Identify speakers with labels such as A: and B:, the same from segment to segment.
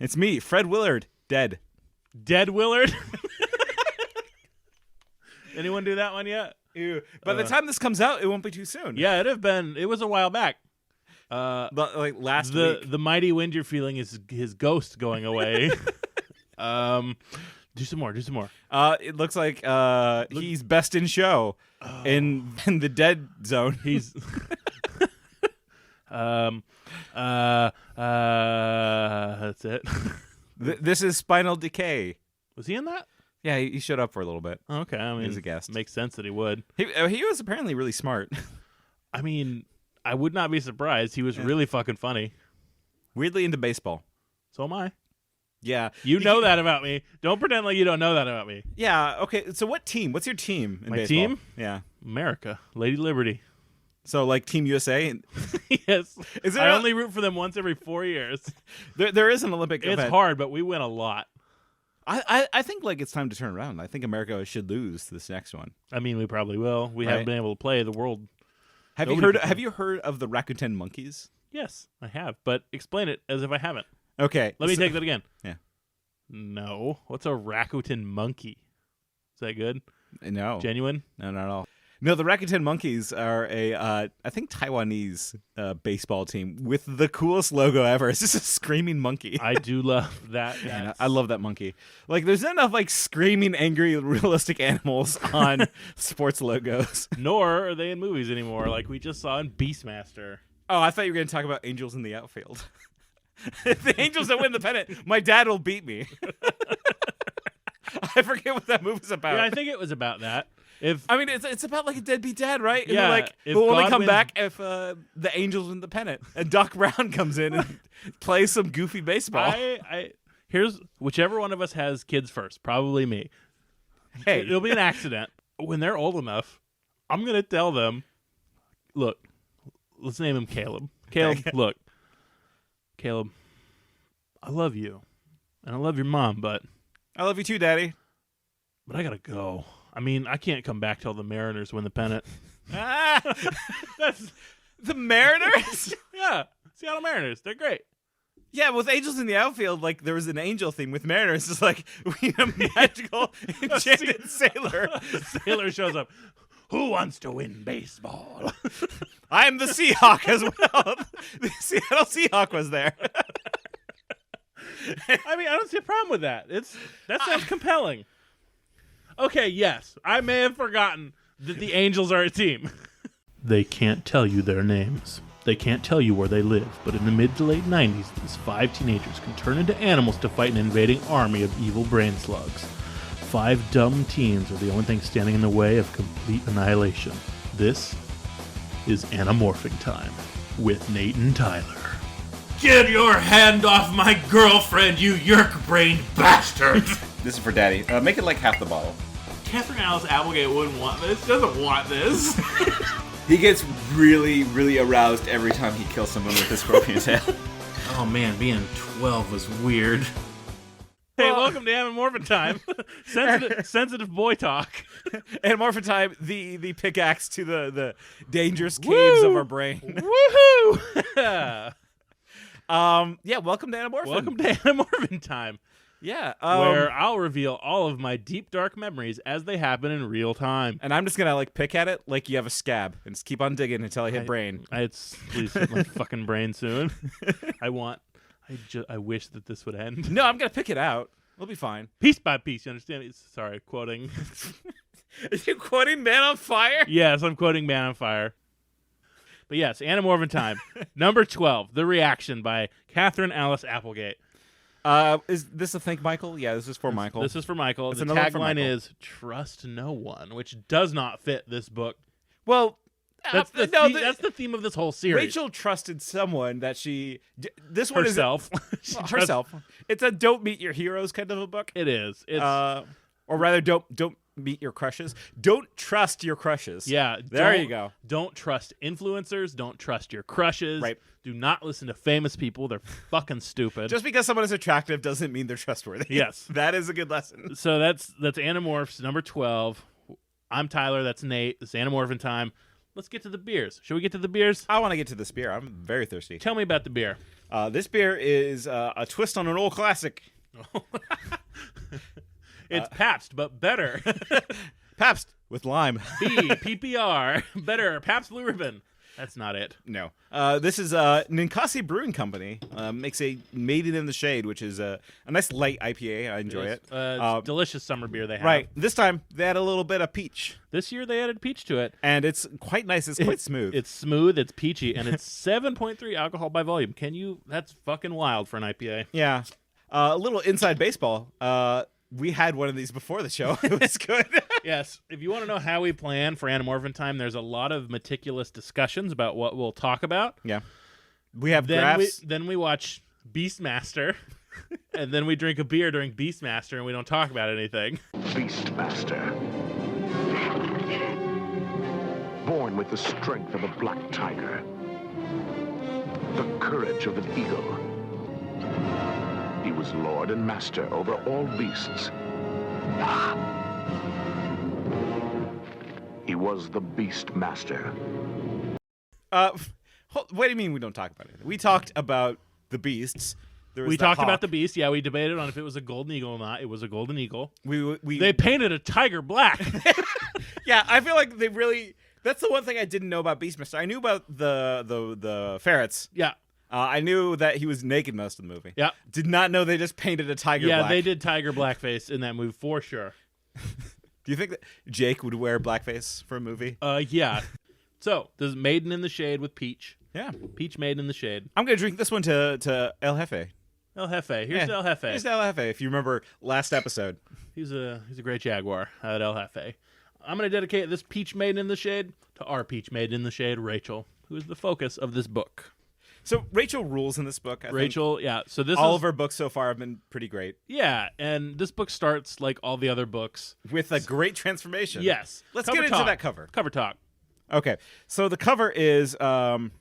A: It's me, Fred Willard, dead.
B: Dead Willard? Anyone do that one yet?
A: Ew. By the time this comes out, it won't be too soon.
B: Yeah, it was a while back.
A: But like last week.
B: The mighty wind you're feeling is his ghost going away. Do some more.
A: It looks like he's best in show in the dead zone.
B: He's that's it.
A: This is Spinal Decay.
B: Was he in that?
A: Yeah, he showed up for a little bit.
B: Okay, I mean,
A: he was a guest.
B: Makes sense that he would.
A: He was apparently really smart.
B: I mean, I would not be surprised. He was really fucking funny.
A: Weirdly into baseball.
B: So am I.
A: Yeah.
B: You know that about me. Don't pretend like you don't know that about me.
A: Yeah, okay. So what team? What's your team in
B: My
A: baseball?
B: team?
A: Yeah.
B: America. Lady Liberty.
A: So like Team USA?
B: Yes.
A: Is there
B: I only root for them once every 4 years.
A: There is an Olympic event.
B: It's hard, but we win a lot.
A: I think like it's time to turn around. I think America should lose this next one.
B: I mean, we probably will. We haven't been able to play the world.
A: Have you heard of the Rakuten monkeys?
B: Yes, I have. But explain it as if I haven't.
A: Okay.
B: Let me take that again.
A: Yeah.
B: No. What's a Rakuten monkey? Is that good?
A: No.
B: Genuine?
A: No, not at all. No, the Rakuten Monkeys are I think Taiwanese baseball team with the coolest logo ever. It's just a screaming monkey.
B: I do love that.
A: Yeah, I love that monkey. Like, there's not enough like screaming, angry, realistic animals on sports logos.
B: Nor are they in movies anymore, like we just saw in Beastmaster.
A: Oh, I thought you were going to talk about Angels in the Outfield. If the Angels don't win the pennant, my dad will beat me. I forget what that movie's about.
B: Yeah, I think it was about that.
A: I mean, it's about like a deadbeat dad, right? And
B: yeah.
A: Like, we'll only come back if the Angels win the pennant. And Doc Brown comes in and plays some goofy baseball.
B: Here's whichever one of us has kids first. Probably me.
A: Hey.
B: It'll be an accident. When they're old enough, I'm going to tell them, look, let's name him Caleb. Caleb, look. Caleb, I love you. And I love your mom, but...
A: I love you too, Daddy.
B: But I got to go. I mean, I can't come back till the Mariners win the pennant.
A: That's the Mariners?
B: Yeah, Seattle Mariners. They're great.
A: Yeah, with Angels in the Outfield, like there was an angel theme with Mariners. It's like we need a magical enchanted sailor.
B: Sailor shows up. Who wants to win baseball?
A: I'm the Seahawk as well. The Seattle Seahawk was there.
B: I mean, I don't see a problem with that. That sounds compelling. Okay, yes, I may have forgotten that the Angels are a team. They can't tell you their names. They can't tell you where they live, but in the mid to late 90s, these 5 teenagers can turn into animals to fight an invading army of evil brain slugs. 5 dumb teens are the only thing standing in the way of complete annihilation. This is Anamorphing Time with Nate and Tyler.
C: Get your hand off my girlfriend, you yerk-brained bastard!
A: This is for Daddy. Make it like half the bottle.
C: Catherine Alice Applegate wouldn't want this. Doesn't want this.
A: He gets really, really aroused every time he kills someone with his scorpion tail.
C: Oh man, being 12 was weird.
B: Hey, welcome to Anamorphing Time. sensitive boy talk.
A: Anamorphing Time, the pickaxe to the dangerous caves of our brain.
B: Woohoo!
A: Yeah, welcome to Anamorphing.
B: Welcome to Anamorphing Time.
A: Yeah.
B: Where I'll reveal all of my deep, dark memories as they happen in real time.
A: And I'm just going to like pick at it like you have a scab and just keep on digging until I hit brain.
B: Please hit my fucking brain soon. I wish that this would end.
A: No, I'm going to pick it out. It'll be fine.
B: Piece by piece, you understand? Sorry, quoting.
A: Are you quoting Man on Fire?
B: Yes, I'm quoting Man on Fire. But yes, Anamorphing Time. Number 12, The Reaction by Catherine Alice Applegate.
A: Is this a Thank Michael? Yeah, this is for Michael.
B: This is for Michael.
A: It's
B: the tagline is "Trust no one," which does not fit this book.
A: Well,
B: that's the theme of this whole series.
A: Rachel trusted someone that this one
B: herself.
A: Is herself. It's a don't meet your heroes kind of a book.
B: It is. It's
A: or rather, don't meet your crushes. Don't trust your crushes.
B: Yeah,
A: there you go.
B: Don't trust influencers. Don't trust your crushes.
A: Right.
B: Do not listen to famous people. They're fucking stupid.
A: Just because someone is attractive doesn't mean they're trustworthy.
B: Yes.
A: That is a good lesson.
B: So that's Animorphs, number 12. I'm Tyler. That's Nate. It's Anamorphing Time. let's get to the beers. Should we get to the beers?
A: I want to get to this beer. I'm very thirsty.
B: Tell me about the beer.
A: This beer is a twist on an old classic.
B: It's Pabst, but better.
A: Pabst with lime.
B: PPR, better. Pabst Blue Ribbon. That's not it.
A: No. This is Ninkasi Brewing Company. Makes a Maiden in the Shade, which is a nice light IPA. I enjoy it.
B: It's delicious summer beer they have.
A: Right. This time, they add a little bit of peach.
B: This year they added peach to it.
A: And it's quite nice. It's quite smooth.
B: It's smooth. It's peachy. And it's 7.3 alcohol by volume. That's fucking wild for an IPA.
A: Yeah. A little inside baseball. We had one of these before the show. It was good.
B: Yes. If you want to know how we plan for Anamorphin Time, there's a lot of meticulous discussions about what we'll talk about.
A: Yeah. We have graphs.
B: Then we watch Beastmaster, and then we drink a beer during Beastmaster, and we don't talk about anything.
D: Beastmaster. Born with the strength of a black tiger, the courage of an eagle. He was lord and master over all beasts. He was the Beastmaster.
A: What do you mean we don't talk about it? We talked about the beasts.
B: We talked about the beast. Yeah, we debated on if it was a golden eagle or not. It was a golden eagle.
A: We
B: They painted a tiger black.
A: Yeah, I feel like they really. That's the one thing I didn't know about Beastmaster. I knew about the ferrets.
B: Yeah.
A: I knew that he was naked most of the movie.
B: Yeah.
A: Did not know they just painted a tiger black.
B: Yeah, they did tiger blackface in that movie for sure.
A: Do you think that Jake would wear blackface for a movie?
B: Yeah. So, there's Maiden in the Shade with Peach.
A: Yeah.
B: Peach Maiden in the Shade.
A: I'm going to drink this one to El Jefe.
B: El Jefe. Here's El Jefe.
A: Here's El Jefe, if you remember last episode.
B: He's a great jaguar at El Jefe. I'm going to dedicate this Peach Maiden in the Shade to our Peach Maiden in the Shade, Rachel, who is the focus of this book.
A: So Rachel rules in this book. I think
B: yeah. So this
A: all of her books so far have been pretty great.
B: Yeah, and this book starts like all the other books
A: with a great transformation.
B: Yes.
A: Let's get into that cover.
B: Cover talk.
A: Okay, so the cover is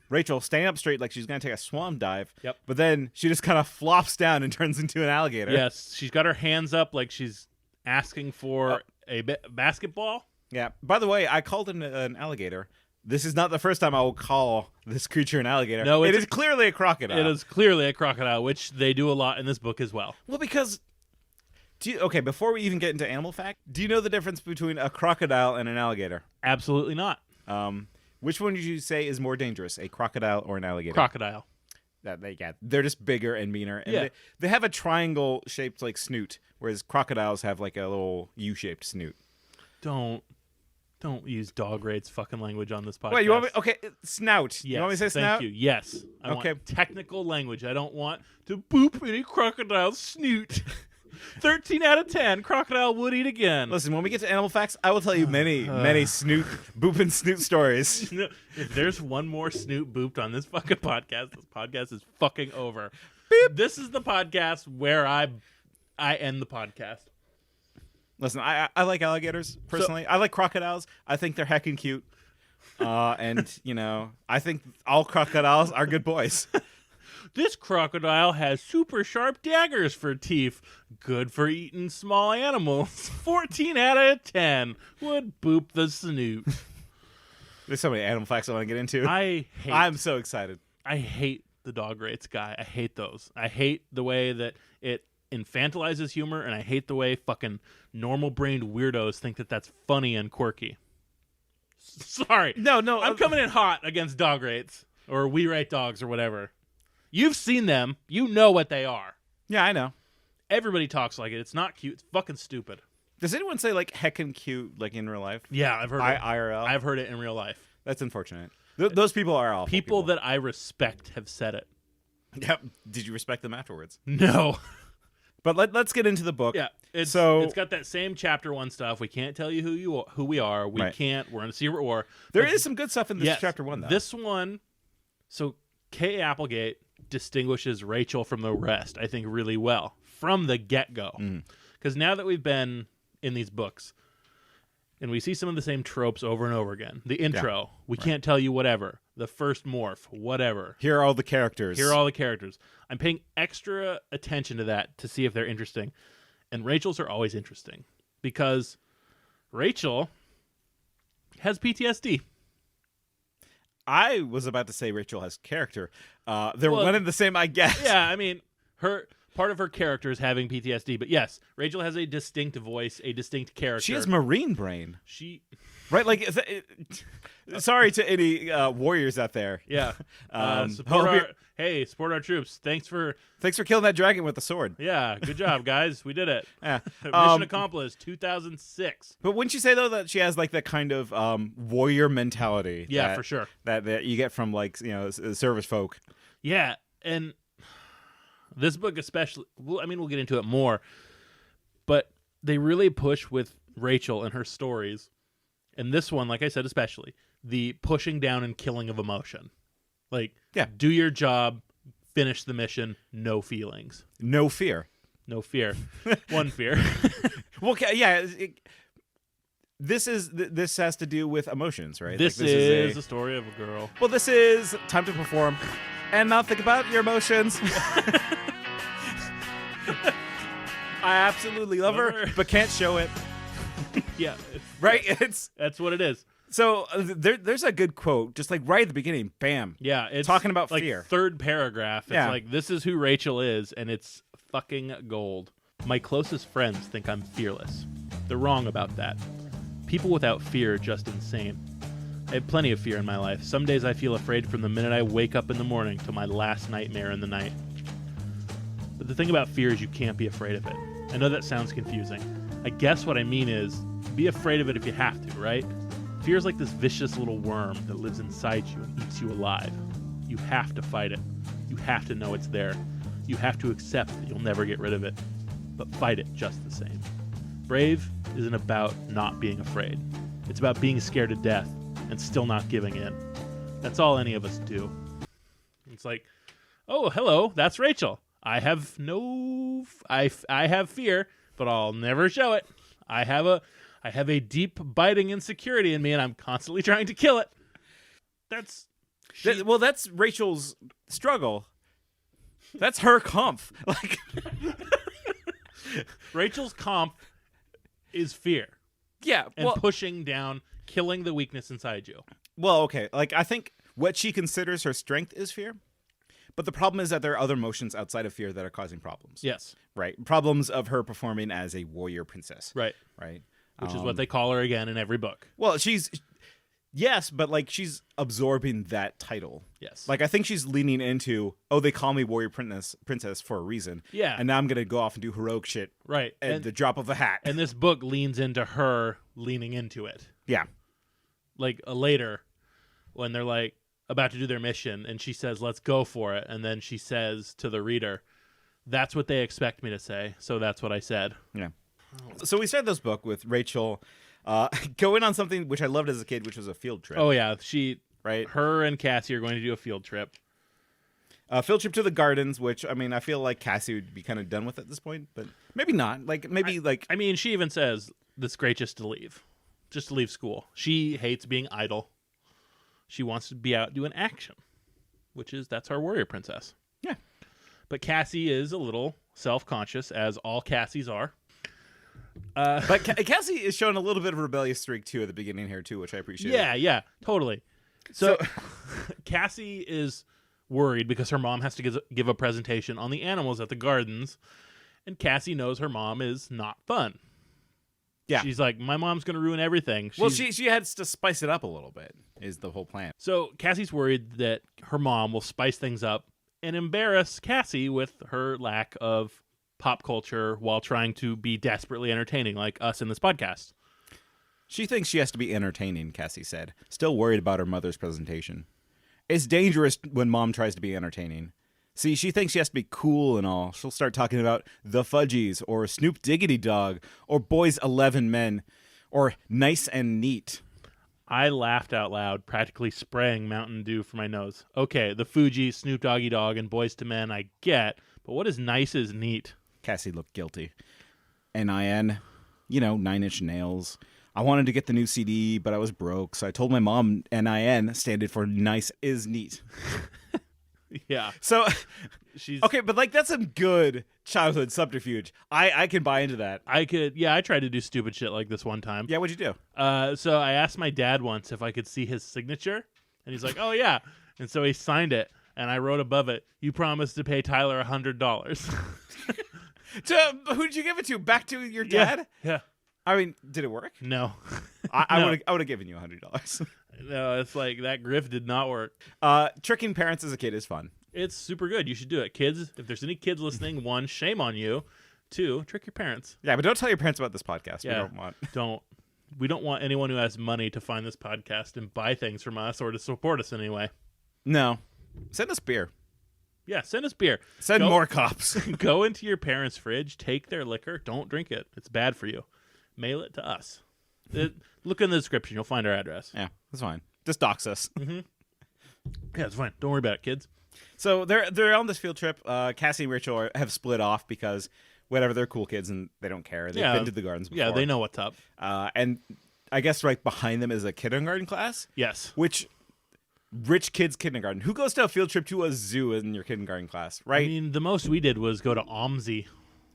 A: Rachel standing up straight like she's going to take a swan dive.
B: Yep.
A: But then she just kind of flops down and turns into an alligator.
B: Yes, she's got her hands up like she's asking for a basketball.
A: Yeah. By the way, I called him an alligator. This is not the first time I will call this creature an alligator.
B: No,
A: it is clearly a crocodile.
B: It is clearly a crocodile, which they do a lot in this book as well.
A: Well, because... before we even get into animal fact, do you know the difference between a crocodile and an alligator?
B: Absolutely not.
A: Which one would you say is more dangerous, a crocodile or an alligator?
B: Crocodile.
A: They're just bigger and meaner. And they have a triangle-shaped like snoot, whereas crocodiles have like a little U-shaped snoot.
B: Don't use dog rates fucking language on this podcast.
A: Wait, you want me? Okay, snout.
B: Yes,
A: you want me to say snout?
B: Thank you. Yes. I
A: Okay.
B: want technical language. I don't want to boop any crocodile's snoot. 13 out of 10. Crocodile would eat again.
A: Listen, when we get to animal facts, I will tell you many boop and snoot stories.
B: If there's one more snoot booped on this fucking podcast, this podcast is fucking over.
A: Beep.
B: This is the podcast where I end the podcast.
A: Listen, I like alligators, personally. I like crocodiles. I think they're heckin' cute. And, I think all crocodiles are good boys.
B: This crocodile has super sharp daggers for teeth. Good for eating small animals. 14 out of 10 would boop the snoot.
A: There's so many animal facts I want to get into. I'm so excited.
B: I hate the dog rates guy. I hate those. I hate the way that it infantilizes humor, and I hate the way fucking normal-brained weirdos think that that's funny and quirky. Sorry.
A: No.
B: I'm coming in hot against dog rates, or we rate dogs, or whatever. You've seen them. You know what they are.
A: Yeah, I know.
B: Everybody talks like it. It's not cute. It's fucking stupid.
A: Does anyone say, like, heckin' cute, like, in real life?
B: Yeah, I've heard it.
A: IRL?
B: I've heard it in real life.
A: That's unfortunate. Those people are awful.
B: People that I respect have said it.
A: Yep. Did you respect them afterwards?
B: No.
A: But let's get into the book.
B: Yeah, it's got that same chapter 1 stuff. We can't tell you who we are. We can't. We're in a secret war.
A: There is some good stuff in this chapter 1, though.
B: This one, so Kay Applegate distinguishes Rachel from the rest, I think, really well from the get-go. Because now that we've been in these books, and we see some of the same tropes over and over again. The intro, we can't tell you whatever. The first morph, whatever.
A: Here are all the characters.
B: I'm paying extra attention to that to see if they're interesting. And Rachel's are always interesting. Because Rachel has PTSD.
A: I was about to say Rachel has character. They're one and the same, I guess.
B: Yeah, I mean, part of her character is having PTSD, but yes, Rachel has a distinct voice, a distinct character.
A: She has marine brain.
B: Right,
A: like, sorry to any warriors out there.
B: Yeah. Support our troops. Thanks for
A: killing that dragon with the sword.
B: Yeah, good job, guys. We did it.
A: Yeah.
B: Mission accomplished. 2006.
A: But wouldn't you say though that she has like that kind of warrior mentality?
B: Yeah, for sure.
A: That you get from like service folk.
B: Yeah, and this book especially. We'll get into it more, but they really push with Rachel and her stories. And this one, like I said, especially the pushing down and killing of emotion. Like, do your job, finish the mission, no feelings.
A: No fear.
B: No fear. One fear.
A: Well, yeah. This has to do with emotions, right?
B: This is a story of a girl.
A: Well, this is time to perform and not think about your emotions. I absolutely love her, but can't show it.
B: Yeah.
A: Right?
B: That's what it is.
A: So there's a good quote, just like right at the beginning, bam.
B: Yeah, it's
A: talking about
B: like
A: fear.
B: Third paragraph. It's like, this is who Rachel is, and it's fucking gold. My closest friends think I'm fearless. They're wrong about that. People without fear are just insane. I have plenty of fear in my life. Some days I feel afraid from the minute I wake up in the morning to my last nightmare in the night. But the thing about fear is you can't be afraid of it. I know that sounds confusing. I guess what I mean is, be afraid of it if you have to, right? Fear is like this vicious little worm that lives inside you and eats you alive. You have to fight it. You have to know it's there. You have to accept that you'll never get rid of it. But fight it just the same. Brave isn't about not being afraid. It's about being scared to death and still not giving in. That's all any of us do. It's like, oh, hello, that's Rachel. I have fear, but I'll never show it. I have a deep biting insecurity in me, and I'm constantly trying to kill it. That's
A: Rachel's struggle. That's her Kampf. Like
B: Rachel's Kampf is fear.
A: Yeah,
B: and pushing down, killing the weakness inside you.
A: Well, okay. Like, I think what she considers her strength is fear. But the problem is that there are other emotions outside of fear that are causing problems.
B: Yes.
A: Right. Problems of her performing as a warrior princess.
B: Right.
A: Right.
B: Which is what they call her again in every book.
A: Well, yes, but like she's absorbing that title.
B: Yes.
A: Like I think she's leaning into, they call me warrior princess for a reason.
B: Yeah.
A: And now I'm going to go off and do heroic shit.
B: Right.
A: At the drop of a hat.
B: And this book leans into her leaning into it.
A: Yeah.
B: Like later when they're like about to do their mission and she says, let's go for it. And then she says to the reader, that's what they expect me to say. So that's what I said.
A: Yeah. So we started this book with Rachel going on something which I loved as a kid, which was a field trip.
B: Oh, yeah. Her and Cassie are going to do a field trip.
A: Field trip to the gardens, which, I mean, I feel like Cassie would be kind of done with at this point, but maybe not. I
B: mean, she even says it's great just to leave school. She hates being idle. She wants to be out doing action, that's our warrior princess.
A: Yeah.
B: But Cassie is a little self-conscious, as all Cassies are.
A: But Cassie is showing a little bit of a rebellious streak, too, at the beginning here, too, which I appreciate.
B: Yeah, totally. So Cassie is worried because her mom has to give a presentation on the animals at the gardens, and Cassie knows her mom is not fun. Yeah. She's like, my mom's going to ruin everything.
A: She has to spice it up a little bit, is the whole plan.
B: So Cassie's worried that her mom will spice things up and embarrass Cassie with her lack of pop culture while trying to be desperately entertaining like us in this podcast.
A: She thinks she has to be entertaining, Cassie said, still worried about her mother's presentation. It's dangerous when mom tries to be entertaining. See, she thinks she has to be cool and all. She'll start talking about the Fudgies or Snoop Diggity Dog or Boys 11 Men or Nice and Neat.
B: I laughed out loud, practically spraying Mountain Dew from my nose. Okay, the Fuji, Snoop Doggy Dog, and Boys to Men I get, but what is nice is neat?
A: Cassie looked guilty. N-I-N, 9 Inch Nails. I wanted to get the new CD, but I was broke, so I told my mom N-I-N stood for Nice is Neat.
B: Yeah.
A: So, okay, but that's some good childhood subterfuge. I can buy into that.
B: I tried to do stupid shit like this one time.
A: Yeah, what'd you do?
B: So I asked my dad once if I could see his signature And he's like, oh, yeah. And so he signed it, and I wrote above it, you promised to pay Tyler $100.
A: Who did you give it to? Back to your dad?
B: Yeah.
A: I mean, did it work?
B: No.
A: I would have given you $100.
B: No, it's like that grift did not work.
A: Tricking parents as a kid is fun.
B: It's super good. You should do it. Kids, if there's any kids listening, 1, shame on you. 2, trick your parents.
A: Yeah, but don't tell your parents about this podcast.
B: Yeah,
A: We
B: don't want anyone who has money to find this podcast and buy things from us or to support us in any way.
A: No. Send us beer.
B: Yeah, send us beer.
A: Send more cops.
B: Go into your parents' fridge, take their liquor, don't drink it. It's bad for you. Mail it to us. Look in the description. You'll find our address.
A: Yeah, that's fine. Just dox us.
B: Mm-hmm. Yeah, it's fine. Don't worry about it, kids.
A: So they're on this field trip. Cassie and Rachel have split off because whatever, they're cool kids and they don't care. They've been to the gardens before.
B: Yeah, they know what's up.
A: And I guess right behind them is a kindergarten class.
B: Yes.
A: Which rich kids kindergarten. Who goes to a field trip to a zoo in your kindergarten class, right?
B: I mean, the most we did was go to OMSI.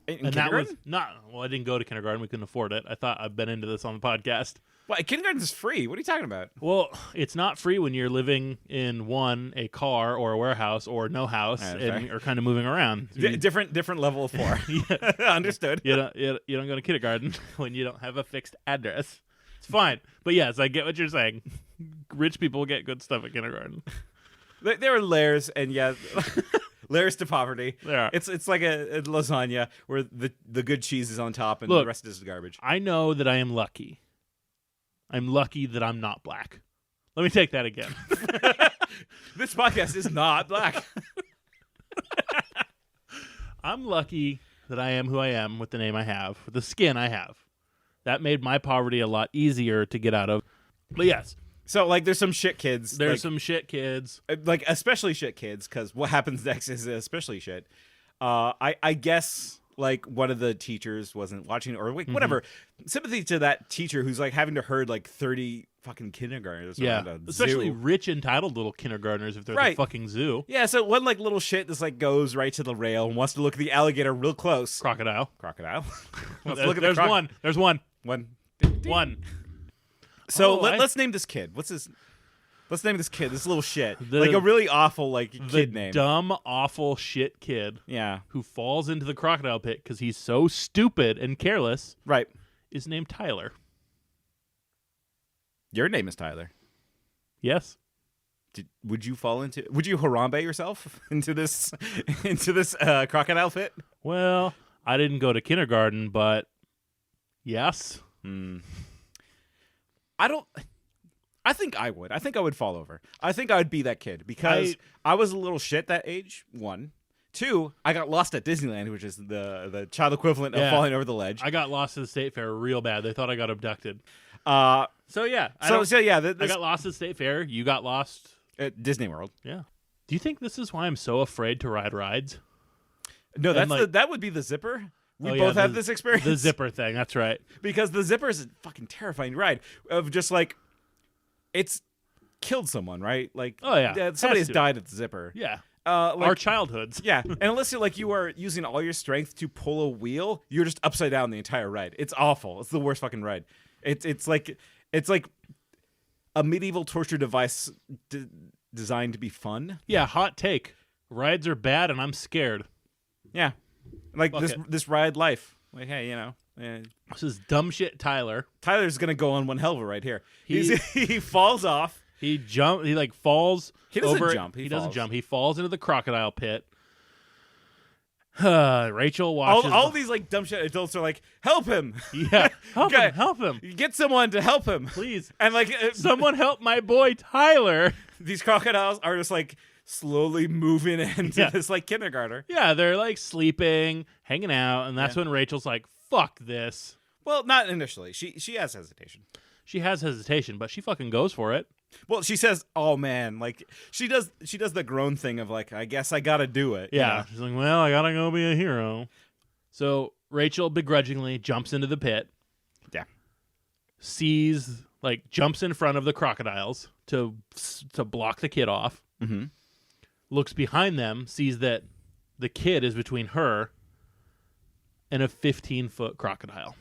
A: In
B: and that was
A: kindergarten?
B: not, well, I didn't go to kindergarten. We couldn't afford it. I thought I've been into this on the podcast.
A: Well, kindergarten is free. What are you talking about?
B: Well, it's not free when you're living in a car or a warehouse or no house and you're kind of moving around.
A: Different level of 4. Understood.
B: You don't go to kindergarten when you don't have a fixed address. It's fine. But yes, I get what you're saying. Rich people get good stuff at kindergarten.
A: There are layers, and yeah, layers to poverty.
B: There are.
A: It's like a lasagna where the good cheese is on top and
B: Look,
A: the rest is garbage.
B: I know that I am lucky. I'm lucky that I'm not black. Let me take that again.
A: This podcast is not black.
B: I'm lucky that I am who I am with the name I have, with the skin I have. That made my poverty a lot easier to get out of. But yes.
A: So, like, there's some shit kids.
B: There's some shit kids.
A: Like, especially shit kids, because what happens next is especially shit. I guess, like, one of the teachers wasn't watching, or like, whatever. Sympathy to that teacher who's, like, having to herd, like, 30 fucking kindergartners around a
B: especially
A: zoo.
B: rich, entitled little kindergartners if they're at the fucking zoo.
A: Yeah, so one, like, little shit just, like, goes right to the rail and wants to look at the alligator real close.
B: Crocodile.
A: Let's look at
B: There's one. There's one. One.
A: So let's name this kid. Let's name this kid, this little shit. Like a really awful, like, kid name.
B: Dumb, awful shit kid.
A: Yeah.
B: Who falls into the crocodile pit because he's so stupid and careless.
A: Right.
B: Is named Tyler.
A: Your name is Tyler.
B: Yes.
A: Would you Hrmbe'd yourself into this crocodile pit?
B: Well, I didn't go to kindergarten, but yes.
A: I think I would. I think I would fall over. I think I would be that kid because I was a little shit that age, 1. 2, I got lost at Disneyland, which is the child equivalent of falling over the ledge.
B: I got lost at the State Fair real bad. They thought I got abducted.
A: I
B: got lost at the State Fair. You got lost
A: at Disney World.
B: Yeah. Do you think this is why I'm so afraid to ride rides?
A: No, that would be the zipper. We both have this experience.
B: The zipper thing, that's right.
A: Because the zipper is a fucking terrifying ride of just like, it's killed someone, right? Like,
B: oh yeah,
A: somebody has died at the zipper.
B: Yeah.
A: Like,
B: our childhoods.
A: Yeah, and unless you are using all your strength to pull a wheel, you're just upside down the entire ride. It's awful. It's the worst fucking ride. It's like a medieval torture device designed to be fun.
B: Yeah, hot take. Rides are bad, and I'm scared.
A: Yeah, like this ride life. Like, hey,
B: this is dumb shit. Tyler's
A: gonna go on one hell of a ride here. He falls off.
B: He falls.
A: He doesn't
B: over,
A: jump.
B: He doesn't jump. He falls into the crocodile pit. Rachel watches.
A: All these like dumb shit adults are like, help him.
B: Yeah, help him.
A: Get someone to help him,
B: please.
A: And like,
B: someone help my boy Tyler.
A: These crocodiles are just like slowly moving into this like kindergarten.
B: Yeah, they're like sleeping, hanging out, and that's when Rachel's like, "Fuck this."
A: Well, not initially. She has hesitation.
B: She has hesitation, but she fucking goes for it.
A: Well, she says, "Oh man," like she does the groan thing of like, "I guess I gotta do it."
B: Yeah, she's like, "Well, I gotta go be a hero." So Rachel begrudgingly jumps into the pit.
A: Yeah,
B: jumps in front of the crocodiles to block the kid off.
A: Mm-hmm.
B: Looks behind them, sees that the kid is between her and a 15-foot crocodile.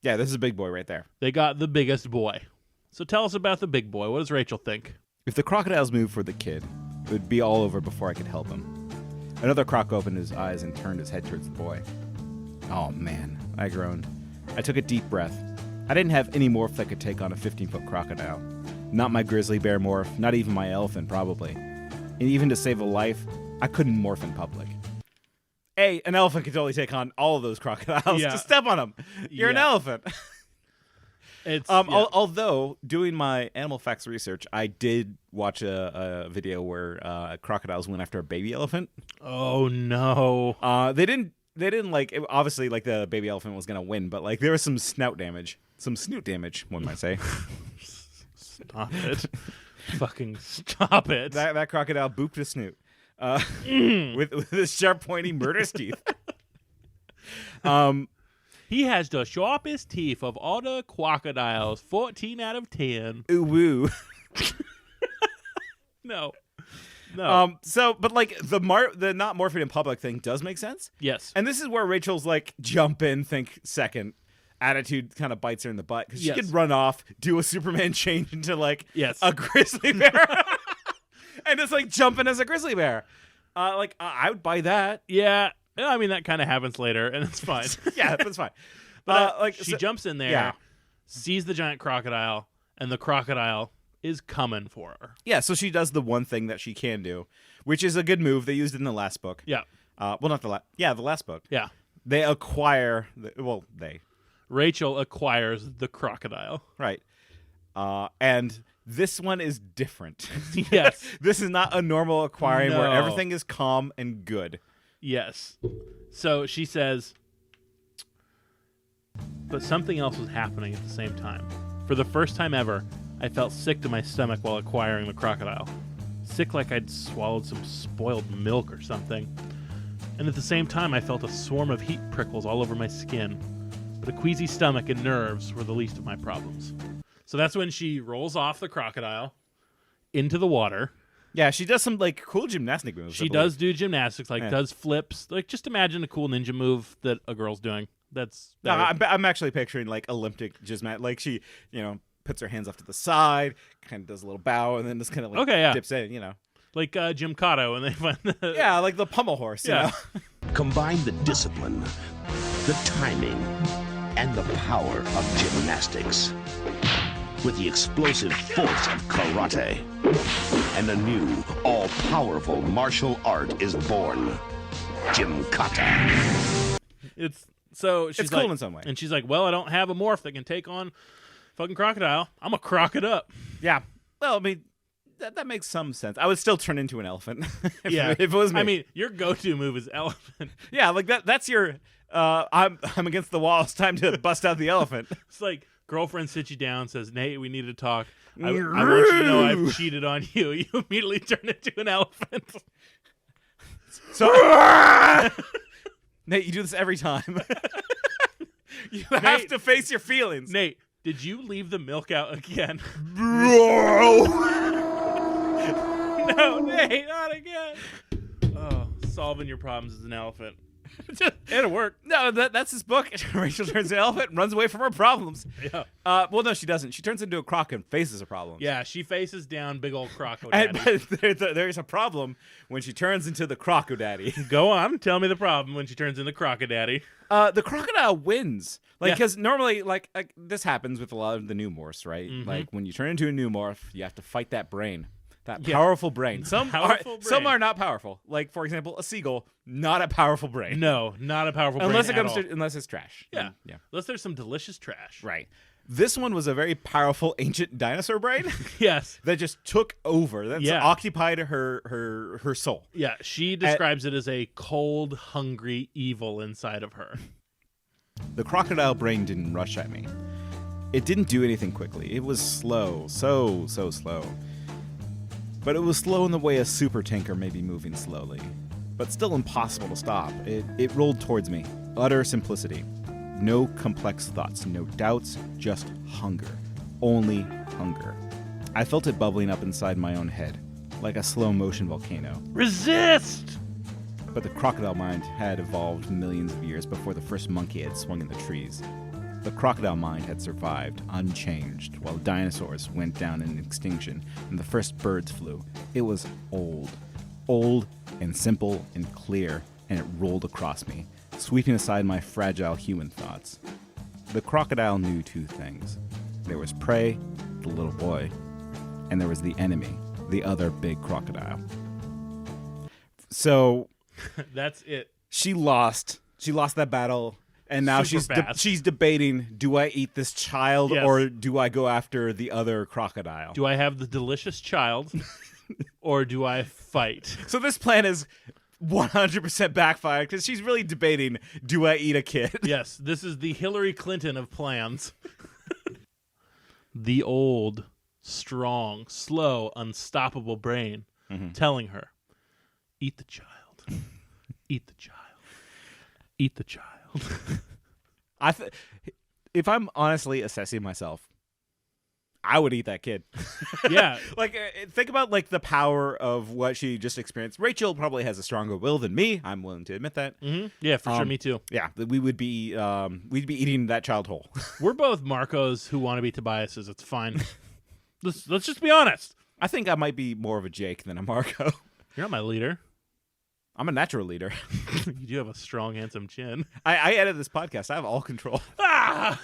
A: Yeah, this is a big boy right there.
B: They got the biggest boy. So tell us about the big boy. What does Rachel think?
A: If the crocodile's move for the kid, it would be all over before I could help him. Another croc opened his eyes and turned his head towards the boy. Oh man, I groaned. I took a deep breath. I didn't have any morph that could take on a 15-foot crocodile. Not my grizzly bear morph, not even my elephant, probably. And even to save a life, I couldn't morph in public. An elephant could totally take on all of those crocodiles.
B: Yeah.
A: Just step on them. You're an
B: Yeah.
A: elephant.
B: It's
A: Although, doing my animal facts research, I did watch a video where crocodiles went after a baby elephant.
B: Oh no.
A: They didn't obviously like the baby elephant was gonna win, but like there was some snout damage, some snoot damage, one might say.
B: Stop it. Fucking stop it.
A: that crocodile booped his snoot with his sharp, pointy, murderous teeth.
B: He has the sharpest teeth of all the crocodiles. 14 out of 10.
A: Ooh woo.
B: No.
A: But like the not morphing in public thing does make sense.
B: Yes.
A: And this is where Rachel's like jump in, think second. Attitude kind of bites her in the butt because she
B: Yes.
A: could run off, do a Superman change into like
B: Yes.
A: a grizzly bear, and just like jumping as a grizzly bear. I would buy that.
B: Yeah. I mean, that kind of happens later, and it's fine.
A: Yeah, that's fine.
B: But she jumps in there,
A: yeah.
B: sees the giant crocodile, and the crocodile is coming for her.
A: Yeah, so she does the one thing that she can do, which is a good move. They used it in the last book.
B: Yeah.
A: Well, not the last. Yeah, the last book.
B: Yeah.
A: They acquire.
B: Rachel acquires the crocodile.
A: Right. And this one is different.
B: Yes.
A: This is not a normal acquiring where
B: No.
A: everything is calm and good.
B: Yes. So she says, but something else was happening at the same time. For the first time ever, I felt sick to my stomach while acquiring the crocodile. Sick like I'd swallowed some spoiled milk or something. And at the same time, I felt a swarm of heat prickles all over my skin. But a queasy stomach and nerves were the least of my problems. So that's when she rolls off the crocodile into the water.
A: Yeah, she does some like cool gymnastic moves.
B: She does do gymnastics, like
A: Yeah.
B: does flips. Like just imagine a cool ninja move that a girl's doing.
A: No, I'm actually picturing like Olympic gymnastic. Like she, puts her hands off to the side, kind of does a little bow, and then just kind of like
B: Okay, yeah.
A: dips in.
B: like Jim Cotto, and they find the
A: Yeah, like the pommel horse.
B: Yeah.
E: Combine the discipline, the timing, and the power of gymnastics with the explosive force of karate. And a new, all-powerful martial art is born. Gymkata.
B: She's
A: It's cool
B: like,
A: in some way.
B: and she's like, well, I don't have a morph that can take on fucking crocodile. I'm gonna croc it up.
A: Yeah. Well, I mean, that makes some sense. I would still turn into an elephant. if it was me.
B: I mean, your go-to move is elephant.
A: yeah, like that's your. I'm against the wall. It's time to bust out the elephant.
B: It's like girlfriend sits you down, says, Nate, we need to talk. I want you to know I've cheated on you. You immediately turn into an elephant.
A: So, Nate, you do this every time. You have to face your feelings.
B: Nate, did you leave the milk out again?
A: Bro.
B: No, Nate, not again. Oh, solving your problems as an elephant. It'll work.
A: No, that's his book. Rachel turns into an elephant and runs away from her problems.
B: Yeah.
A: Well, no, she doesn't. She turns into a croc and faces her problems.
B: Yeah, she faces down big old croco-daddy.
A: But there's a problem when she turns into the crocodile.
B: Go on, tell me the problem when she turns into crocodile.
A: The crocodile wins.
B: Yeah.
A: Because normally, like this happens with a lot of the new morphs, right?
B: Mm-hmm.
A: Like when you turn into a new morph, you have to fight that brain. That
B: Yeah.
A: powerful brain.
B: Powerful brain.
A: Some are not powerful. Like, for example, a seagull, not a powerful brain.
B: No, not a powerful brain
A: Unless it comes
B: at all.
A: to, unless it's trash.
B: Yeah.
A: Then, yeah.
B: Unless there's some delicious trash.
A: Right. This one was a very powerful ancient dinosaur brain
B: Yes.
A: that just took over. That's
B: Yeah.
A: occupied her soul.
B: Yeah, she describes it as a cold, hungry evil inside of her.
A: The crocodile brain didn't rush at me. It didn't do anything quickly. It was slow, so slow. But it was slow in the way a super tanker may be moving slowly. But still impossible to stop. It rolled towards me. Utter simplicity. No complex thoughts, no doubts, just hunger. Only hunger. I felt it bubbling up inside my own head, like a slow-motion volcano.
B: Resist!
A: But the crocodile mind had evolved millions of years before the first monkey had swung in the trees. The crocodile mind had survived, unchanged, while dinosaurs went down in extinction and the first birds flew. It was old. Old and simple and clear, and it rolled across me, sweeping aside my fragile human thoughts. The crocodile knew two things. There was prey, the little boy, and there was the enemy, the other big crocodile. So
B: That's it.
A: she lost. She lost that battle, and now
B: Super fast.
A: she's debating: do I eat this child
B: Yes.
A: or do I go after the other crocodile?
B: Do I have the delicious child, or do I fight?
A: So this plan is 100% backfired because she's really debating: do I eat a kid?
B: Yes, this is the Hillary Clinton of plans. The old, strong, slow, unstoppable brain telling her, eat the child. Eat the child. Eat the child.
A: If I'm honestly assessing myself, I would eat that kid.
B: Yeah.
A: Like, think about like the power of what she just experienced. Rachel probably has a stronger will than me. I'm willing to admit that.
B: Mm-hmm. Yeah, for sure. Me too.
A: Yeah, we would be we'd be eating that child whole.
B: We're both Marcos who want to be Tobiases. It's fine. Let's just be honest.
A: I think I might be more of a Jake than a Marco.
B: You're not my leader.
A: I'm a natural leader.
B: You do have a strong, handsome chin.
A: I edit this podcast. I have all control.
B: Ah!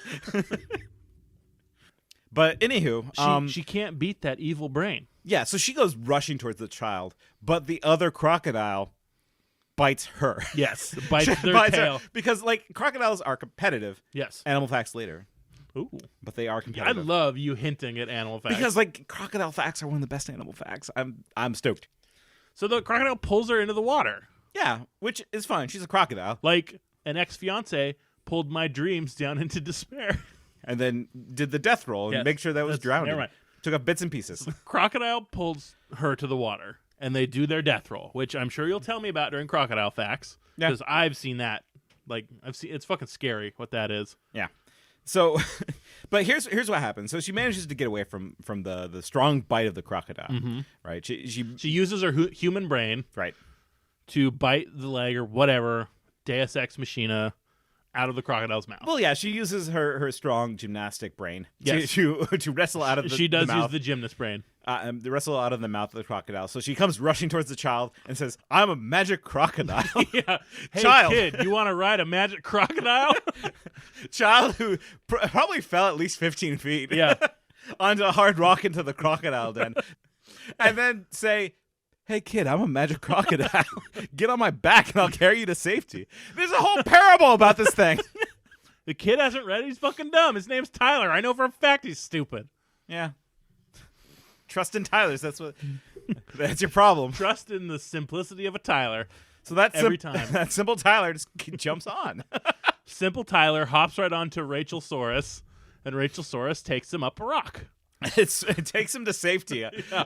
A: But anywho,
B: She can't beat that evil brain.
A: yeah, so she goes rushing towards the child, but the other crocodile bites her.
B: Yes, bites their
A: Bites her.
B: tail.
A: Because like crocodiles are competitive.
B: Yes.
A: Animal facts later,
B: Ooh.
A: but they are
B: I
A: competitive.
B: love you hinting at animal facts.
A: because like crocodile facts are one of the best animal facts. I'm stoked.
B: So the crocodile pulls her into the water.
A: Yeah, which is fine. She's a crocodile,
B: Like an ex-fiance pulled my dreams down into despair.
A: and then did the death roll and
B: Yes,
A: make sure that was
B: that's-
A: drowning.
B: never mind.
A: Took up bits and pieces.
B: Crocodile pulls her to the water, and they do their death roll, which I'm sure you'll tell me about during Crocodile Facts,
A: Yeah.
B: because I've seen that. Like it's fucking scary what that is.
A: Yeah. So, but here's what happens. So she manages to get away from the strong bite of the crocodile, right? She
B: She uses her human brain
A: right.
B: to bite the leg or whatever, Deus Ex Machina, out of the crocodile's mouth.
A: Well, yeah, she uses her strong gymnastic brain
B: Yes.
A: to wrestle out of the
B: She does
A: the
B: use
A: mouth.
B: the gymnast brain.
A: To wrestle out of the mouth of the crocodile. So she comes rushing towards the child and says, "I'm a magic crocodile."
B: Yeah. Hey,
A: Child.
B: kid, you want to ride a magic crocodile?
A: Child who probably fell at least 15 feet
B: Yeah.
A: onto a hard rock into the crocodile den. And then say, "Hey, kid, I'm a magic crocodile. Get on my back and I'll carry you to safety." There's a whole parable about this thing.
B: The kid hasn't read it. He's fucking dumb. His name's Tyler. I know for a fact he's stupid.
A: Yeah. Trust in Tyler's. That's your problem.
B: Trust in the simplicity of a Tyler.
A: So that's
B: Every time.
A: that simple Tyler just jumps on.
B: Simple Tyler hops right onto Rachel Saurus, and Rachel Saurus takes him up a rock.
A: It takes him to safety.
B: Yeah.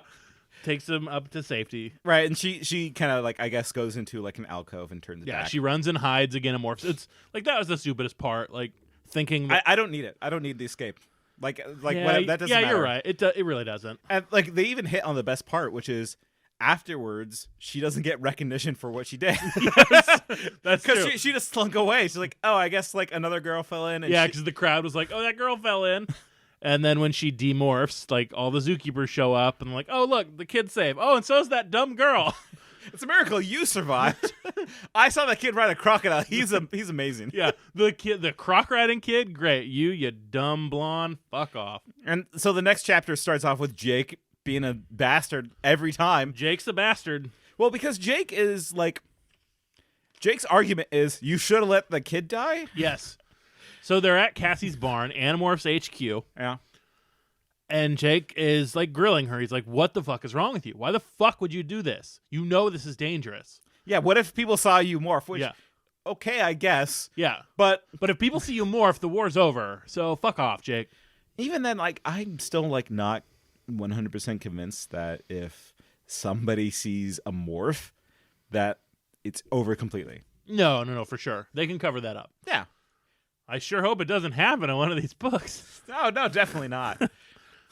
B: Takes him up to safety.
A: Right, and she kind of like I guess goes into like an alcove and turns
B: Yeah,
A: back.
B: she runs and hides again and morphs. It's like that was the stupidest part. Like thinking that,
A: I don't need it. I don't need the escape. Like
B: yeah,
A: whatever, that doesn't
B: yeah,
A: matter.
B: you're right. It really doesn't.
A: And like they even hit on the best part, which is afterwards she doesn't get recognition for what she did.
B: That's
A: Because
B: true.
A: she just slunk away. She's like, "Oh, I guess like another girl fell in." And
B: Yeah,
A: she-
B: because the crowd was like, "Oh, that girl fell in," and then when she demorphs, like all the zookeepers show up and like, "Oh, look, the kid's safe. Oh, and so's that dumb girl."
A: it's a miracle you survived. I saw that kid ride a crocodile. He's amazing.
B: Yeah, the croc riding kid, great. You dumb blonde, fuck off.
A: And so the next chapter starts off with Jake being a bastard every time.
B: Jake's a bastard.
A: Well, because Jake's argument is you should have let the kid die.
B: Yes. So they're at Cassie's barn, Animorphs HQ,
A: Yeah.
B: and Jake is like grilling her. He's like, "What the fuck is wrong with you? Why the fuck would you do this? You know this is dangerous."
A: Yeah. What if people saw you morph? Which,
B: Yeah.
A: okay, I guess.
B: Yeah.
A: But
B: But if people see you morph, the war's over. So fuck off, Jake.
A: even then, like, I'm still like not 100% convinced that if somebody sees a morph, that it's over completely.
B: No, for sure. They can cover that up.
A: Yeah.
B: I sure hope it doesn't happen in one of these books.
A: No, definitely not.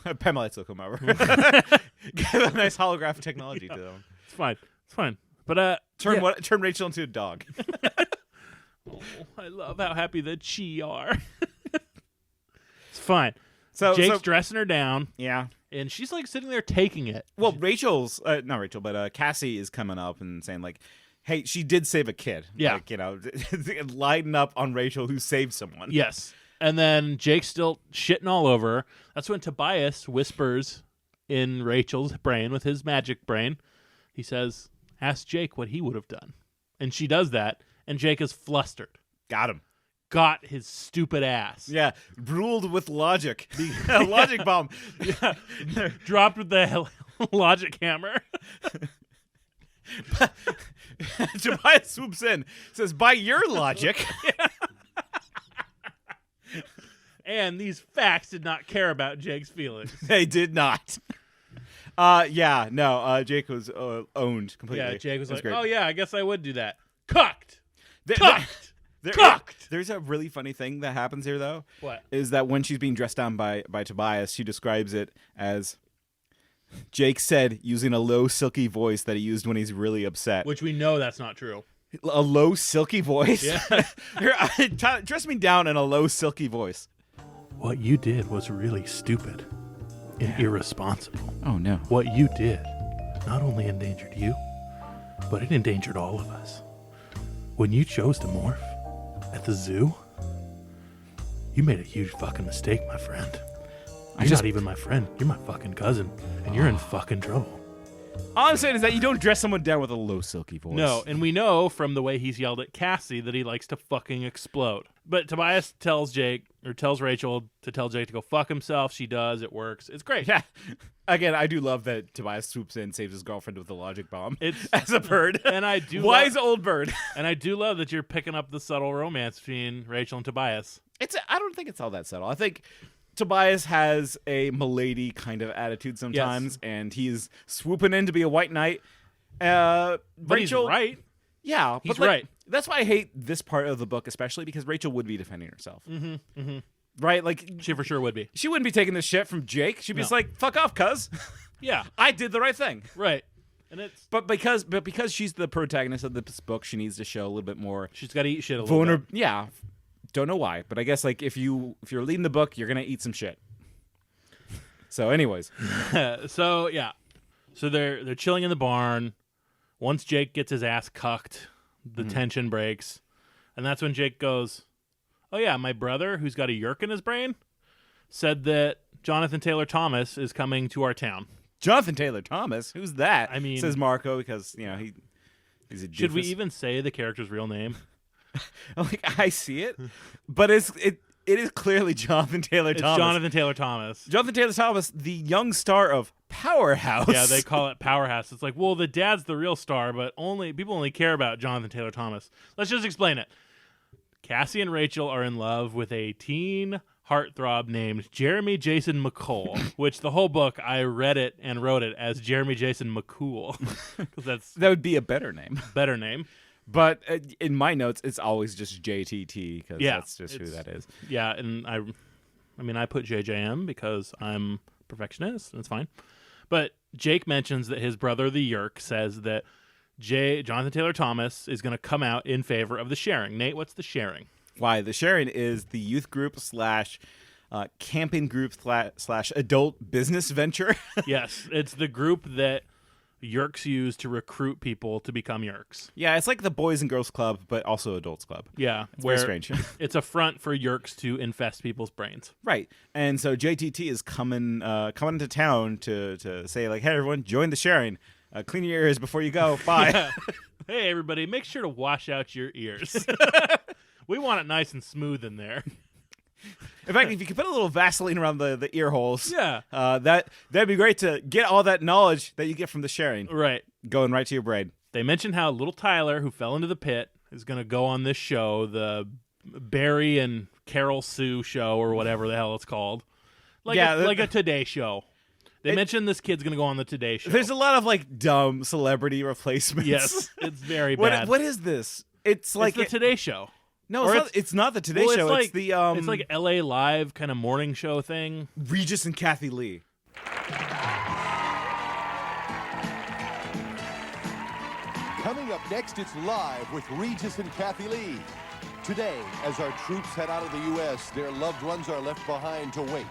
A: Pemelites will come over. Give a nice holographic technology to them.
B: It's fine. But
A: Turn Rachel into a dog.
B: I love how happy the Chi are. fine.
A: So
B: Jake's dressing her down,
A: yeah.
B: and she's like sitting there taking it.
A: Well, not Rachel, but Cassie is coming up and saying like, "Hey, she did save a kid."
B: Yeah.
A: Like, lighten up on Rachel who saved someone.
B: Yes. And then Jake's still shitting all over her. That's when Tobias whispers in Rachel's brain with his magic brain. He says, "Ask Jake what he would have done." And she does that, and Jake is flustered.
A: Got him.
B: Got his stupid ass.
A: Yeah, ruled with logic. Logic bomb.
B: Yeah. Dropped with the logic hammer.
A: Tobias swoops in, says, "By your logic."
B: And these facts did not care about Jake's feelings.
A: They did not. Jake was owned completely.
B: Yeah, Jake was like,
A: great.
B: "Oh yeah, I guess I would do that." Cucked.
A: There-
B: Cucked.
A: There's a really funny thing that happens here, though.
B: What?
A: Is that when she's being dressed down by Tobias, she describes it as Jake said using a low, silky voice that he used when he's really upset.
B: Which we know that's not true.
A: A low, silky voice?
B: Yeah.
A: Dress me down in a low, silky voice.
B: What you did was really stupid and irresponsible.
A: Oh, no.
B: What you did not only endangered you, but it endangered all of us. When you chose to morph at the zoo, you made a huge fucking mistake, my friend. You're not even my friend. You're my fucking cousin, and you're in fucking trouble.
A: All I'm saying is that you don't dress someone down with a low, silky voice.
B: No, and we know from the way he's yelled at Cassie that he likes to fucking explode. But Tobias tells Rachel to tell Jake to go fuck himself. She does. It works. It's great.
A: Yeah. Again, I do love that Tobias swoops in, saves his girlfriend with a logic bomb.
B: It's
A: as a bird.
B: And I do
A: wise old bird.
B: And I do love that you're picking up the subtle romance between Rachel and Tobias.
A: I don't think it's all that subtle. I think Tobias has a milady kind of attitude sometimes, and he's swooping in to be a white knight.
B: But
A: Rachel,
B: he's right.
A: Yeah,
B: He's
A: but
B: right.
A: That's why I hate this part of the book, especially because Rachel would be defending herself.
B: Mm-hmm, mm-hmm.
A: Right? Like
B: she for sure would be.
A: She wouldn't be taking this shit from Jake. She'd be just like, "Fuck off, cuz."
B: Yeah,
A: I did the right thing.
B: Right. And it's
A: but because she's the protagonist of this book, she needs to show a little bit more.
B: She's got to eat shit a little bit.
A: Yeah. Don't know why, but I guess like if you're leading the book, you're gonna eat some shit. So, anyways,
B: so they're chilling in the barn. Once Jake gets his ass cucked, the tension breaks, and that's when Jake goes, "Oh yeah, my brother, who's got a yeerk in his brain, said that Jonathan Taylor Thomas is coming to our town."
A: Jonathan Taylor Thomas, who's that?
B: I mean,
A: says Marco because he's a doofus.
B: Should we even say the character's real name?
A: Like I see it, but it is clearly Jonathan Taylor Thomas.
B: It's Jonathan Taylor Thomas.
A: Jonathan Taylor Thomas, the young star of Powerhouse.
B: Yeah, they call it Powerhouse. It's like, well, the dad's the real star, but people only care about Jonathan Taylor Thomas. Let's just explain it. Cassie and Rachel are in love with a teen heartthrob named Jeremy Jason McCool, which the whole book I read it and wrote it as Jeremy Jason McCool because that
A: would be a better name.
B: Better name.
A: But in my notes, it's always just JTT because that's just who that is.
B: Yeah, and I put JJM because I'm a perfectionist, and it's fine. But Jake mentions that his brother, the Yeerk, says that Jonathan Taylor Thomas is going to come out in favor of the sharing. Nate, what's the sharing?
A: Why? The sharing is the youth group / camping group / adult business venture. Yes,
B: it's the group that Yeerks use to recruit people to become Yeerks.
A: Yeah, it's like the Boys and Girls Club, but also Adults Club.
B: Yeah,
A: it's very strange.
B: It's a front for Yeerks to infest people's brains.
A: Right, and so JTT is coming to town to say like, "Hey, everyone, join the sharing. Clean your ears before you go. Bye."
B: Yeah. Hey, everybody, make sure to wash out your ears. We want it nice and smooth in there.
A: In fact, if you could put a little Vaseline around the ear holes,
B: yeah,
A: that'd be great to get all that knowledge that you get from the sharing,
B: right,
A: going right to your brain.
B: They mentioned how little Tyler, who fell into the pit, is going to go on this show, the Barry and Carol Sue show, or whatever the hell it's called, like a Today Show. They mentioned this kid's going to go on the Today Show.
A: There's a lot of like dumb celebrity replacements.
B: Yes, it's very bad.
A: What is this? It's like
B: the Today Show.
A: No, it's not the Today Show.
B: Like,
A: it's the
B: it's like LA Live kind of morning show thing.
A: Regis and Kathy Lee.
F: Coming up next, it's Live with Regis and Kathy Lee. Today, as our troops head out of the U.S., their loved ones are left behind to wait.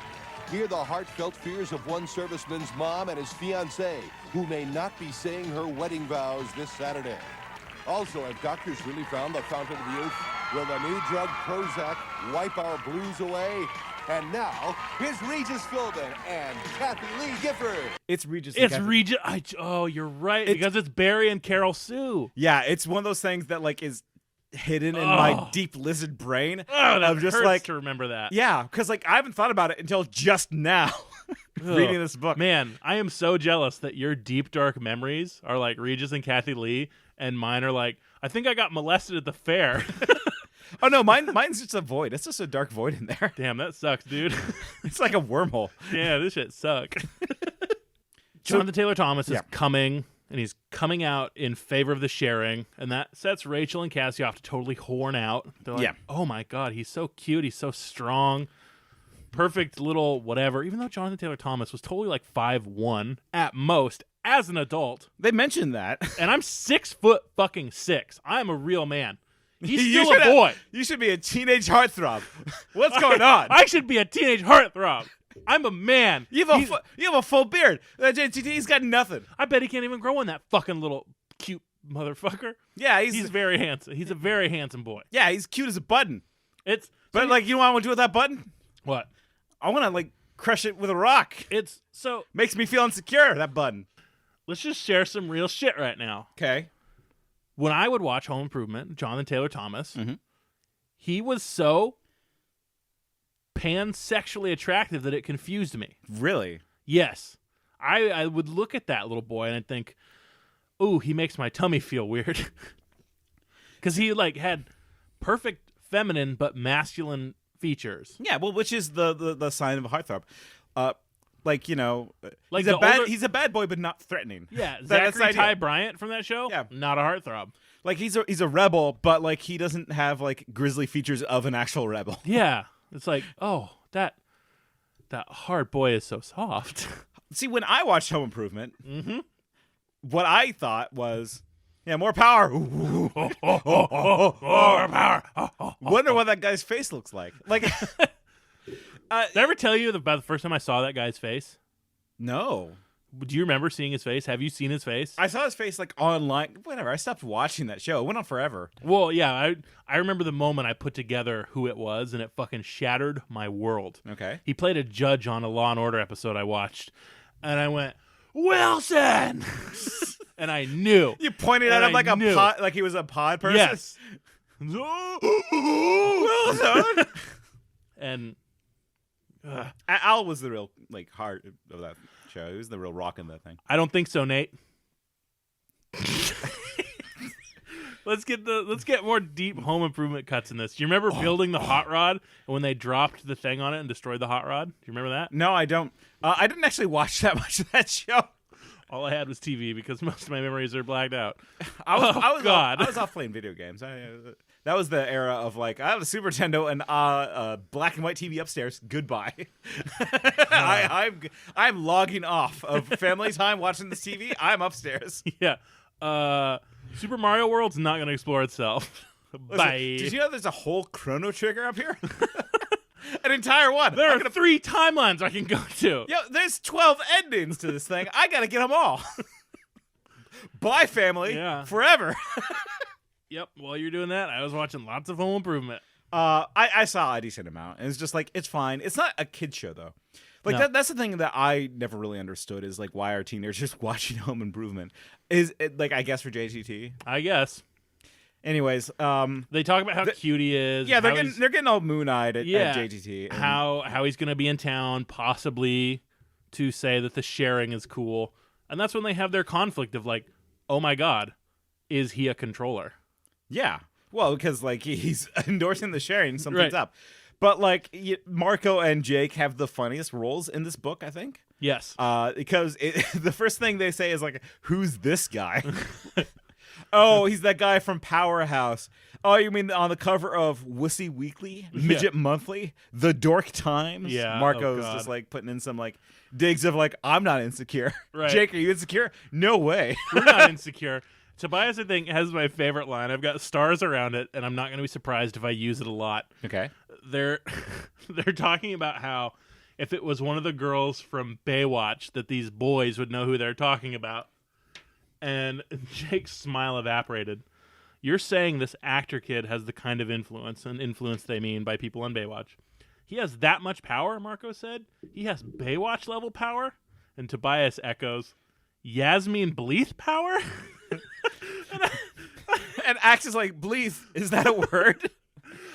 F: Hear the heartfelt fears of one serviceman's mom and his fiancée, who may not be saying her wedding vows this Saturday. Also, have doctors really found the fountain of youth? Will the new drug Prozac wipe our blues away? And now, here's Regis Philbin and Kathy Lee Gifford.
A: It's Regis.
B: It's Regis. Oh, you're right. Because it's Barry and Carol Sue.
A: Yeah, it's one of those things that like is hidden in my deep lizard brain.
B: Oh, that
A: of just
B: hurts
A: like
B: to remember that.
A: Yeah, because like I haven't thought about it until just now, reading this book.
B: Man, I am so jealous that your deep dark memories are like Regis and Kathy Lee, and mine are like, I think I got molested at the fair.
A: Oh no, mine's just a void. It's just a dark void in there.
B: Damn, that sucks, dude.
A: It's like a wormhole.
B: Yeah, this shit suck. Jonathan Taylor Thomas is coming, and he's coming out in favor of the sharing, and that sets Rachel and Cassie off to totally horn out. They're like, oh my god, he's so cute, he's so strong. Perfect little whatever, even though Jonathan Taylor Thomas was totally like 5'1" at most as an adult.
A: They mentioned that.
B: And I'm 6'6". I'm a real man. He's still a boy.
A: You should be a teenage heartthrob. What's going on?
B: I should be a teenage heartthrob. I'm a man.
A: You have a full beard. JTT's got nothing.
B: I bet he can't even grow in that fucking little cute motherfucker.
A: Yeah,
B: he's very handsome. He's a very handsome boy.
A: Yeah, he's cute as a button.
B: But
A: like, you know what I want to do with that button?
B: What?
A: I want to like crush it with a rock.
B: It's so
A: makes me feel insecure, that button.
B: Let's just share some real shit right now.
A: Okay.
B: When I would watch Home Improvement, Jonathan Taylor Thomas, he was so pansexually attractive that it confused me.
A: Really?
B: Yes. I would look at that little boy and I'd think, ooh, he makes my tummy feel weird. Because he like had perfect feminine but masculine features.
A: Yeah, well, which is the sign of a heartthrob. Like, you know,
B: like
A: he's a bad boy, but not threatening.
B: Yeah, Zachary Ty Bryant from that show. Yeah, not a heartthrob.
A: Like he's a rebel, but like he doesn't have like grisly features of an actual rebel.
B: Yeah, it's like, oh, that hard boy is so soft.
A: See, when I watched Home Improvement, what I thought was, more power. More power. Wonder what that guy's face looks like. Like.
B: Did I ever tell you about the first time I saw that guy's face?
A: No.
B: Do you remember seeing his face? Have you seen his face?
A: I saw his face like online. Whatever. I stopped watching that show. It went on forever.
B: Well, yeah. I remember the moment I put together who it was, and it fucking shattered my world.
A: Okay.
B: He played a judge on a Law & Order episode I watched, and I went, Wilson! And I knew.
A: You pointed at him like like he was a pod person?
B: Yes.
A: Wilson!
B: And...
A: Al was the real like heart of that show. He was the real rock in that thing.
B: I don't think so, Nate. Let's get more deep Home Improvement cuts in this. Do you remember building the hot rod and when they dropped the thing on it and destroyed the hot rod? Do you remember that?
A: No, I don't. I didn't actually watch that much of that show.
B: All I had was TV because most of my memories are blacked out.
A: I was off playing video games. That was the era of like, I have a Super Nintendo and black and white TV upstairs. Goodbye. I'm logging off of family time watching this TV. I'm upstairs.
B: Yeah. Super Mario World's not going to explore itself. Bye.
A: Did you know there's a whole Chrono Trigger up here? An entire one.
B: There are 3 timelines I can go to.
A: Yo, there's 12 endings to this thing. I got to get them all. Bye, family.
B: Yeah.
A: Forever.
B: Yep. While you're doing that, I was watching lots of Home Improvement.
A: I saw a decent amount, and it's just like, it's fine. It's not a kid show though. Like that's the thing that I never really understood is like why are teenagers watching Home Improvement? Is it like, I guess for JTT?
B: I guess.
A: Anyways,
B: they talk about how cute he is.
A: Yeah, they're getting all moon-eyed at JTT.
B: How he's going to be in town, possibly to say that the sharing is cool, and that's when they have their conflict of like, oh my god, is he a controller?
A: Yeah, well, because like he's endorsing the sharing, something's up. But like Marco and Jake have the funniest roles in this book, I think.
B: Yes,
A: because the first thing they say is like, "Who's this guy?" Oh, he's that guy from Powerhouse. Oh, you mean on the cover of Wussy Weekly, Midget Monthly, The Dork Times?
B: Yeah.
A: Marco's just like putting in some like digs of like, I'm not insecure.
B: Right.
A: Jake, are you insecure? No way.
B: We're not insecure. Tobias, I think, has my favorite line. I've got stars around it, and I'm not going to be surprised if I use it a lot.
A: Okay.
B: They're talking about how if it was one of the girls from Baywatch, that these boys would know who they're talking about. And Jake's smile evaporated. You're saying this actor kid has the kind of influence, and influence they mean by people on Baywatch. He has that much power, Marco said. He has Baywatch level power. And Tobias echoes, Yasmine Bleeth power?
A: And Axe is like, Bleeth, is that a word?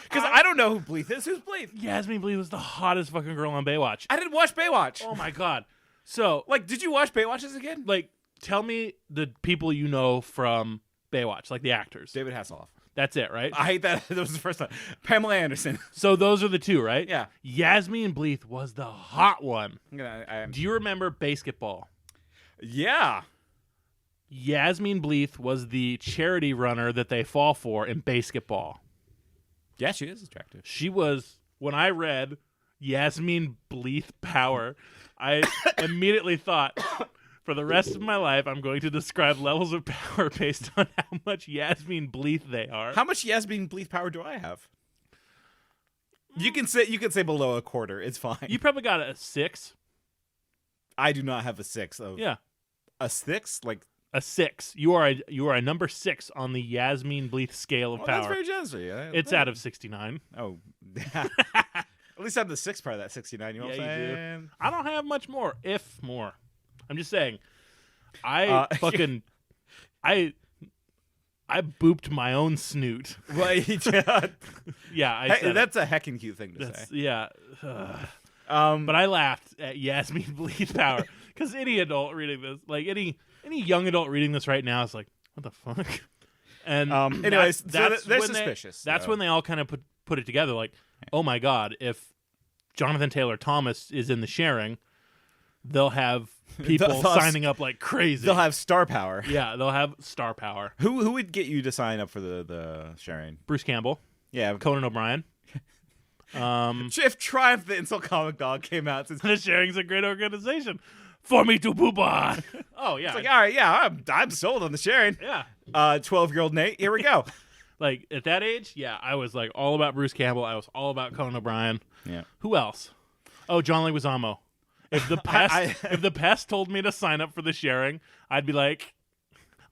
A: Because I don't know who Bleeth is. Who's Bleeth?
B: Yasmine Bleeth was the hottest fucking girl on Baywatch.
A: I didn't watch Baywatch.
B: Oh my god. So,
A: Like, did you watch Baywatch as a kid?
B: like, tell me the people you know from Baywatch, like the actors.
A: David Hasselhoff.
B: That's it, right?
A: I hate that. That was the first time. Pamela Anderson.
B: So those are the two, right?
A: Yeah.
B: Yasmine Bleeth was the hot one.
A: I
B: Do you remember Basketball?
A: yeah.
B: Yasmine Bleeth was the charity runner that they fall for in Basketball.
A: Yeah, she is attractive.
B: She was, when I read Yasmine Bleeth power, I immediately thought, for the rest of my life, I'm going to describe levels of power based on how much Yasmine Bleeth they are.
A: How much Yasmine Bleeth power do I have? You can say below a quarter. It's fine.
B: You probably got a 6.
A: I do not have a 6 of
B: Yeah,
A: a 6. Like,
B: a 6. You are a number 6 on the Yasmine Bleeth scale of
A: well,
B: power.
A: that's very generous of you.
B: It's out of 69.
A: Oh, at least I have the 6 part of that 69. You know what I'm
B: Yeah, you do.
A: saying?
B: I don't have much more, if more. I'm just saying. I booped my own snoot.
A: Right.
B: Yeah, I
A: Hey,
B: said
A: that's a heckin' cute thing to say.
B: yeah. But I laughed at Yasmine Bleeth power because any adult reading this, like any young adult reading this right now, is like, what the fuck? And
A: anyways, they're
B: when
A: suspicious.
B: That's
A: so.
B: when they all kind of put it together. Like, oh my god, if Jonathan Taylor Thomas is in the sharing, they'll have people
A: They'll
B: signing up like crazy.
A: They'll have star power.
B: Yeah, they'll have star power.
A: Who would get you to sign up for the sharing?
B: Bruce Campbell,
A: Yeah.
B: Conan O'Brien.
A: If Triumph the Insult Comic Dog came out since
B: The sharing's a great organization for me to poop on. Oh yeah,
A: it's like, all right, yeah, I'm sold on the sharing.
B: yeah.
A: 12-year-old Nate, here we go.
B: Like at that age, yeah, I was like all about Bruce Campbell. I was all about Conan O'Brien.
A: Yeah.
B: Who else? Oh, John Leguizamo. If the pest told me to sign up for the sharing, I'd be like,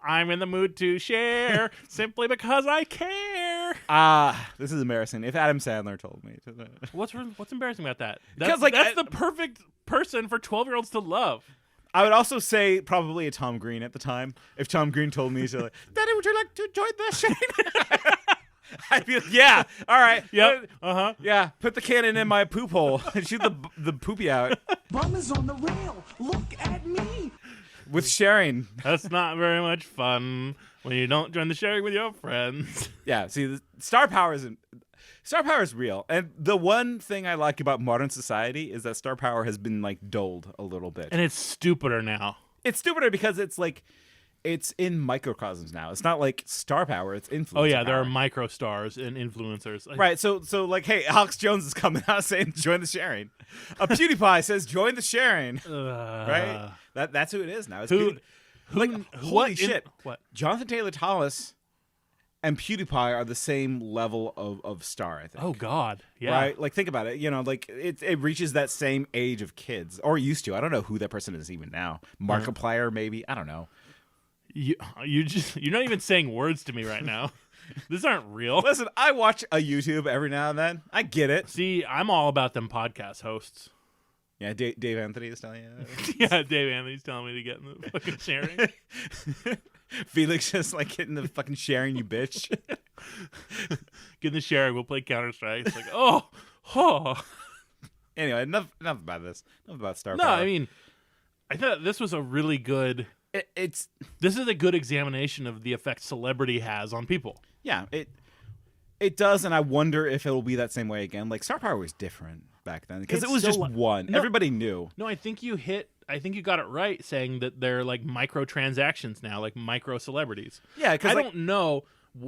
B: I'm in the mood to share simply because I care.
A: This is embarrassing. If Adam Sandler told me to,
B: What's embarrassing about that?
A: Because,
B: That's the perfect person for 12-year-olds to love.
A: I would also say probably a Tom Green at the time. If Tom Green told me to, like, Daddy, would you like to join the sharing? I'd be like, yeah, all right.
B: Yep.
A: Yeah, put the cannon in my poop hole and shoot the poopy out.
G: Bum is on the rail. Look at me.
A: With sharing.
B: That's not very much fun when you don't join the sharing with your friends.
A: Yeah, see, the star power is real. And the one thing I like about modern society is that star power has been like dulled a little bit.
B: And it's stupider now.
A: It's stupider because it's like it's in microcosms now. It's not like star power, it's influencer.
B: Oh yeah, there are
A: power.
B: micro stars and influencers.
A: Right, so like, hey, Alex Jones is coming out saying join the sharing. A PewDiePie says join the sharing. Right? That's who it is now. It's holy shit.
B: What?
A: Jonathan Taylor Thomas and PewDiePie are the same level of star, I think.
B: Oh God, yeah.
A: Right? Like, think about it. You know, like it reaches that same age of kids, or used to. I don't know who that person is even now. Markiplier, maybe. I don't know.
B: You're not even saying words to me right now. These aren't real.
A: Listen, I watch a YouTube every now and then. I get it.
B: See, I'm all about them podcast hosts.
A: Yeah, Dave Anthony is telling you.
B: Yeah, Dave Anthony's telling me to get in the fucking sharing.
A: Felix just like hitting the fucking sharing, you bitch.
B: Get in the sharing. We'll play Counter-Strike. It's like, oh.
A: Anyway, enough about this. Enough about star
B: No,
A: power.
B: I mean, I thought this was a really good.
A: This
B: is a good examination of the effect celebrity has on people.
A: Yeah, it does, and I wonder if it will be that same way again. Like, star power was different back then because it
B: It's
A: was
B: so
A: just
B: li-
A: one.
B: No.
A: Everybody knew.
B: No, I think you got it right saying that they're like micro transactions now, like micro celebrities.
A: Yeah, because
B: I don't know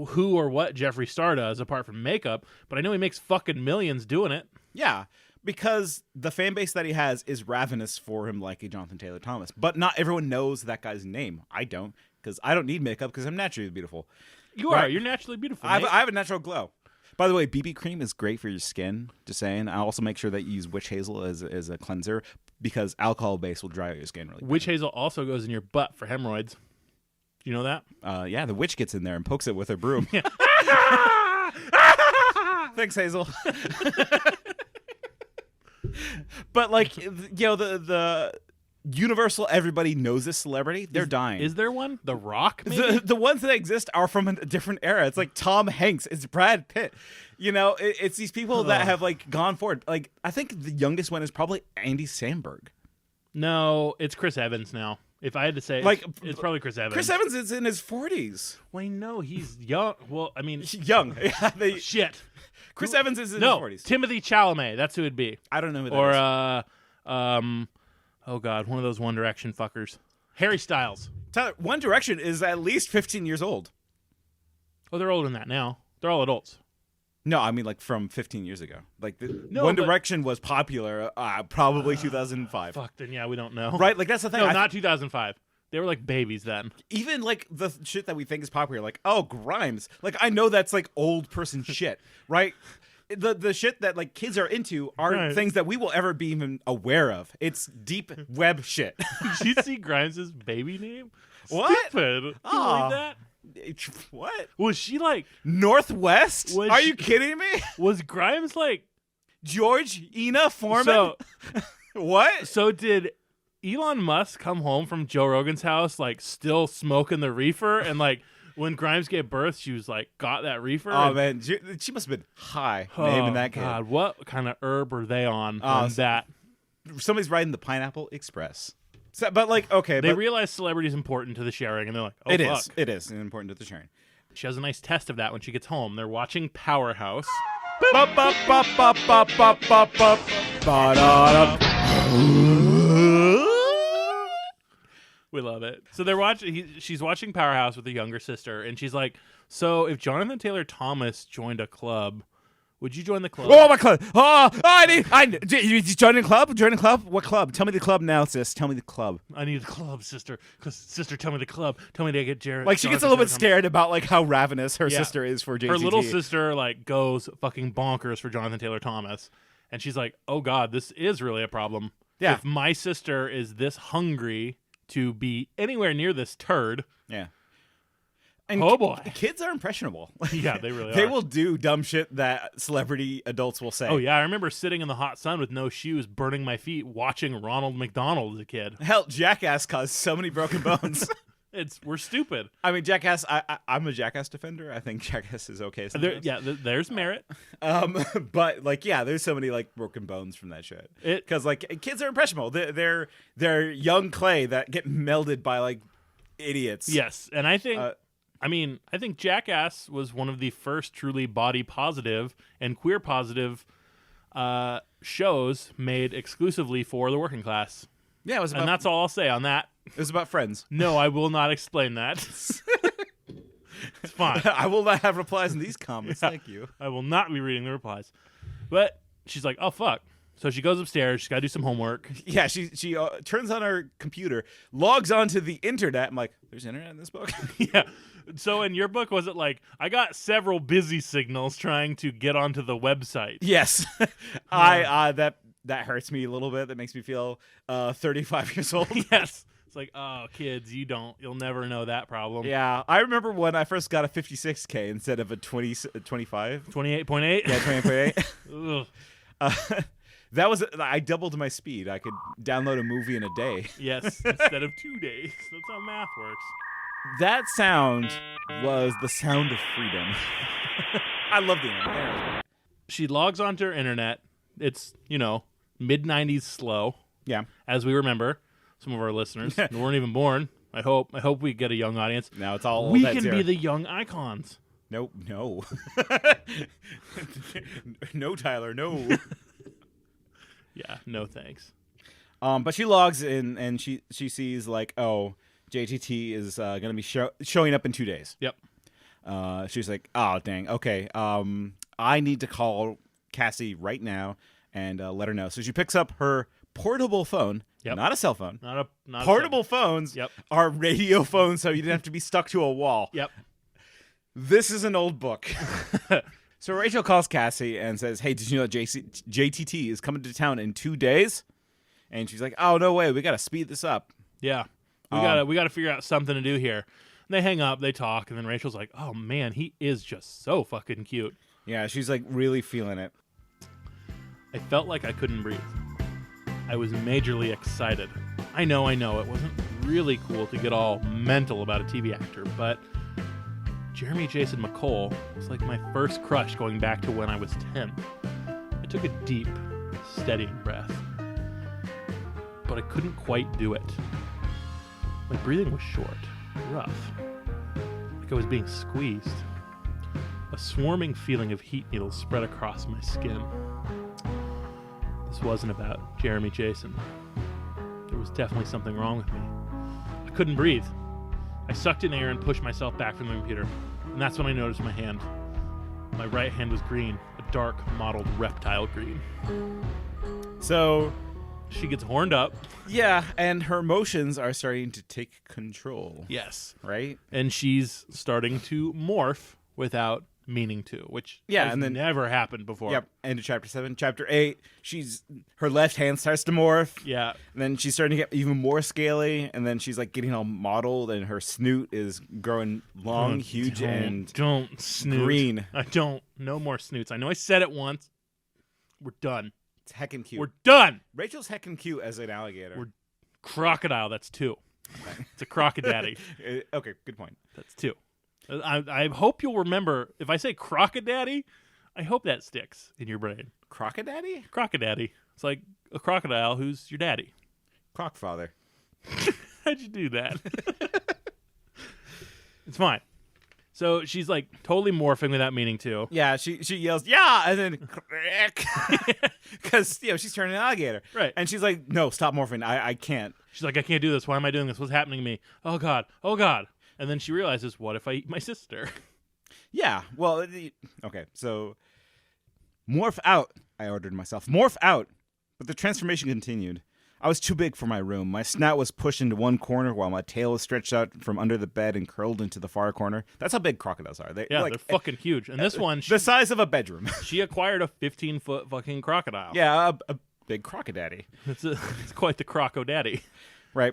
B: who or what Jeffree Star does apart from makeup, but I know he makes fucking millions doing it.
A: Yeah, Because the fan base that he has is ravenous for him like a Jonathan Taylor Thomas. But not everyone knows that guy's name. I don't, because I don't need makeup because I'm naturally beautiful.
B: You are. You're naturally beautiful.
A: I have a natural glow. By the way, BB cream is great for your skin. Just saying. I also make sure that you use witch hazel as a cleanser because alcohol base will dry out your skin really bad.
B: Witch hazel also goes in your butt for hemorrhoids. Do you know that?
A: Yeah, the witch gets in there and pokes it with her broom. Thanks, Hazel. But like, you know, the universal, everybody knows this celebrity. They're dying.
B: Is there one? The Rock, maybe?
A: The ones that exist are from a different era. It's like Tom Hanks. It's Brad Pitt. You know, it's these people that have like gone forward. Like, I think the youngest one is probably Andy Samberg.
B: No, it's Chris Evans now. If I had to say,
A: like,
B: it's probably Chris Evans.
A: Chris Evans is in his 40s.
B: Wait, no, he's young. Well, I mean,
A: young. Yeah,
B: shit.
A: Chris Evans is in his 40s.
B: Timothy Chalamet. That's who it'd be.
A: I don't know who that is.
B: Oh God, one of those One Direction fuckers. Harry Styles.
A: Tyler, One Direction is at least 15 years old.
B: Oh, they're older than that now. They're all adults.
A: No, I mean like from 15 years ago. Like One Direction was popular probably 2005.
B: Fuck, then yeah, we don't know.
A: Right? Like that's the thing.
B: No, not 2005. They were like babies then.
A: Even like the shit that we think is popular, like, oh, Grimes. Like I know that's like old person shit, right? The shit that like kids are into aren't things that we will ever be even aware of. It's deep web shit.
B: Did you see Grimes' baby name?
A: What?
B: Stupid. Can you believe that?
A: What?
B: Was she like
A: Northwest? Are you kidding me?
B: Was Grimes like
A: George Ina Foreman?
B: So,
A: what?
B: So did Elon Musk come home from Joe Rogan's house like still smoking the reefer, and like when Grimes gave birth, she was like got that reefer?
A: Oh man, she must have been high naming that kid.
B: God, what kind of herb are they on that?
A: Somebody's riding the Pineapple Express. So, but like, okay,
B: they realize celebrity is important to the sharing, and they're like, "Oh, fuck.
A: It is important to the sharing."
B: She has a nice test of that when she gets home. They're watching Powerhouse. We love it. So they're watching. She's watching Powerhouse with a younger sister, and she's like, "So if Jonathan Taylor Thomas joined a club, would you join the club?"
A: Oh, my club! Oh, you joining a club? Joining a club? What club? Tell me the club now, sis. Tell me the club.
B: I need the club, sister. Sister, tell me the club. Tell me to get Jared.
A: Like she gets a little bit scared about like how ravenous her sister is for JTT.
B: Her little sister like goes fucking bonkers for Jonathan Taylor Thomas, and she's like, "Oh God, this is really a problem.
A: Yeah.
B: If my sister is this hungry to be anywhere near this turd."
A: Yeah. And
B: oh boy,
A: kids are impressionable.
B: Yeah, they really are.
A: They will do dumb shit that celebrity adults will say.
B: Oh yeah, I remember sitting in the hot sun with no shoes, burning my feet, watching Ronald McDonald as a kid.
A: Hell, Jackass caused so many broken bones.
B: We're stupid.
A: I mean, Jackass. I'm a Jackass defender. I think Jackass is okay.
B: There's merit.
A: But like, yeah, there's so many like broken bones from that shit. Because like kids are impressionable. They're young clay that get melded by like idiots.
B: Yes, and I think. I think Jackass was one of the first truly body positive and queer positive shows made exclusively for the working class.
A: Yeah, it was about,
B: and that's all I'll say on that.
A: It was about friends.
B: No, I will not explain that. It's fine.
A: I will not have replies in these comments. Yeah, thank you.
B: I will not be reading the replies. But she's like, oh, fuck. So she goes upstairs. She's got to do some homework.
A: Yeah, she turns on her computer, logs onto the internet. I'm like, there's internet in this book?
B: Yeah. So in your book, was it like, I got several busy signals trying to get onto the website?
A: Yes. That hurts me a little bit. That makes me feel 35 years old.
B: Yes. It's like, oh, kids, you'll never know that problem.
A: Yeah. I remember when I first got a 56K instead of a 25.
B: 28.8?
A: Yeah, 28. That was, I doubled my speed. I could download a movie in a day.
B: Yes, instead of 2 days. That's how math works.
A: That sound was the sound of freedom. I love the internet.
B: She logs onto her internet. It's, mid-90s slow.
A: Yeah.
B: As we remember, some of our listeners weren't even born. I hope we get a young audience.
A: Now it's all
B: we can be the young icons.
A: Nope, no. No, Tyler, no.
B: Yeah, no thanks.
A: But she logs in and she sees like, oh, JTT is going to be showing up in 2 days.
B: Yep.
A: She's like, oh, dang. Okay. I need to call Cassie right now and let her know. So she picks up her portable phone, not a cell phone.
B: Not
A: portable phones are radio phones, so you didn't have to be stuck to a wall.
B: Yep.
A: This is an old book. So Rachel calls Cassie and says, hey, did you know that JTT is coming to town in 2 days? And she's like, oh, no way. We got to speed this up.
B: Yeah. We gotta figure out something to do here. And they hang up, they talk, and then Rachel's like, oh, man, he is just so fucking cute.
A: Yeah, she's like really feeling it.
B: I felt like I couldn't breathe. I was majorly excited. I know, it wasn't really cool to get all mental about a TV actor, but Jeremy Jason McCole was like my first crush going back to when I was 10. I took a deep, steadying breath, but I couldn't quite do it. My breathing was short, rough, like I was being squeezed. A swarming feeling of heat needles spread across my skin. This wasn't about Jeremy Jason. There was definitely something wrong with me. I couldn't breathe. I sucked in air and pushed myself back from the computer, and that's when I noticed my hand. My right hand was green, a dark, mottled reptile green.
A: So
B: she gets horned up.
A: Yeah, and her emotions are starting to take control.
B: Yes.
A: Right?
B: And she's starting to morph without meaning to, which has
A: and then
B: never happened before.
A: Yep. End of chapter 7. Chapter 8, her left hand starts to morph.
B: Yeah.
A: And then she's starting to get even more scaly, and then she's like getting all mottled, and her snoot is growing long, huge, and
B: don't snoot.
A: Green.
B: No more snoots. I know I said it once. We're done.
A: It's heckin' cute.
B: We're done.
A: Rachel's heckin' cute as an alligator.
B: We're crocodile. That's 2. It's a crocodaddy.
A: Okay, good point.
B: That's 2. I hope you'll remember, if I say crocodaddy, I hope that sticks in your brain.
A: Crocodaddy?
B: Crocodaddy. It's like a crocodile who's your daddy.
A: Crocfather.
B: How'd you do that? It's fine. So she's like totally morphing without meaning to.
A: Yeah, she yells, yeah, and then because she's turning an alligator.
B: Right.
A: And she's like, no, stop morphing. I can't.
B: She's like, I can't do this. Why am I doing this? What's happening to me? Oh God. Oh God. And then she realizes, what if I eat my sister?
A: Yeah. Well, okay. So, morph out, I ordered myself. Morph out. But the transformation continued. I was too big for my room. My snout was pushed into one corner while my tail was stretched out from under the bed and curled into the far corner. That's how big crocodiles are.
B: They're fucking huge. And this one...
A: the size of a bedroom.
B: She acquired a 15-foot fucking crocodile.
A: Yeah, a big crocodaddy.
B: It's quite the croco-daddy.
A: Right.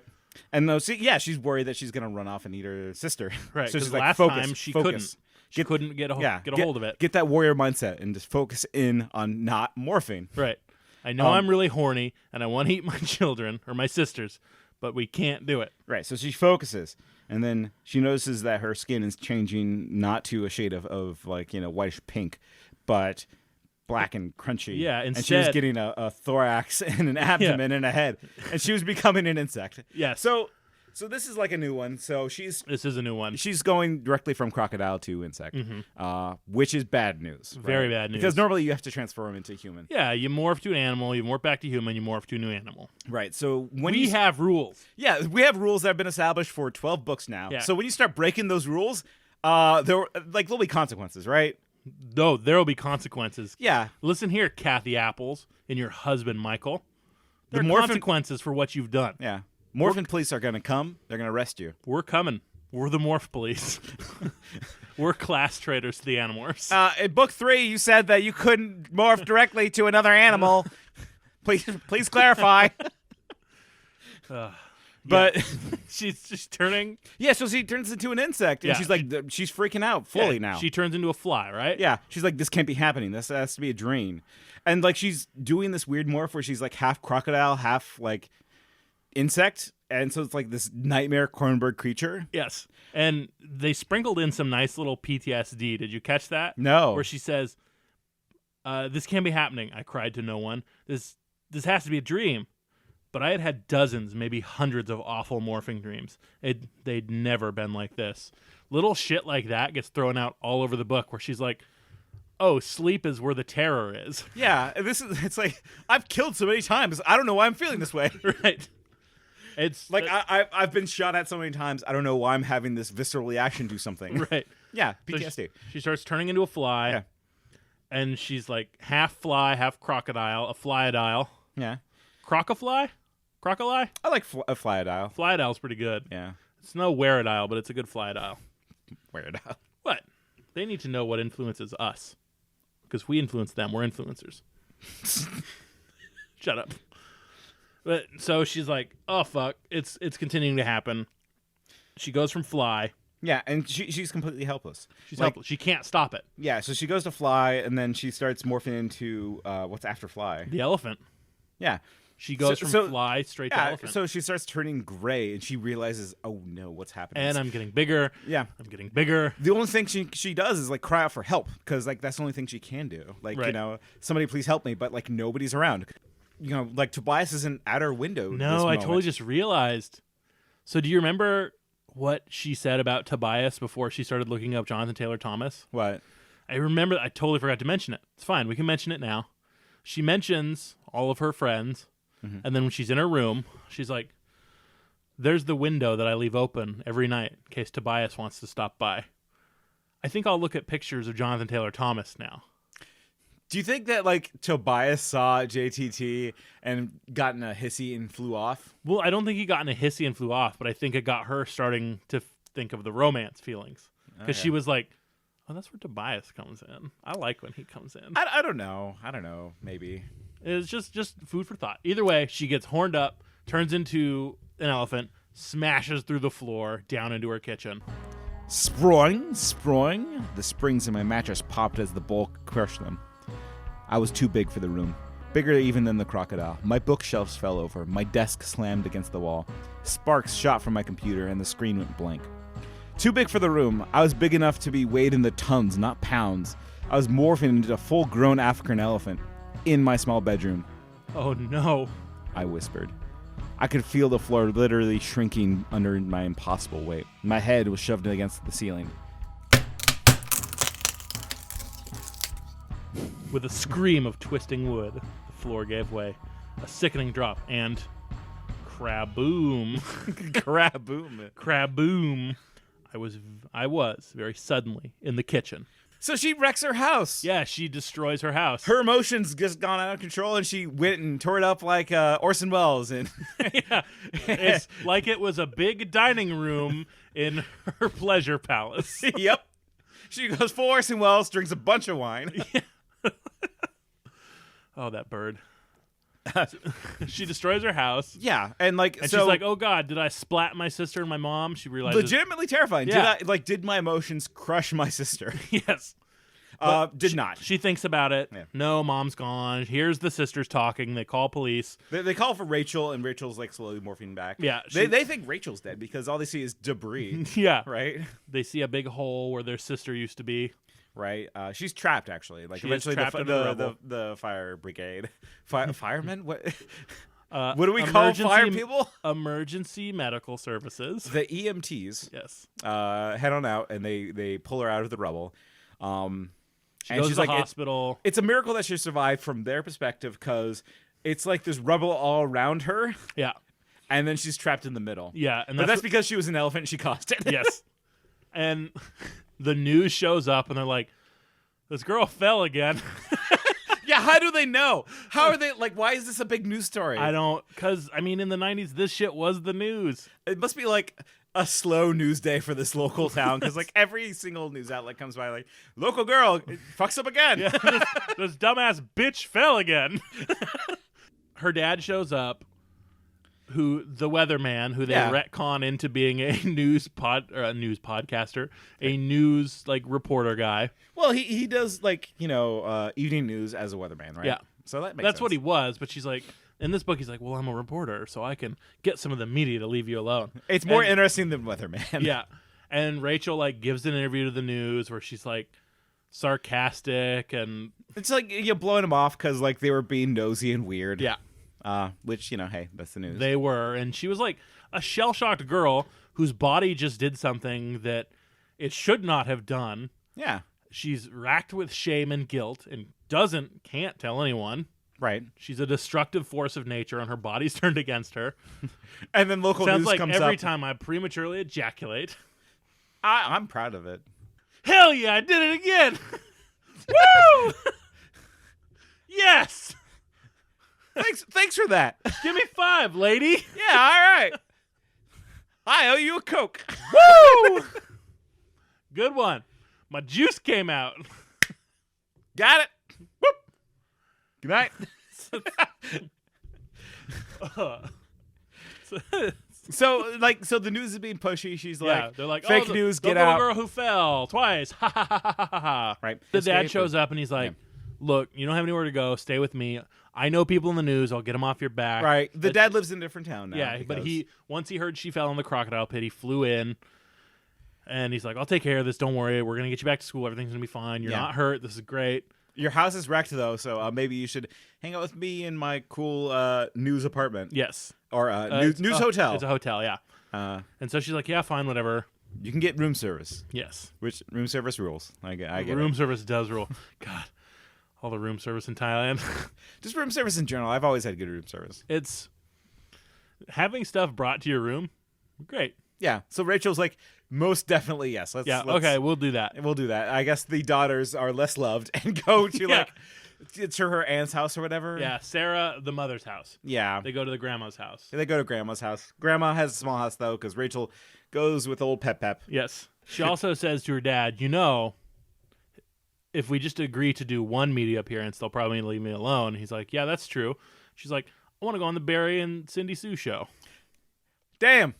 A: And though, she's worried that she's gonna run off and eat her sister.
B: Right.
A: So
B: because
A: she's like,
B: last
A: focus,
B: time she
A: focus.
B: couldn't get a hold of it.
A: Get that warrior mindset and just focus in on not morphing.
B: Right. I know I'm really horny and I want to eat my children or my sisters, but we can't do it.
A: Right. So she focuses, and then she notices that her skin is changing not to a shade of like whitish pink, but black and crunchy.
B: Yeah,
A: and she was getting a thorax and an abdomen and a head, and she was becoming an insect.
B: Yes.
A: So this is like a new one. So
B: this is a new one.
A: She's going directly from crocodile to insect, which is bad news.
B: Very bad news.
A: Because normally you have to transform into human.
B: Yeah, you morph to an animal, you morph back to human, you morph to a new animal.
A: Right. So when
B: we have rules.
A: Yeah, we have rules that have been established for 12 books now.
B: Yeah.
A: So when you start breaking those rules, there'll be consequences, right?
B: No, there will be consequences.
A: Yeah.
B: Listen here, Kathy Apples, and your husband, Michael. There are consequences for what you've done.
A: Yeah. Morphin police are going to come. They're going to arrest you.
B: We're coming. We're the morph police. We're class traitors to the Animorphs.
A: In book 3, you said that you couldn't morph directly to another animal. Please clarify. But
B: she's turning.
A: Yeah, so she turns into an insect, and she's like, she's freaking out fully now.
B: She turns into a fly, right?
A: Yeah, she's like, this can't be happening. This has to be a dream. And like, she's doing this weird morph where she's like half crocodile, half like insect, and so it's like this nightmare cornbird creature.
B: Yes, and they sprinkled in some nice little PTSD. Did you catch that?
A: No.
B: Where she says, "This can't be happening." I cried to no one. This has to be a dream. But I had had dozens, maybe hundreds of awful morphing dreams. They'd never been like this. Little shit like that gets thrown out all over the book, where she's like, "Oh, sleep is where the terror is."
A: Yeah, it's like, I've killed so many times. I don't know why I'm feeling this way.
B: Right. It's
A: like I've been shot at so many times. I don't know why I'm having this visceral reaction to something.
B: Right.
A: Yeah, PTSD.
B: So she starts turning into a fly.
A: Yeah.
B: And she's like half fly, half crocodile, a flyodile.
A: Yeah.
B: Crocofly? Crocodile?
A: I like a flyodile.
B: Flyodile's pretty good.
A: Yeah.
B: It's no wearodile, but it's a good flyodile.
A: Wearodile.
B: What? They need to know what influences us. Because we influence them. We're influencers. Shut up. But so she's like, oh, fuck. It's continuing to happen. She goes from fly.
A: Yeah, and she's completely helpless.
B: She's helpless. She can't stop it.
A: Yeah, so she goes to fly, and then she starts morphing into what's after fly.
B: The elephant.
A: Yeah.
B: She goes from fly straight to elephant.
A: So she starts turning gray, and she realizes, oh, no, what's happening?
B: And I'm getting bigger.
A: Yeah.
B: I'm getting bigger.
A: The only thing she does is, like, cry out for help, because, like, that's the only thing she can do. Like,
B: right.
A: you know, somebody please help me, but, like, nobody's around. You know, like, Tobias isn't at her window.
B: No, I totally just realized. So do you remember what she said about Tobias before she started looking up Jonathan Taylor Thomas?
A: What?
B: I remember. I totally forgot to mention it. It's fine. We can mention it now. She mentions all of her friends, and then when she's in her room, she's like, there's the window that I leave open every night in case Tobias wants to stop by. I think I'll look at pictures of Jonathan Taylor Thomas now.
A: Do you think that, like, Tobias saw JTT and got in a hissy and flew off?
B: Well, I don't think he got in a hissy and flew off, but I think it got her starting to think of the romance feelings. Because she was like, oh, that's where Tobias comes in. I like when he comes in.
A: I don't know. Maybe.
B: It's just food for thought. Either way, she gets horned up, turns into an elephant, smashes through the floor, down into her kitchen.
A: Sproing. The springs in my mattress popped as the bulk crushed them. I was too big for the room. Bigger even than the crocodile. My bookshelves fell over. My desk slammed against the wall. Sparks shot from my computer, and the screen went blank. Too big for the room. I was big enough to be weighed in the tons, not pounds. I was morphing into a full-grown African elephant in my small bedroom.
B: Oh, no.
A: I whispered. I could feel the floor literally shrinking under my impossible weight. My head was shoved against the ceiling.
B: With a scream of twisting wood, the floor gave way. A sickening drop, and craboom.
A: Craboom.
B: Craboom. I was very suddenly in the kitchen.
A: So she wrecks her house.
B: Yeah, she destroys her house.
A: Her emotions just gone out of control, and she went and tore it up like Orson Welles. And
B: yeah, it's like it was a big dining room in her pleasure palace.
A: Yep. She goes full Orson Welles, drinks a bunch of wine.
B: Yeah. Oh, that bird. She destroys her house.
A: Yeah, and
B: she's like, "Oh God, did I splat my sister and my mom?" She realizes
A: legitimately terrifying.
B: Yeah.
A: Did my emotions crush my sister?
B: Yes.
A: Did not.
B: She thinks about it.
A: Yeah.
B: No, mom's gone. Here's the sisters talking. They call police.
A: They call for Rachel, and Rachel's like slowly morphing back.
B: Yeah,
A: they think Rachel's dead because all they see is debris.
B: Yeah,
A: right.
B: They see a big hole where their sister used to be.
A: Right, she's trapped actually. Like
B: she
A: eventually, the fire brigade, firemen. What? What do we call fire people?
B: Emergency medical services.
A: The EMTs.
B: Yes.
A: Head on out, and they pull her out of the rubble.
B: She goes to the hospital.
A: It's a miracle that she survived from their perspective because it's like there's rubble all around her.
B: Yeah.
A: And then she's trapped in the middle.
B: Yeah, and
A: that's because she was an elephant and she caused it.
B: Yes. And the news shows up and they're like, this girl fell again.
A: Yeah, how do they know? How are they, like, why is this a big news story?
B: Because, I mean, in the 90s, this shit was the news.
A: It must be like a slow news day for this local town because, like, every single news outlet comes by, like, local girl fucks up again.
B: Yeah, this dumbass bitch fell again. Her dad shows up. The weatherman, who they retcon into being a news podcaster, a news like reporter guy.
A: Well, he does like evening news as a weatherman, right?
B: Yeah,
A: so that's
B: sense. What he was. But she's like, in this book, he's like, well, I'm a reporter, so I can get some of the media to leave you alone.
A: It's more interesting than weatherman.
B: Yeah, and Rachel like gives an interview to the news where she's like sarcastic and
A: it's like you're blowing them off because like they were being nosy and weird.
B: Yeah.
A: Which, hey, that's the news.
B: They were, and she was like a shell-shocked girl whose body just did something that it should not have done.
A: Yeah.
B: She's racked with shame and guilt and can't tell anyone.
A: Right.
B: She's a destructive force of nature, and her body's turned against her.
A: And then local
B: Sounds
A: news
B: like
A: comes
B: every
A: up.
B: time I prematurely ejaculate.
A: I'm proud of it.
B: Hell yeah, I did it again! Woo! Yes.
A: Thanks for that.
B: Give me 5, lady.
A: Yeah, all right. I owe you a Coke.
B: Woo! Good one. My juice came out.
A: Got it. Whoop. Good night. So the news is being pushy. She's like,
B: they're like,
A: fake
B: oh,
A: news,
B: the
A: get
B: little
A: out.
B: girl who fell twice. Ha ha ha ha ha ha.
A: Right.
B: The
A: Escape
B: dad
A: or-
B: shows up and he's like, look, you don't have anywhere to go. Stay with me. I know people in the news. I'll get them off your back.
A: Right. The
B: But-
A: dad lives in a different town now.
B: Yeah, but
A: because-
B: once he heard she fell in the crocodile pit, he flew in. And he's like, I'll take care of this. Don't worry. We're going to get you back to school. Everything's going to be fine. You're
A: Yeah.
B: not hurt. This is great.
A: Your house is wrecked though, so maybe you should hang out with me in my cool news apartment.
B: Yes.
A: Or news hotel.
B: It's a hotel, yeah. And so she's like, yeah, fine, whatever.
A: You can get room service,
B: Yes.
A: which room service rules. I get
B: room
A: it.
B: service does rule. God, all the room service in Thailand.
A: Just room service in general. I've always had good room service.
B: It's having stuff brought to your room. Great.
A: Yeah. So Rachel's like, most definitely yes. Let's
B: Okay, we'll do that.
A: We'll do that. I guess the daughters are less loved and go to
B: Yeah.
A: to her aunt's house or whatever.
B: Yeah, Sarah, the mother's house.
A: Yeah.
B: They go to the grandma's house.
A: They go to grandma's house. Grandma has a small house though, because Rachel goes with old Pep.
B: Yes. She also says to her dad, if we just agree to do one media appearance, they'll probably leave me alone. He's like, yeah, that's true. She's like, I want to go on the Barry and Cindy Sue show.
A: Damn.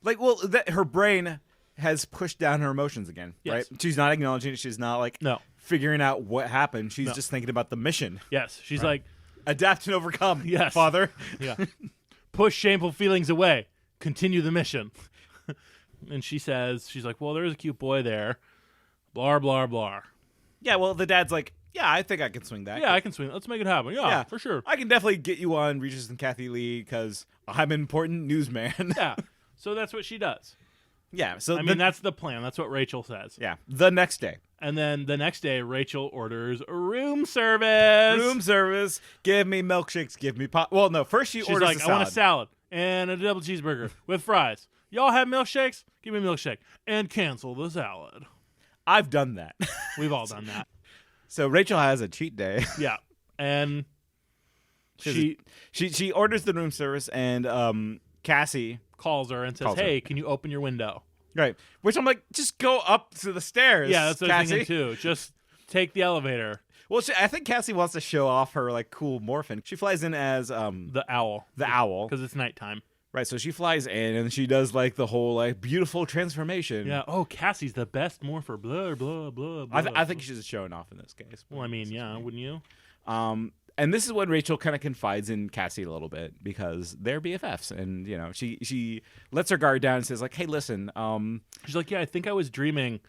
B: Like,
A: well, her brain has pushed down her emotions again,
B: Yes.
A: right? She's not acknowledging it. She's not
B: No.
A: figuring out what happened. She's
B: No.
A: just thinking about the mission.
B: Yes. She's like,
A: Adapt and overcome.
B: Yes.
A: Father.
B: yeah. Push shameful feelings away. Continue the mission. And she's like, well, there's a cute boy there. Blah, blah, blah.
A: Yeah. Well, the dad's like, yeah, I think I can swing that.
B: Yeah, I can swing. Let's make it happen. Yeah, for sure.
A: I can definitely get you on Regis and Kathy Lee because I'm an important newsman.
B: Yeah. So that's what she does.
A: Yeah. So
B: I mean, that's the plan. That's what Rachel says.
A: yeah. The next day.
B: And then the next day, Rachel orders room service.
A: Room service. Give me milkshakes. Give me pop. Well, no. First she
B: She's
A: orders
B: like,
A: a
B: I
A: salad.
B: want a salad and a double cheeseburger with fries. Y'all have milkshakes? Give me a milkshake and cancel the salad.
A: I've done that.
B: We've all done that.
A: So Rachel has a cheat day.
B: Yeah. And she
A: She orders the room service and Cassie.
B: calls her and says,
A: Calls her.
B: hey, can you open your window?
A: Right. Which I'm like, just go up to the stairs.
B: Yeah, that's what I'm
A: Cassie.
B: thinking too. Just take the elevator.
A: Well, I think Cassie wants to show off her like cool morphing. She flies in as
B: The owl.
A: the owl.
B: Because it's nighttime.
A: Right, so she flies in and she does like the whole like beautiful transformation.
B: Yeah. Oh, Cassie's the best morpher. Blah, blah, blah, blah.
A: I think she's showing off in this case.
B: Well, I mean, yeah, wouldn't you?
A: And this is when Rachel kind of confides in Cassie a little bit because they're BFFs, and you know she lets her guard down and says like, "Hey, listen,
B: She's like, yeah, I think I was dreaming.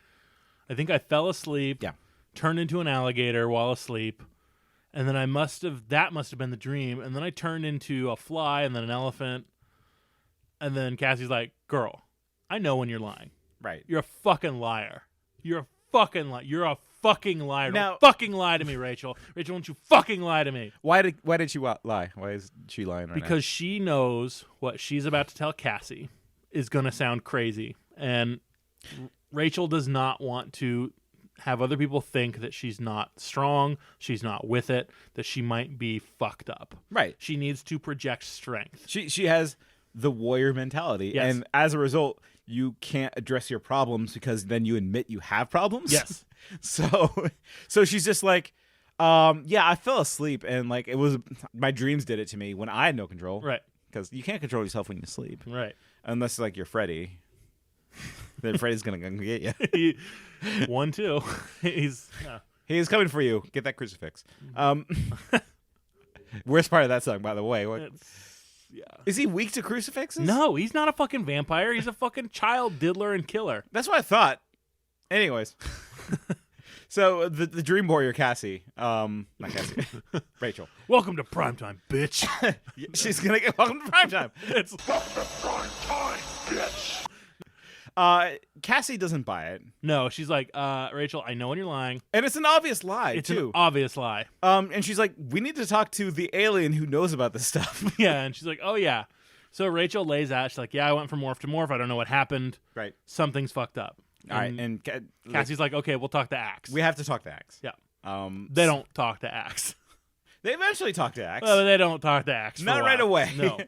B: I think I fell asleep.
A: Yeah.
B: Turned into an alligator while asleep, and then that must have been the dream. And then I turned into a fly, and then an elephant. And then Cassie's like, girl, I know when you're lying.
A: right."
B: You're a fucking liar. You're a fucking liar. You're a fucking liar.
A: Now-
B: Don't fucking lie to me, Rachel. Rachel, don't you fucking lie to me.
A: Why did she lie? Why is she lying right
B: Because she knows what she's about to tell Cassie is going to sound crazy. And Rachel does not want to have other people think that she's not strong, she's not with it, that she might be fucked up.
A: Right.
B: She needs to project strength.
A: She has the warrior mentality,
B: Yes.
A: and as a result, you can't address your problems because then you admit you have problems.
B: Yes.
A: So she's just like, yeah, I fell asleep and like it was my dreams did it to me when I had no control.
B: Right.
A: Because you can't control yourself when you sleep.
B: Right.
A: Unless like you're Freddy. Then Freddy's gonna come get you.
B: 1, 2. He's
A: He's coming for you. Get that crucifix. Worst part of that song, by the way. What,
B: yeah.
A: is he weak to crucifixes?
B: No, he's not a fucking vampire. He's a fucking child diddler and killer.
A: That's what I thought. Anyways. So the dream warrior Cassie, not Cassie, Rachel.
B: Welcome to primetime, bitch.
A: She's gonna get welcome to primetime.
B: It's
A: Cassie doesn't buy it,
B: no. She's like, Rachel, I know when you're lying.
A: and it's an obvious lie
B: It's
A: too.
B: an obvious lie.
A: And she's like, we need to talk to the alien who knows about this stuff.
B: Yeah, and she's like, oh yeah. So Rachel lays out. She's like, yeah, I went from morph to morph. I don't know what happened.
A: Right.
B: Something's fucked up.
A: All right, and
B: Cassie's like, okay, we'll talk to Axe.
A: we have to talk to Axe.
B: Yeah.
A: Um,
B: They don't talk to Axe.
A: They eventually talk to Axe.
B: Well, they don't talk to Axe.
A: Not right away.
B: No.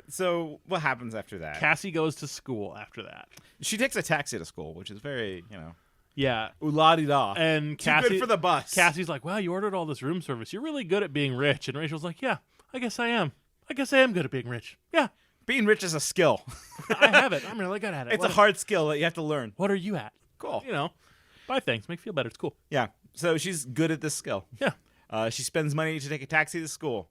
A: So what happens after that?
B: Cassie goes to school after that.
A: She takes a taxi to school, which is very,
B: Yeah.
A: ooh-la-di-da.
B: And
A: Too
B: Cassie,
A: good for the bus.
B: Cassie's like, wow, you ordered all this room service. You're really good at being rich. And Rachel's like, yeah, I guess I am. I guess I am good at being rich. Yeah,
A: Being rich is a skill.
B: I have it. I'm really good at it.
A: It's a hard skill that you have to learn.
B: What are you at?
A: Cool.
B: Buy things. Make you feel better. It's cool.
A: Yeah. So she's good at this skill.
B: Yeah.
A: She spends money to take a taxi to school.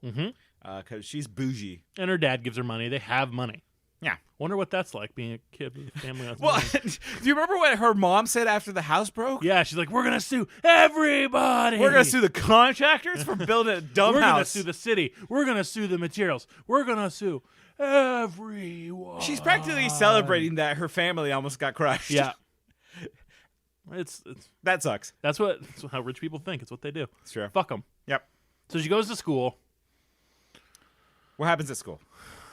A: Because she's bougie.
B: And her dad gives her money. They have money.
A: Yeah.
B: Wonder what that's like, being a kid with a family. That's
A: Well,
B: money.
A: do you remember what her mom said after the house broke?
B: Yeah, she's like, we're going to sue everybody.
A: We're going to sue the contractors for building a dumb
B: We're
A: house.
B: going to sue the city. We're going to sue the materials. We're going to sue everyone.
A: She's practically celebrating that her family almost got crushed.
B: Yeah. It's
A: That sucks.
B: that's how rich people think. It's what they do.
A: It's true.
B: Fuck them.
A: Yep.
B: So she goes to school.
A: What happens at school?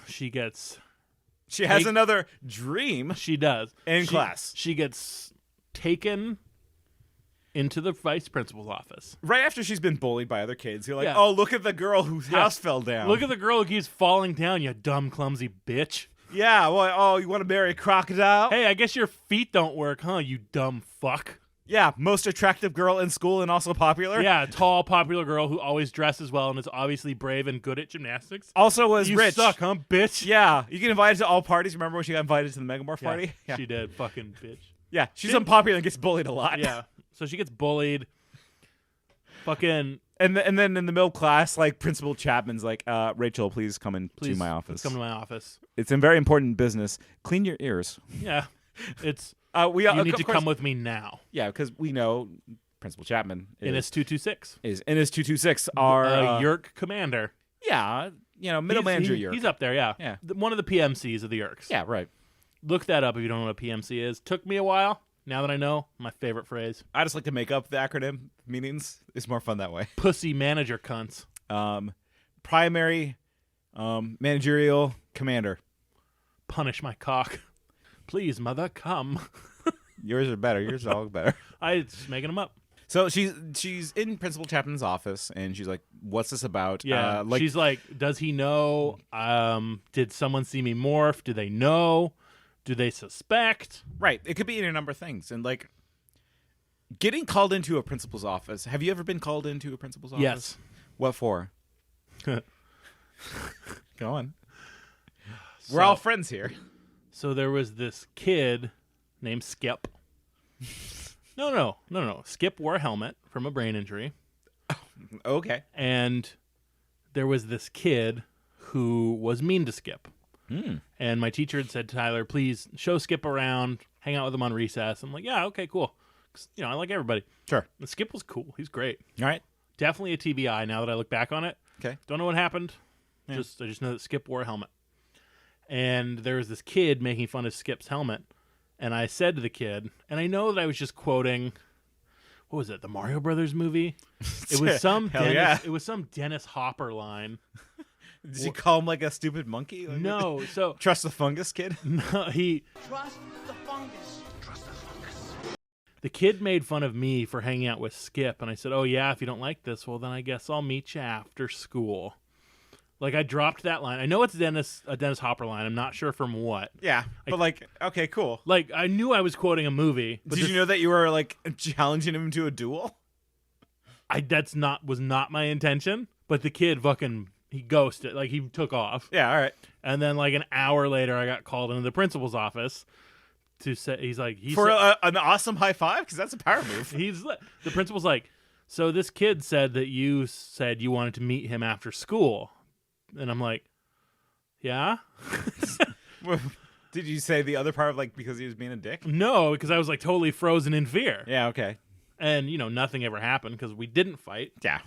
B: She gets
A: She has another dream
B: She does.
A: in class.
B: She gets taken into the vice principal's office.
A: Right after she's been bullied by other kids. You're like,
B: Yeah.
A: oh, look at the girl whose house fell down.
B: Look at the girl who keeps falling down, you dumb, clumsy bitch.
A: Yeah, well, oh, you want to marry a crocodile?
B: Hey, I guess your feet don't work, huh, you dumb fuck?
A: Yeah, most attractive girl in school and also popular.
B: Yeah, tall, popular girl who always dresses well and is obviously brave and good at gymnastics.
A: Also was
B: You
A: rich.
B: suck, huh, bitch?
A: Yeah, you get invited to all parties. Remember when she got invited to the Megamorph
B: Yeah,
A: party? Yeah.
B: she did, fucking bitch.
A: Yeah, she's unpopular and gets bullied a lot.
B: Yeah, so she gets bullied. Fucking...
A: And then in the middle class, like Principal Chapman's like, Rachel, please come into
B: Please,
A: my office.
B: Come to my office.
A: It's a very important business. Clean your ears.
B: Yeah, it's...
A: You
B: you need to come with me now.
A: Yeah, because we know Principal Chapman
B: In his 226.
A: is in his 226. Our
B: Yeerk commander.
A: yeah, middle manager Yeerk.
B: He's up there, yeah.
A: Yeah.
B: One of the PMCs of the Yeerks.
A: Yeah, right.
B: Look that up if you don't know what a PMC is. Took me a while. Now that I know, my favorite phrase.
A: I just like to make up the acronym meanings. It's more fun that way.
B: Pussy manager cunts.
A: Primary managerial commander.
B: Punish my cock. Please, mother, come.
A: Yours are better. Yours are all better.
B: I just making them up.
A: So she's in Principal Chapman's office, and she's like, "What's this about?"
B: Yeah. She's like, does he know? Did someone see me morph? Do they know? Do they suspect?
A: Right. It could be any number of things, and like getting called into a principal's office. Have you ever been called into a principal's office?
B: Yes.
A: What for? Go on. We're all friends here.
B: So there was this kid named Skip. No. Skip wore a helmet from a brain injury.
A: Okay.
B: And there was this kid who was mean to Skip. And my teacher had said, Tyler, please show Skip around, hang out with him on recess. I'm like, yeah, okay, cool. 'Cause, I like everybody.
A: Sure.
B: And Skip was cool. He's great.
A: All right.
B: Definitely a TBI now that I look back on it.
A: Okay.
B: Don't know what happened. I just know that Skip wore a helmet. And there was this kid making fun of Skip's helmet. And I said to the kid, and I know that I was just quoting, what was it, the Mario Brothers movie? It was some It was some Dennis Hopper line.
A: Did you call him like a stupid monkey? Like,
B: No, so
A: trust the fungus kid.
B: no, he.
G: Trust the fungus. Trust the fungus.
B: The kid made fun of me for hanging out with Skip, and I said, "Oh yeah, if you don't like this, well then I guess I'll meet you after school." Like I dropped that line. I know it's a Dennis Hopper line. I'm not sure from what.
A: Yeah, but like, okay, cool.
B: Like I knew I was quoting a movie. But
A: Did you know that you were like challenging him to a duel?
B: was not my intention. But the kid he ghosted. Like he took off.
A: Yeah, all right.
B: And then like an hour later, I got called into the principal's office to say
A: An awesome high five, because that's a power move.
B: The principal's like, so this kid said that you said you wanted to meet him after school, and I'm like, yeah.
A: Did you say the other part of like because he was being a dick?
B: No, because I was like totally frozen in fear.
A: Yeah, okay.
B: And nothing ever happened because we didn't fight.
A: Yeah.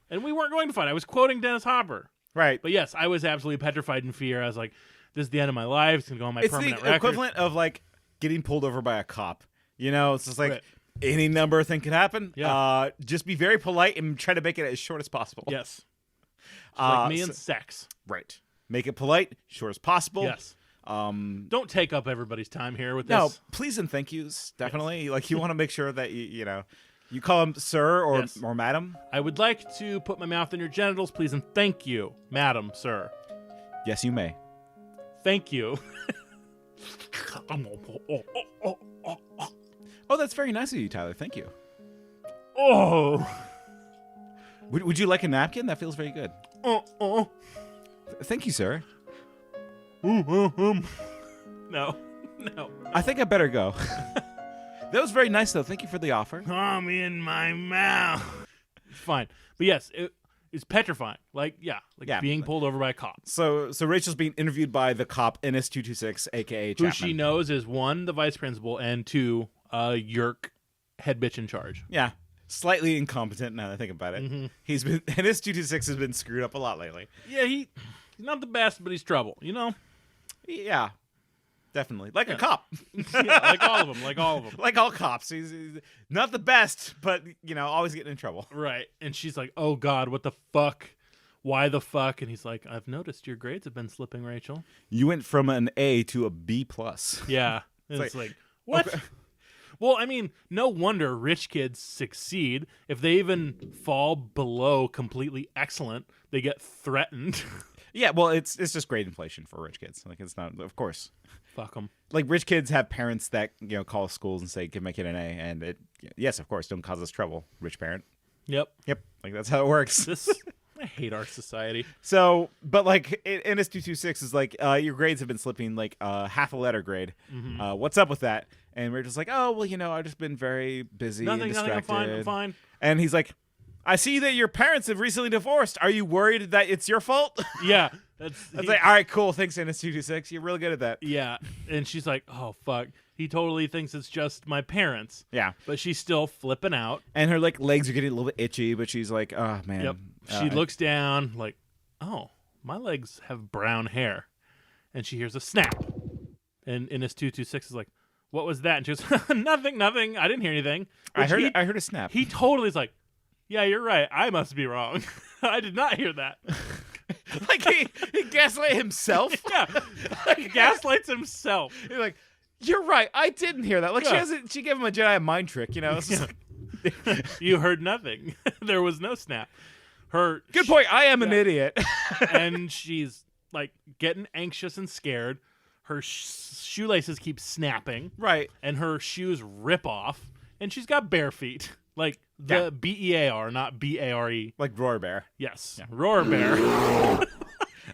B: And we weren't going to fight. I was quoting Dennis Hopper.
A: Right.
B: But yes, I was absolutely petrified in fear. I was like, this is the end of my life. It's going to go on my
A: It's
B: permanent
A: the
B: record.
A: equivalent of like getting pulled over by a cop. It's just like any number of things could happen.
B: Yeah.
A: Just be very polite and try to make it as short as possible.
B: Yes. Just like me and sex.
A: Right. Make it polite, short as possible.
B: Yes. Don't take up everybody's time here with this.
A: No, please and thank yous. Definitely. Like you want to make sure that you You call him sir or
B: Yes.
A: or madam?
B: I would like to put my mouth in your genitals, please, and thank you, madam, sir.
A: Yes, you may.
B: Thank you.
A: Oh, that's very nice of you, Tyler. Thank you.
B: Oh.
A: Would you like a napkin? That feels very good. Thank you, sir.
B: No.
A: I think I better go. That was very nice, though. Thank you for the offer.
B: Come in my mouth. Fine. But yes, it's petrifying. Like being pulled over by a cop.
A: So Rachel's being interviewed by the cop, NS226, a.k.a. Chapman.
B: Who she knows is 1, the vice principal, and 2, Yeerk head bitch in charge.
A: Yeah. Slightly incompetent now that I think about it.
B: Mm-hmm.
A: He's been NS226 has been screwed up a lot lately.
B: Yeah, he's not the best, but he's trouble, you know?
A: Yeah. Definitely. Like a cop.
B: Yeah, like all of them.
A: Like all cops. He's not the best, but, always getting in trouble.
B: Right. And she's like, oh, God, what the fuck? Why the fuck? And he's like, I've noticed your grades have been slipping, Rachel.
A: You went from an A to a B+.
B: Yeah. And it's
A: like,
B: like, what? Okay. Well, I mean, no wonder rich kids succeed. If they even fall below completely excellent, they get threatened.
A: Yeah, well, it's just grade inflation for rich kids. Like, it's not, of course.
B: Fuck them.
A: Like, rich kids have parents that, call schools and say, give my kid an A. And yes, of course, don't cause us trouble, rich parent.
B: Yep.
A: Like, that's how it works.
B: I hate our society.
A: So, but like, NS226 is like, your grades have been slipping like half a letter grade. Mm-hmm. What's up with that? And we're just like, oh, well, I've just been very busy and distracted.
B: I'm fine.
A: And he's like, I see that your parents have recently divorced. Are you worried that it's your fault?
B: Yeah.
A: That's like, all right, cool. Thanks, NS226. You're really good at that.
B: Yeah. And she's like, oh, fuck. He totally thinks it's just my parents.
A: Yeah.
B: But she's still flipping out.
A: And her like legs are getting a little bit itchy, but she's like, oh, man.
B: Yep. She looks down like, oh, my legs have brown hair. And she hears a snap. And NS226 is like, what was that? And she goes, nothing. I didn't hear anything.
A: I heard a snap.
B: He totally is like, yeah, you're right. I must be wrong. I did not hear that.
A: Like he gaslight himself?
B: Yeah. He gaslights himself.
A: He's like, you're right. I didn't hear that. Like she gave him a Jedi mind trick, It's just like,
B: you heard nothing. There was no snap.
A: Good point. I am an idiot.
B: And she's like getting anxious and scared. Her shoelaces keep snapping.
A: Right.
B: And her shoes rip off. And she's got bare feet. Like the B-E-A-R, not B-A-R-E.
A: Like Roar Bear.
B: Yes. Yeah. Roar Bear.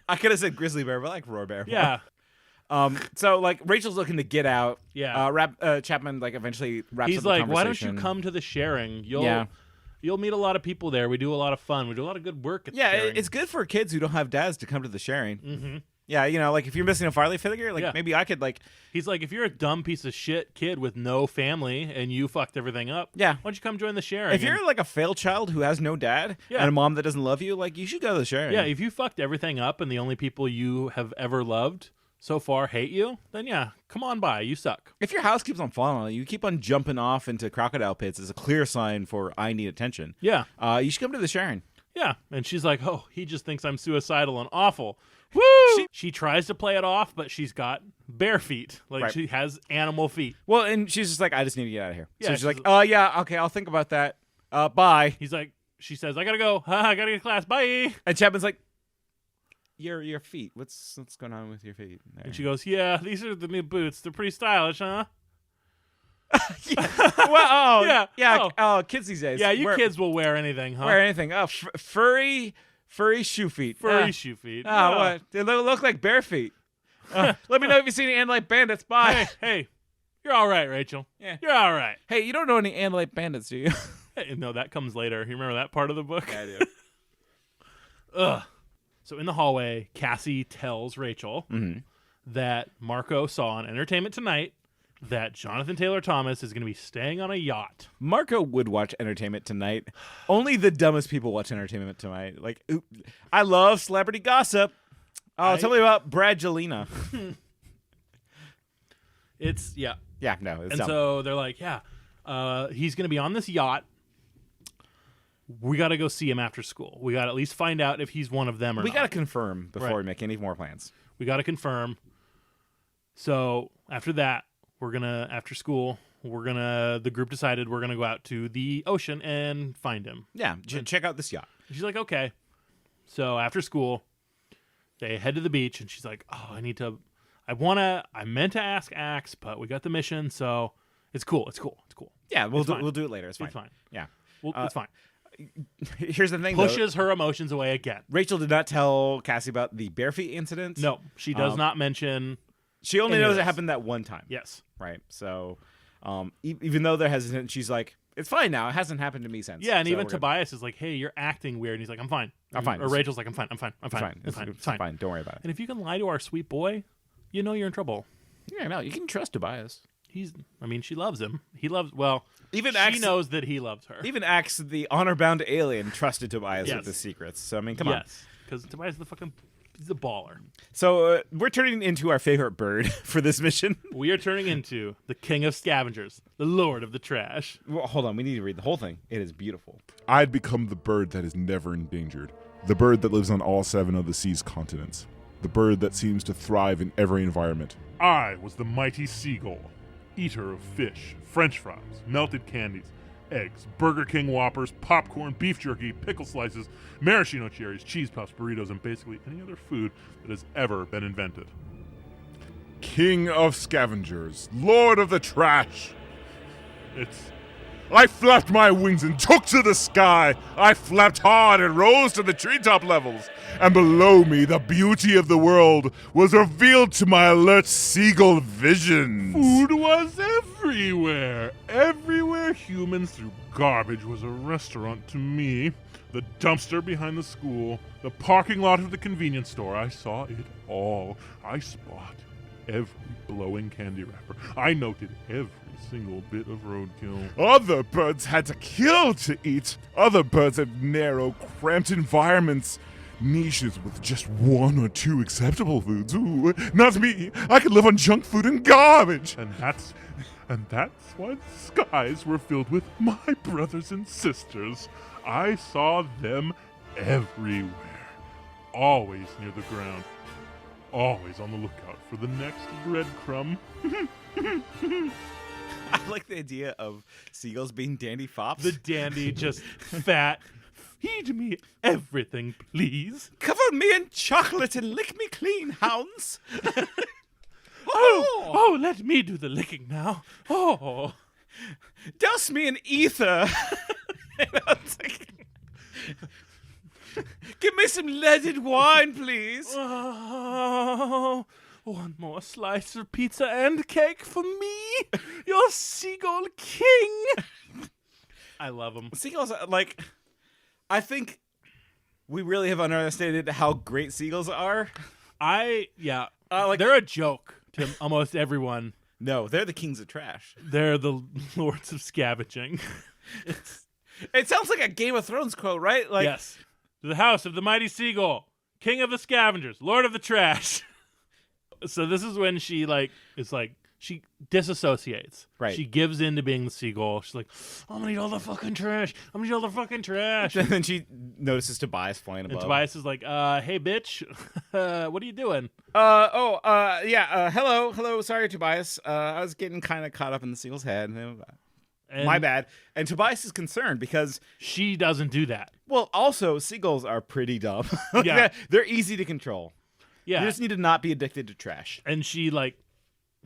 A: I could have said Grizzly Bear, but I like Roar Bear.
B: Yeah.
A: So like Rachel's looking to get out.
B: Yeah.
A: Chapman like eventually wraps
B: He's
A: up the
B: like,
A: conversation.
B: why don't you come to the sharing? You'll meet a lot of people there. We do a lot of fun. We do a lot of good work at the sharing.
A: It's good for kids who don't have dads to come to the sharing.
B: Mm-hmm.
A: Yeah, like if you're missing a Farley figure, like maybe I could like.
B: He's like, if you're a dumb piece of shit kid with no family and you fucked everything up, why don't you come join the sharing?
A: If you're like a failed child who has no dad and a mom that doesn't love you, like you should go to the sharing.
B: Yeah, if you fucked everything up and the only people you have ever loved so far hate you, then come on by. You suck.
A: If your house keeps on falling on you keep on jumping off into crocodile pits, is a clear sign for I need attention.
B: Yeah.
A: You should come to the sharing.
B: Yeah, and she's like, oh, he just thinks I'm suicidal and awful. Woo! She tries to play it off, but she's got bare feet. Like, she has animal feet.
A: Well, and she's just like, I just need to get out of here.
B: Yeah,
A: so she's like, okay, I'll think about that. Bye.
B: She says, I gotta go. I gotta get to class. Bye.
A: And Chapman's like, your feet. What's going on with your feet? There.
B: And she goes, yeah, these are the new boots. They're pretty stylish, huh?
A: Well, kids these days.
B: Yeah, kids will wear anything, huh?
A: Wear anything. Oh, furry shoe feet.
B: Shoe feet.
A: What? They look like bare feet. Let me know if you see any Andalite bandits. Bye.
B: Hey, you're all right, Rachel.
A: Yeah.
B: You're all right.
A: Hey, you don't know any Andalite bandits, do you?
B: Hey, no, that comes later. You remember that part of the book?
A: Yeah, I do.
B: Ugh. So in the hallway, Cassie tells Rachel that Marco saw on Entertainment Tonight that Jonathan Taylor Thomas is going to be staying on a yacht.
A: Marco would watch Entertainment Tonight. Only the dumbest people watch Entertainment Tonight. Like, I love celebrity gossip. Oh, tell me about Brad Jelena.
B: It's
A: no, it's
B: and
A: dumb.
B: So they're like, he's going to be on this yacht. We got to go see him after school. We got to at least find out if he's one of them or not.
A: We got to confirm before we make any more plans.
B: We got to confirm. So after that, we're going to, after school, the group decided we're gonna go out to the ocean and find him.
A: Yeah, check out this yacht.
B: She's like, okay. So after school, they head to the beach, and she's like, oh, I meant to ask Axe, but we got the mission, so it's cool.
A: Yeah, we'll do it later. It's fine.
B: It's fine.
A: Yeah.
B: It's fine.
A: Here's the thing,
B: Pushes her emotions away again.
A: Rachel did not tell Cassie about the bare feet incident.
B: No, she does not mention.
A: She only knows it happened that one time.
B: Yes.
A: Right. So, even though they're hesitant, she's like, "It's fine now. It hasn't happened to me since."
B: Yeah, and
A: so
B: even Tobias is like, "Hey, you're acting weird," and he's like, "I'm fine.
A: I'm fine."
B: Or Rachel's like, "I'm fine.
A: It's fine. Don't worry about it.
B: And if you can lie to our sweet boy, you know you're in trouble.
A: Yeah, no, you can trust Tobias.
B: She loves him. She knows that he loves her.
A: Even Axe, the honor-bound alien, trusted Tobias with the secrets. So, I mean, come on.
B: Yes, because Tobias is he's a baller.
A: So, we're turning into our favorite bird for this mission.
B: We are turning into the king of scavengers, the lord of the trash.
A: Well, hold on. We need to read the whole thing. It is beautiful.
H: I'd become the bird that is never endangered. The bird that lives on all 7 of the sea's continents. The bird that seems to thrive in every environment.
I: I was the mighty seagull, eater of fish, French fries, melted candies, eggs, Burger King Whoppers, popcorn, beef jerky, pickle slices, maraschino cherries, cheese puffs, burritos, and basically any other food that has ever been invented.
H: King of scavengers, lord of the trash. I flapped my wings and took to the sky. I flapped hard and rose to the treetop levels. And below me, the beauty of the world was revealed to my alert seagull visions.
I: Food was everywhere. Everywhere humans threw garbage was a restaurant to me. The dumpster behind the school, the parking lot of the convenience store. I saw it all. I spotted every blowing candy wrapper. I noted every single bit of roadkill.
H: Other birds had to kill to eat. Other birds had narrow, cramped environments. Niches with just 1 or 2 acceptable foods. Ooh, not me. I could live on junk food and garbage.
I: And that's why the skies were filled with my brothers and sisters. I saw them everywhere. Always near the ground. Always on the lookout for the next breadcrumb.
A: I like the idea of seagulls being dandy fops.
B: The dandy, just fat.
I: Feed me everything, please.
A: Cover me in chocolate and lick me clean, hounds.
B: Oh, let me do the licking now. Oh.
A: Douse me in ether. Give me some leaded wine, please.
B: Oh, one more slice of pizza and cake for me, your seagull king. I love him.
A: Seagulls are like, I think we really have underestimated how great seagulls are.
B: They're a joke to almost everyone.
A: No, they're the kings of trash.
B: They're the lords of scavenging.
A: It sounds like a Game of Thrones quote, right? Like,
B: yes. The house of the mighty seagull, king of the scavengers, lord of the trash. So this is when she she disassociates.
A: Right.
B: She gives in to being the seagull. She's like, I'm gonna eat all the fucking trash. I'm gonna eat all the fucking trash.
A: And then she notices Tobias flying above.
B: And Tobias is like, hey bitch, what are you doing?
A: Hello, sorry, Tobias. I was getting kind of caught up in the seagull's head.
B: And
A: my bad. And Tobias is concerned because
B: she doesn't do that.
A: Well, also, seagulls are pretty dumb.
B: Yeah.
A: They're easy to control.
B: Yeah.
A: You just need to not be addicted to trash.
B: And he's like,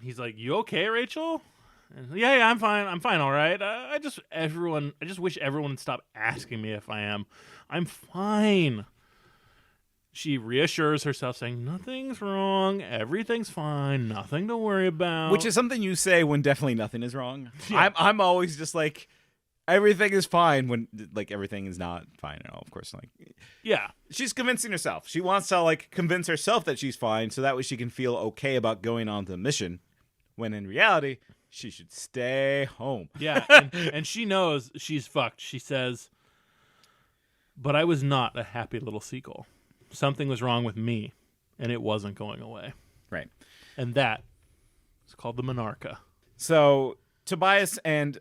B: you okay, Rachel? And, yeah, I'm fine. I'm fine, all right. I just wish everyone would stop asking me if I am. I'm fine. She reassures herself, saying, nothing's wrong. Everything's fine. Nothing to worry about.
A: Which is something you say when definitely nothing is wrong.
B: Yeah.
A: I'm always just like, everything is fine when like everything is not fine at all. Of course, like,
B: yeah,
A: she's convincing herself. She wants to like convince herself that she's fine, so that way she can feel okay about going on the mission. When in reality, she should stay home.
B: Yeah, and she knows she's fucked. She says, "But I was not a happy little seagull. Something was wrong with me, and it wasn't going away."
A: Right,
B: and that is called the Monarcha.
A: So Tobias and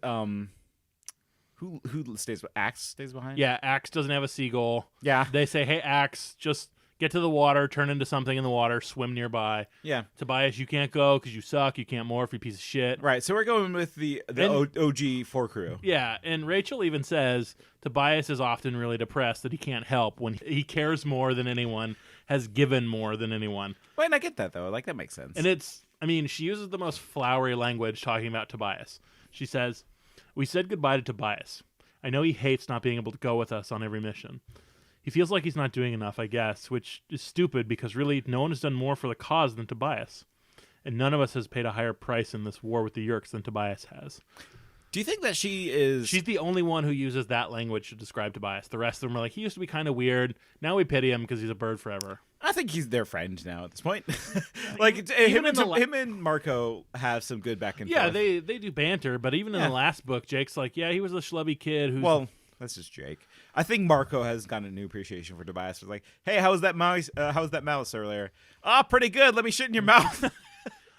A: Who stays? Axe stays behind.
B: Yeah, Axe doesn't have a seagull.
A: Yeah,
B: they say, "Hey, Axe, just get to the water, turn into something in the water, swim nearby.
A: Yeah.
B: Tobias, you can't go because you suck. You can't morph, you piece of shit.
A: Right, so we're going with the OG 4 crew.
B: Yeah, and Rachel even says Tobias is often really depressed that he can't help when he cares more than anyone, has given more than anyone.
A: Well, and I get that, though. Like, that makes sense.
B: And she uses the most flowery language talking about Tobias. She says, "We said goodbye to Tobias. I know he hates not being able to go with us on every mission. He feels like he's not doing enough, I guess, which is stupid because really no one has done more for the cause than Tobias. And none of us has paid a higher price in this war with the yeerks than Tobias has."
A: Do you think that she's
B: the only one who uses that language to describe Tobias? The rest of them are like, he used to be kind of weird. Now we pity him because he's a bird forever.
A: I think he's their friend now at this point. Like, him and Marco have some good back and forth.
B: Yeah, they do banter, but even in the last book, Jake's like, yeah, he was a schlubby kid who's...
A: Well, that's just Jake. I think Marco has gotten a new appreciation for Tobias. It's like, hey, how was that mouse earlier? Oh, pretty good. Let me shit in your mouth.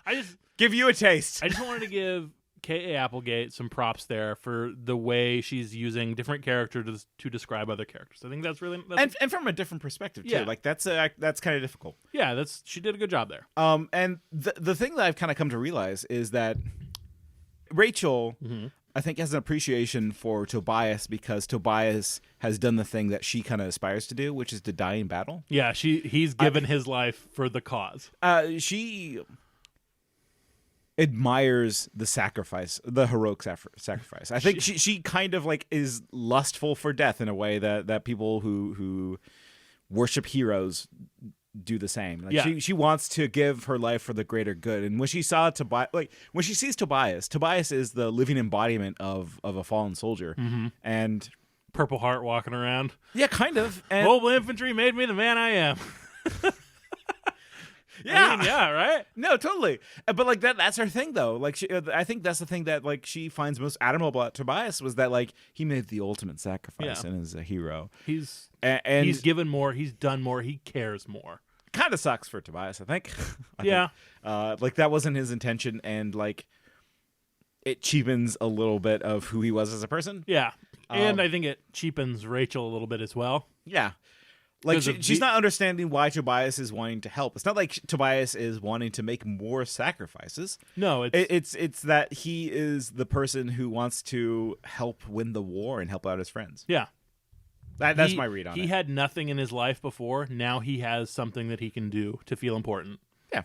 B: I just
A: give you a taste.
B: I just wanted to give K.A. Applegate some props there for the way she's using different characters to describe other characters. I think that's really
A: and from a different perspective too. Yeah. Like that's kind of difficult.
B: Yeah, she did a good job there.
A: And the thing that I've kind of come to realize is that Rachel, I think, has an appreciation for Tobias because Tobias has done the thing that she kind of aspires to do, which is to die in battle.
B: Yeah, he's given his life for the cause.
A: She admires the sacrifice, the heroic sacrifice. I think she kind of like is lustful for death in a way that people who worship heroes do the same. Like she wants to give her life for the greater good. And when she saw Tobias, like when she sees Tobias is the living embodiment of a fallen soldier. And
B: Purple Heart walking around.
A: Yeah, kind of. And
B: mobile infantry made me the man I am. Yeah, right?
A: No, totally. But like that's her thing though. Like I think that's the thing that like she finds most admirable about Tobias was that like he made the ultimate sacrifice and is a hero.
B: He's given more, he's done more, he cares more.
A: Kind of sucks for Tobias, I think.
B: Yeah.
A: Like that wasn't his intention and like it cheapens a little bit of who he was as a person.
B: Yeah. And I think it cheapens Rachel a little bit as well.
A: Yeah. Like she's not understanding why Tobias is wanting to help. It's not like Tobias is wanting to make more sacrifices.
B: No,
A: it's that he is the person who wants to help win the war and help out his friends.
B: Yeah,
A: that's my read on it.
B: He had nothing in his life before. Now he has something that he can do to feel important.
A: Yeah,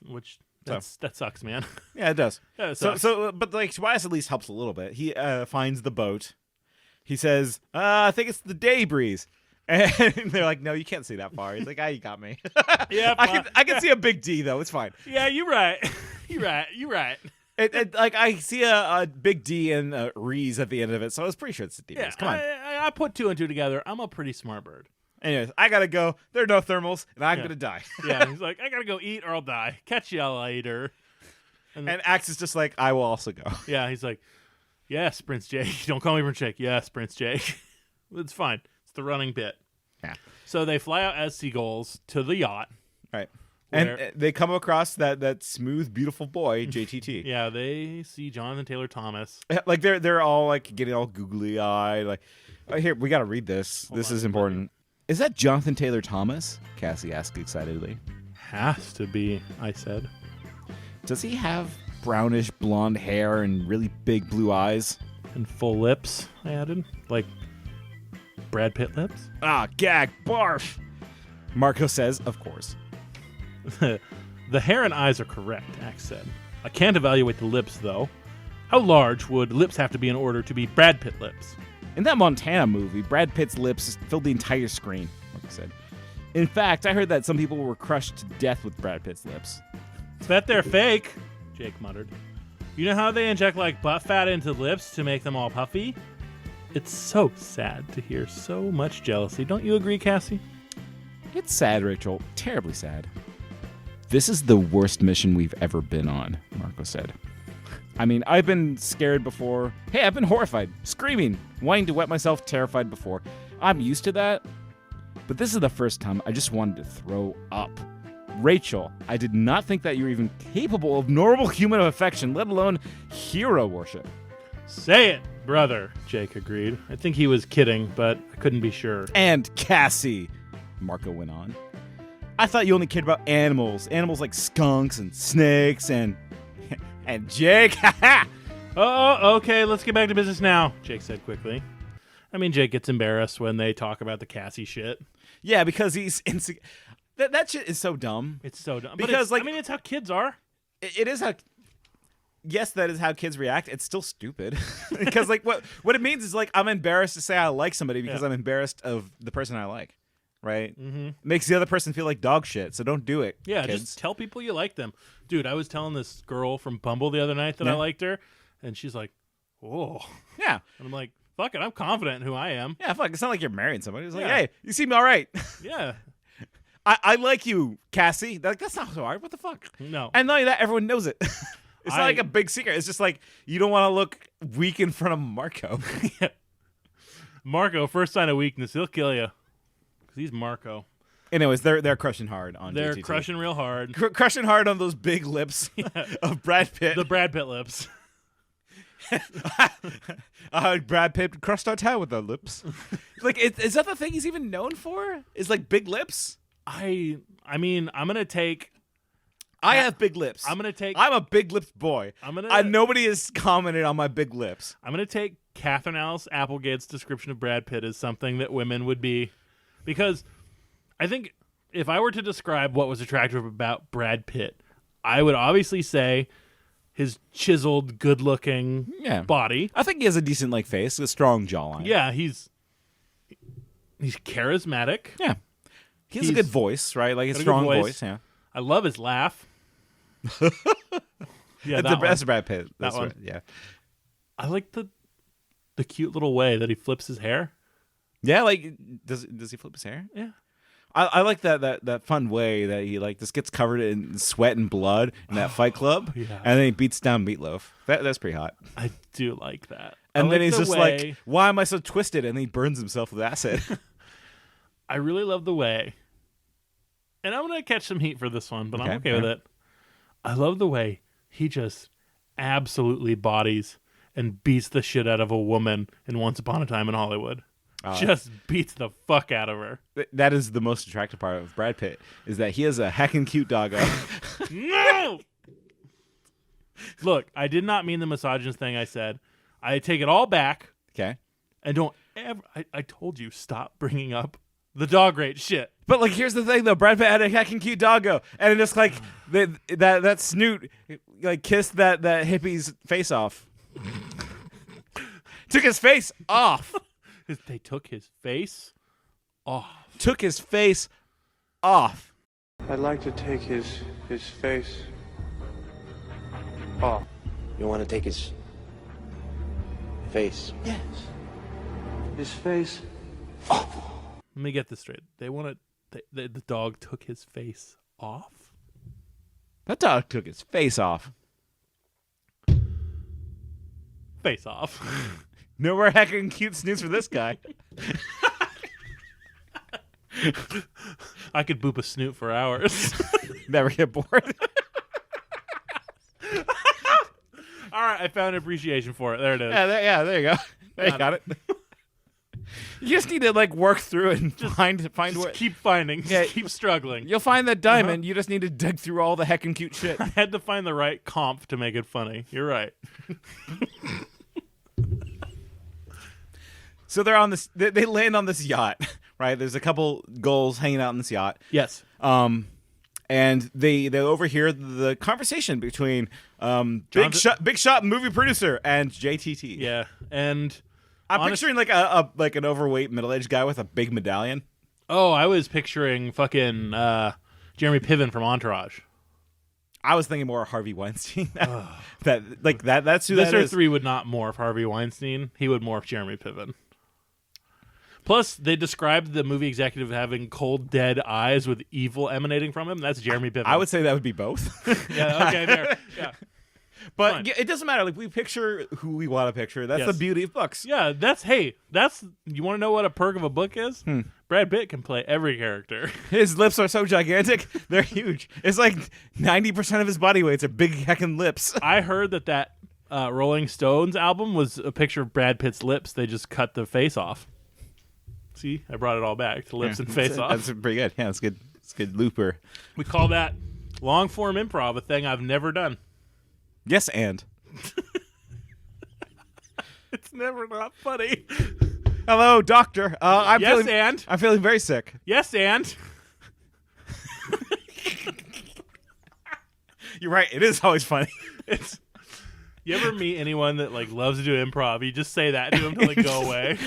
B: which that sucks, man.
A: Yeah, it does.
B: Yeah, it sucks.
A: But like Tobias at least helps a little bit. He finds the boat. He says, "I think it's the day breeze." And they're like, "No, you can't see that far." He's like, you got me."
B: Yeah,
A: I can see a big D though. It's fine.
B: Yeah, you're right. You're right.
A: Like I see a big D and a Rees at the end of it, so I was pretty sure it's the D.
B: Yeah,
A: come on.
B: I put 2 and 2 together. I'm a pretty smart bird.
A: Anyways, I gotta go. There are no thermals, and I'm gonna die.
B: Yeah, he's like, I gotta go eat or I'll die. Catch y'all later.
A: And Axe is just like, I will also go.
B: Yeah, he's like, yes, Prince Jake. Don't call me Prince Jake. Yes, Prince Jake. It's fine. It's the running bit.
A: Yeah.
B: So they fly out as seagulls to the yacht.
A: Right. And they come across that smooth, beautiful boy, JTT.
B: Yeah, they see Jonathan Taylor Thomas.
A: Like they're all like getting all googly eyed. Like, here, we got to read this. This is important. Is that Jonathan Taylor Thomas? Cassie asked excitedly.
B: Has to be, I said.
A: Does he have brownish blonde hair and really big blue eyes?
B: And full lips, I added. Like Brad Pitt lips?
A: Gag, barf. Marco says, of course.
B: The hair and eyes are correct, Axe said. I can't evaluate the lips, though. How large would lips have to be in order to be Brad Pitt lips?
A: In that Montana movie, Brad Pitt's lips filled the entire screen, Marco said. In fact, I heard that some people were crushed to death with Brad Pitt's lips.
B: Bet they're fake, Jake muttered. You know how they inject like butt fat into lips to make them all puffy? It's so sad to hear so much jealousy. Don't you agree, Cassie?
A: It's sad, Rachel. Terribly sad. This is the worst mission we've ever been on, Marco said. I mean, I've been scared before. Hey, I've been horrified, screaming, wanting to wet myself, terrified before. I'm used to that. But this is the first time I just wanted to throw up. Rachel, I did not think that you were even capable of normal human affection, let alone hero worship.
B: Say it, brother, Jake agreed. I think he was kidding, but I couldn't be sure.
A: And Cassie, Marco went on. I thought you only cared about animals. Animals like skunks and snakes and Jake.
B: Oh, okay, let's get back to business now, Jake said quickly. I mean, Jake gets embarrassed when they talk about the Cassie shit.
A: Yeah, because he's that shit is so dumb.
B: It's so dumb.
A: Because,
B: I mean, it's how kids are.
A: It is how... Yes, that is how kids react. It's still stupid. Because, like, what it means is, like, I'm embarrassed to say I like somebody because I'm embarrassed of the person I like. Right? Mm-hmm. Makes the other person feel like dog shit, so don't do it.
B: Yeah,
A: kids.
B: Just tell people you like them. Dude, I was telling this girl from Bumble the other night that I liked her, and she's like, "Oh."
A: Yeah.
B: And I'm like, fuck it, I'm confident in who I am.
A: Yeah, fuck. It's not like you're marrying somebody. It's like, hey, you seem all right.
B: Yeah.
A: I like you, Cassie. That's not so hard. What the fuck?
B: No.
A: And not only that, everyone knows it. It's not like a big secret. It's just like you don't want to look weak in front of Marco.
B: Yeah. Marco, first sign of weakness, he'll kill you. Because he's Marco.
A: Anyways, they're crushing hard on
B: They're
A: JTT.
B: crushing real hard.
A: Crushing hard on those big lips of Brad Pitt.
B: The Brad Pitt lips.
A: Brad Pitt crushed our town with our lips. Like, is that the thing he's even known for? Is like big lips?
B: I mean, I'm gonna take.
A: I have big lips.
B: I'm
A: a big lipped boy. Nobody has commented on my big lips.
B: I'm gonna take Catherine Alice Applegate's description of Brad Pitt as something that women would be, because I think if I were to describe what was attractive about Brad Pitt, I would obviously say his chiseled, good-looking body.
A: I think he has a decent like face, a strong jawline.
B: Yeah, he's charismatic.
A: Yeah. He has a good voice, right? Like a strong voice. Yeah.
B: I love his laugh. Yeah,
A: that's Brad Pitt.
B: That one.
A: Right. Yeah.
B: I like the cute little way that he flips his hair.
A: Yeah, like does he flip his hair?
B: Yeah.
A: I like that fun way that he like just gets covered in sweat and blood in that Fight Club, and then he beats down Meatloaf. That's pretty hot.
B: I do like that.
A: And then he's just like, "Why am I so twisted?" And he burns himself with acid.
B: I really love the way, and I'm gonna catch some heat for this one, but I'm okay with it. I love the way he just absolutely bodies and beats the shit out of a woman in Once Upon a Time in Hollywood. Just beats the fuck out of her.
A: That is the most attractive part of Brad Pitt, is that he has a heckin' cute doggo.
B: No! Look, I did not mean the misogynist thing I said. I take it all back.
A: Okay.
B: And don't ever... I told you, stop bringing up the dog rate shit.
A: But like, here's the thing though, Brad Pitt had a heckin' cute doggo, and it just like that snoot like kissed that hippie's face off. Took his face off.
B: They took his face off.
A: Took his face off.
J: I'd like to take his face off.
K: You want to take his face?
J: Yes. His face
K: off.
B: Let me get this straight. The dog took his face off?
A: That dog took his face off.
B: Face off.
A: No more heckin' cute snoots for this guy.
B: I could boop a snoot for hours.
A: Never get bored.
B: All right, I found appreciation for it. There it is.
A: Yeah, there you go. There you got it. You just need to like work through it and find where.
B: Keep finding. Just keep struggling.
A: You'll find that diamond. You just need to dig through all the heckin' cute shit.
B: I had to find the right Kampf to make it funny. You're right.
A: So they're on this. They land on this yacht, right? There's a couple gulls hanging out on this yacht.
B: Yes.
A: And they overhear the conversation between big shot movie producer and JTT.
B: Yeah, and
A: I'm picturing like an overweight middle-aged guy with a big medallion.
B: Oh, I was picturing fucking Jeremy Piven from Entourage.
A: I was thinking more Harvey Weinstein. That's who that
B: Mr.
A: is.
B: 3 would not morph Harvey Weinstein. He would morph Jeremy Piven. Plus, they described the movie executive having cold, dead eyes with evil emanating from him. That's Jeremy Piven.
A: I would say that would be both.
B: Yeah, okay, there. Yeah.
A: But it doesn't matter. Like, we picture who we want to picture. That's the beauty of books.
B: Yeah, you want to know what a perk of a book is? Brad Pitt can play every character.
A: His lips are so gigantic. They're huge. It's like 90% of his body weights are big heckin' lips.
B: I heard that Rolling Stones album was a picture of Brad Pitt's lips. They just cut the face off. See, I brought it all back to lips and face off.
A: That's pretty good. Yeah, it's good. It's good looper.
B: We call that long form improv, a thing I've never done.
A: Yes, and.
B: It's never not funny.
A: Hello, doctor. I'm feeling very sick.
B: Yes, and.
A: You're right. It is always funny.
B: You ever meet anyone that like loves to do improv? You just say that to them to like go away.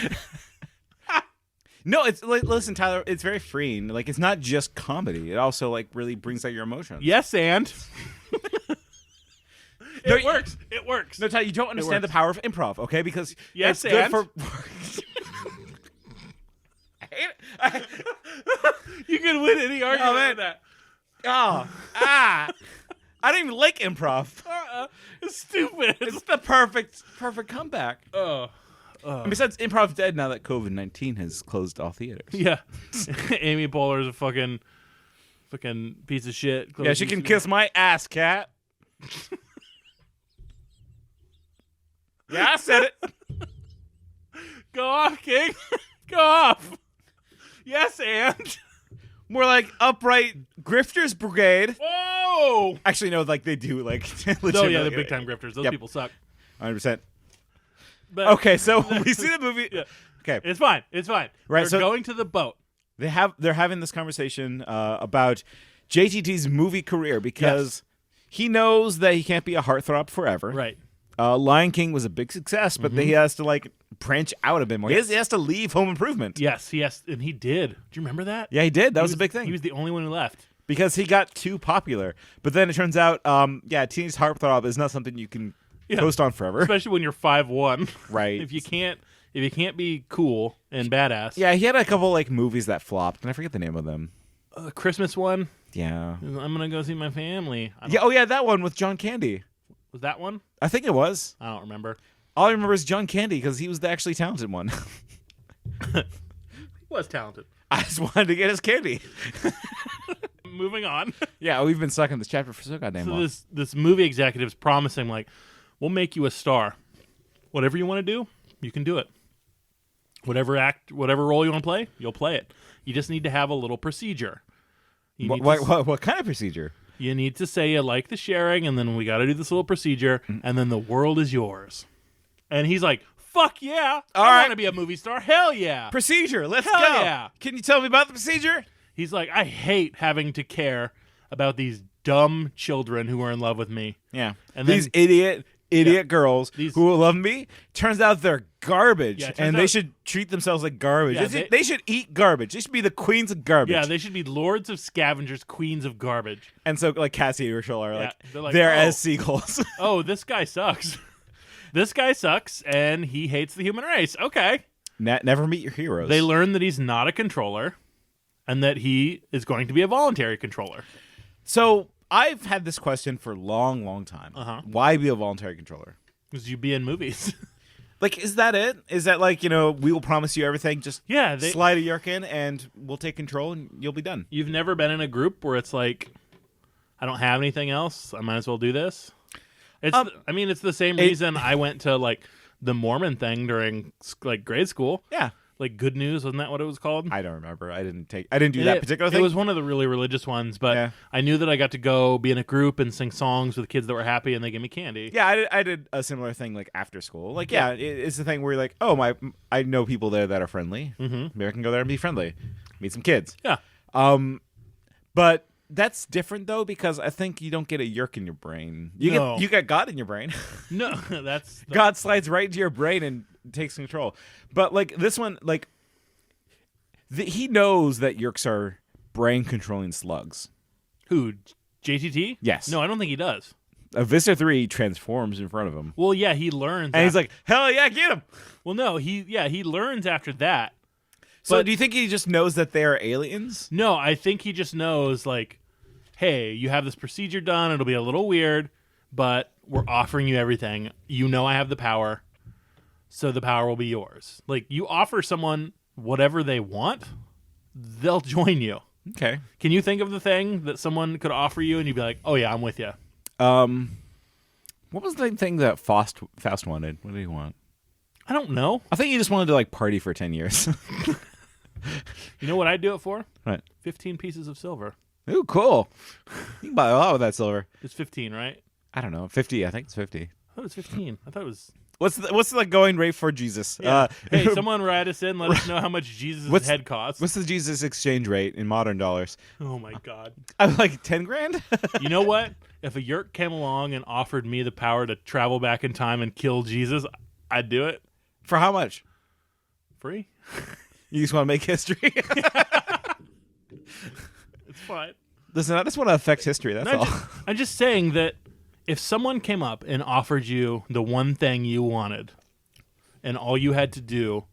A: No, it's like, listen, Tyler. It's very freeing. Like, it's not just comedy. It also like really brings out your emotions.
B: Yes, and. It works. It works.
A: No, Tyler, you don't understand the power of improv, okay? Because
B: yes,
A: it's good for.
B: You can win any argument with that.
A: I don't even like improv.
B: It's stupid.
A: It's the perfect comeback.
B: And
A: besides, improv's dead now that COVID-19 has closed all theaters.
B: Yeah. Amy Poehler's a fucking piece of shit.
A: Yeah, she can kiss my ass, cat. Yeah, I said it.
B: Go off, King. Go off. Yes, and.
A: More like upright grifters brigade.
B: Whoa!
A: Actually, no, like they do, like.
B: Oh yeah, the big time grifters. Those people suck.
A: 100%.
B: But,
A: okay, so we see the movie.
B: Yeah.
A: Okay,
B: it's fine. It's fine.
A: Right,
B: They're going to the boat.
A: They're having this conversation about JTT's movie career because he knows that he can't be a heartthrob forever.
B: Right.
A: Lion King was a big success, but he has to like branch out a bit more. He has to leave Home Improvement.
B: Yes, he has, and he did. Do you remember that?
A: Yeah, he did. That was a big thing.
B: He was the only one who left
A: because he got too popular. But then it turns out, teenage heartthrob is not something you can coast on forever,
B: especially when you're 5'1".
A: Right.
B: If you can't be cool and badass.
A: Yeah, he had a couple like movies that flopped, and I forget the name of them.
B: Christmas one.
A: Yeah.
B: I'm gonna go see my family.
A: That one with John Candy.
B: Was that one?
A: I think it was.
B: I don't remember.
A: All I remember is John Candy because he was the actually talented one.
B: He was talented.
A: I just wanted to get his candy.
B: Moving on.
A: Yeah, we've been stuck in this chapter for so goddamn long.
B: This movie executive's promising, like, we'll make you a star. Whatever you want to do, you can do it. Whatever role you want to play, you'll play it. You just need to have a little procedure.
A: What kind of procedure?
B: You need to say you like the sharing, and then we got to do this little procedure, and then the world is yours. And he's like, fuck yeah. I want to be a movie star. Hell yeah.
A: Procedure. Let's
B: Hell
A: go.
B: Yeah.
A: Can you tell me about the procedure?
B: He's like, I hate having to care about these dumb children who are in love with me.
A: Yeah.
B: And
A: these idiot girls who will love me. Turns out they're garbage, and they should treat themselves like garbage.
B: Yeah,
A: they should eat garbage. They should be the queens of garbage.
B: Yeah, they should be lords of scavengers, queens of garbage.
A: And so, like Cassie and Rachel are
B: they're
A: they're as seagulls.
B: Oh, this guy sucks. This guy sucks, and he hates the human race. Okay.
A: Never meet your heroes.
B: They learn that he's not a controller, and that he is going to be a voluntary controller.
A: So I've had this question for a long, long time. Why be a voluntary controller?
B: Because you be in movies.
A: Like, is that it? Is that like, we will promise you everything, just slide a yerk in and we'll take control and you'll be done?
B: You've never been in a group where it's like, I don't have anything else, I might as well do this? It's it's the same reason I went to like the Mormon thing during like grade school.
A: Yeah.
B: Like Good News, wasn't that what it was called?
A: I don't remember. I didn't do that particular thing.
B: It was one of the really religious ones, but I knew that I got to go be in a group and sing songs with kids that were happy, and they gave me candy.
A: Yeah, I did a similar thing like after school. Like, it's the thing where you're like, oh, I know people there that are friendly. Mm-hmm. Maybe I can go there and be friendly, meet some kids.
B: Yeah.
A: But that's different though, because I think you don't get a yerk in your brain. You got God in your brain.
B: No, that's
A: God slides right into your brain and takes control. But like this one, like he knows that yerks are brain controlling slugs.
B: Who? JTT?
A: Yes.
B: No, I don't think he does.
A: A Visitor 3 transforms in front of him.
B: Well, yeah, he learns.
A: And he's like, hell yeah, get him.
B: Well, no, he learns after that.
A: So do you think he just knows that they are aliens?
B: No, I think he just knows, like, hey, you have this procedure done. It'll be a little weird, but we're offering you everything. You know I have the power, so the power will be yours. Like, you offer someone whatever they want, they'll join you.
A: Okay.
B: Can you think of the thing that someone could offer you and you'd be like, oh, yeah, I'm with you?
A: What was the thing that Faust wanted? What did he want?
B: I don't know.
A: I think he just wanted to, like, party for 10 years.
B: You know what I'd do it for?
A: Right.
B: 15 pieces of silver.
A: Ooh, cool. You can buy a lot with that silver.
B: It's 15, right?
A: I don't know. 50. I think it's 50.
B: I thought it was 15. I thought it was...
A: What's the going rate for Jesus?
B: Yeah. Hey, someone write us in. Let us know how much Jesus' head costs.
A: What's the Jesus exchange rate in modern dollars?
B: Oh, my God.
A: I'm like 10 grand?
B: You know what? If a yeerk came along and offered me the power to travel back in time and kill Jesus, I'd do it.
A: For how much?
B: Free?
A: You just want to make history?
B: It's fine.
A: Listen, I just want to affect history. That's all.
B: I'm just saying that if someone came up and offered you the one thing you wanted, and all you had to do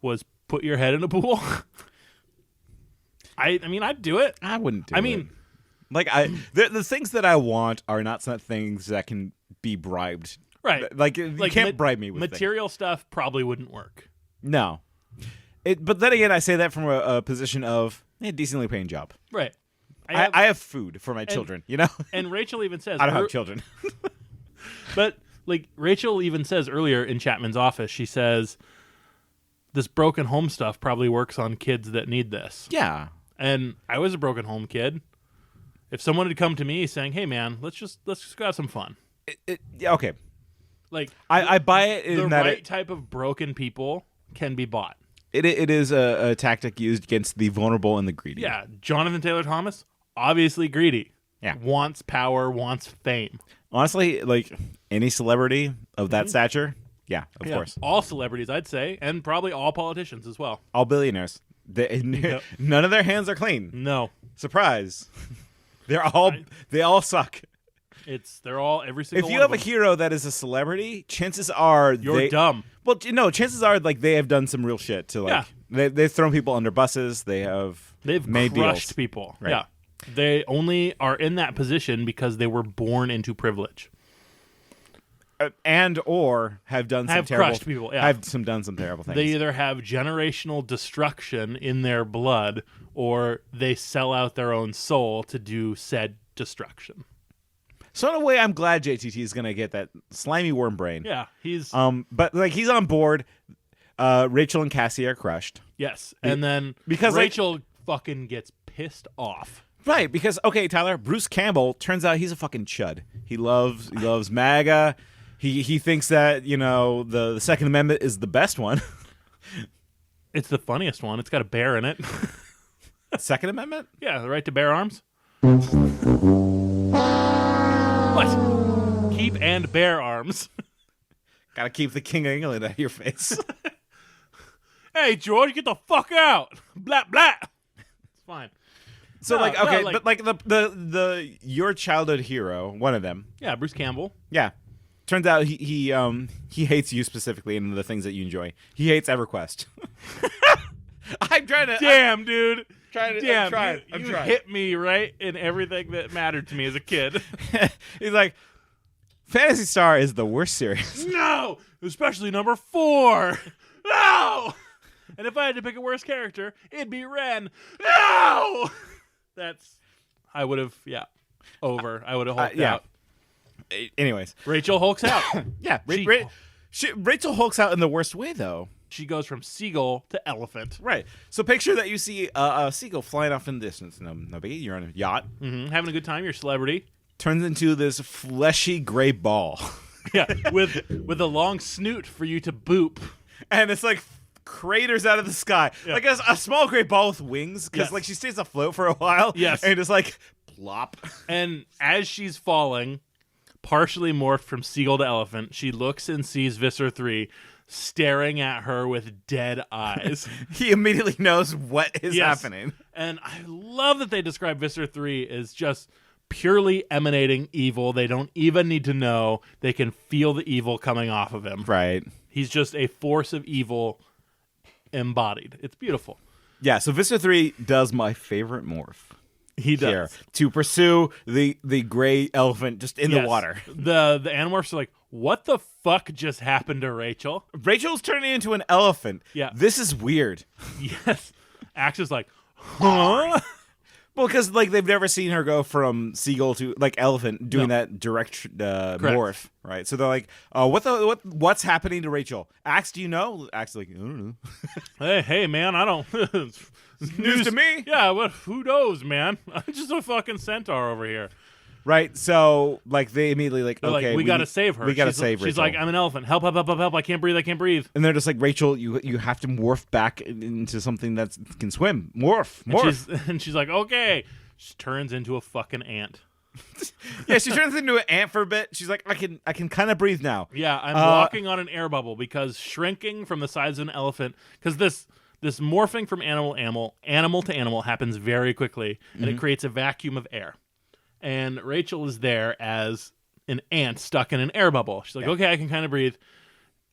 B: was put your head in a pool, I mean, I'd do it.
A: I wouldn't do it.
B: I mean,
A: like the things that I want are not some things that can be bribed.
B: Right.
A: Like you can't bribe me with
B: material stuff. Probably wouldn't work.
A: No. But then again, I say that from a position of decently paying job.
B: Right.
A: I have food for my children, you know?
B: And Rachel even says...
A: I don't have children.
B: But, like, Rachel even says earlier in Chapman's office, she says, this broken home stuff probably works on kids that need this.
A: Yeah.
B: And I was a broken home kid. If someone had come to me saying, hey, man, let's just go have some fun.
A: Yeah, okay.
B: Like,
A: I buy it in
B: the
A: that
B: right type of broken people can be bought.
A: It is a tactic used against the vulnerable and the greedy.
B: Yeah. Jonathan Taylor Thomas, obviously greedy.
A: Yeah.
B: Wants power, wants fame.
A: Honestly, like any celebrity of that stature, yeah, of course.
B: All celebrities, I'd say, and probably all politicians as well.
A: All billionaires. None of their hands are clean.
B: No.
A: Surprise. They all suck.
B: They're all every single
A: If you
B: one
A: have
B: of
A: a
B: them.
A: hero that is a celebrity, chances are
B: You're dumb.
A: Well, no, chances are like they have done some real shit to like they've thrown people under buses. They've made
B: crushed
A: deals.
B: people.
A: Right.
B: Yeah. They only are in that position because they were born into privilege.
A: And or have done some terrible
B: crushed people. Yeah.
A: have done some terrible things.
B: They either have generational destruction in their blood or they sell out their own soul to do said destruction.
A: So in a way, I'm glad JTT is gonna get that slimy worm brain.
B: Yeah, he's
A: but like he's on board. Rachel and Cassie are crushed.
B: Yes, and then
A: because
B: Rachel fucking gets pissed off.
A: Right, because okay, Tyler, Bruce Campbell turns out he's a fucking chud. He loves MAGA. He thinks that the Second Amendment is the best one.
B: It's the funniest one. It's got a bear in it.
A: Second Amendment?
B: Yeah, the right to bear arms. What? Keep and bear arms.
A: Gotta keep the King of England out of your face.
B: Hey, George, get the fuck out. Blah, blah. It's fine.
A: So but like the your childhood hero, one of them.
B: Yeah, Bruce Campbell.
A: Yeah. Turns out he hates you specifically and the things that you enjoy. He hates EverQuest. I'm trying to
B: Damn, dude.
A: I'm trying.
B: You hit me right in everything that mattered to me as a kid.
A: He's like, Phantasy Star is the worst series.
B: No! Especially number 4. No! And if I had to pick a worst character, it'd be Ren. No! I would have, over. I would have hulked out.
A: Anyways.
B: Rachel hulks out.
A: Yeah. Rachel hulks out in the worst way, though.
B: She goes from seagull to elephant.
A: Right. So picture that you see a seagull flying off in the distance. No biggie. You're on a yacht.
B: Mm-hmm. Having a good time. You're a celebrity.
A: Turns into this fleshy gray ball.
B: Yeah. With a long snoot for you to boop.
A: And it's like craters out of the sky. Yeah. Like a small gray ball with wings. Because like she stays afloat for a while.
B: Yes.
A: And it's like plop.
B: And as she's falling, partially morphed from seagull to elephant, she looks and sees Visser 3 staring at her with dead eyes.
A: He immediately knows what is happening.
B: And I love that they describe Visser 3 as just purely emanating evil. They don't even need to know. They can feel the evil coming off of him.
A: Right.
B: He's just a force of evil embodied. It's beautiful.
A: Yeah, so Visser 3 does my favorite morph.
B: He does.
A: Here, to pursue the gray elephant just in the water.
B: The Animorphs are like, what the fuck just happened to Rachel?
A: Rachel's turning into an elephant.
B: Yeah.
A: This is weird.
B: Yes. Axe is like, huh?
A: Well, because like they've never seen her go from seagull to like elephant doing that direct morph, right? So they're like, what's happening to Rachel? Axe, do you know? Axe like, I don't know.
B: Hey, man, I don't.
A: News to me.
B: Yeah, who knows, man? I'm just a fucking centaur over here.
A: Right, so like they immediately like,
B: They're
A: okay,
B: we gotta save her.
A: We gotta save Rachel.
B: She's like, I'm an elephant. Help! I can't breathe.
A: And they're just like, Rachel, you have to morph back into something that can swim. Morph.
B: And she's like, okay. She turns into a fucking ant.
A: Yeah, she turns into an ant for a bit. She's like, I can kind of breathe now.
B: Yeah, I'm walking on an air bubble because shrinking from the size of an elephant. Because this morphing from animal to animal happens very quickly, and it creates a vacuum of air. And Rachel is there as an ant stuck in an air bubble. She's like, okay, I can kind of breathe.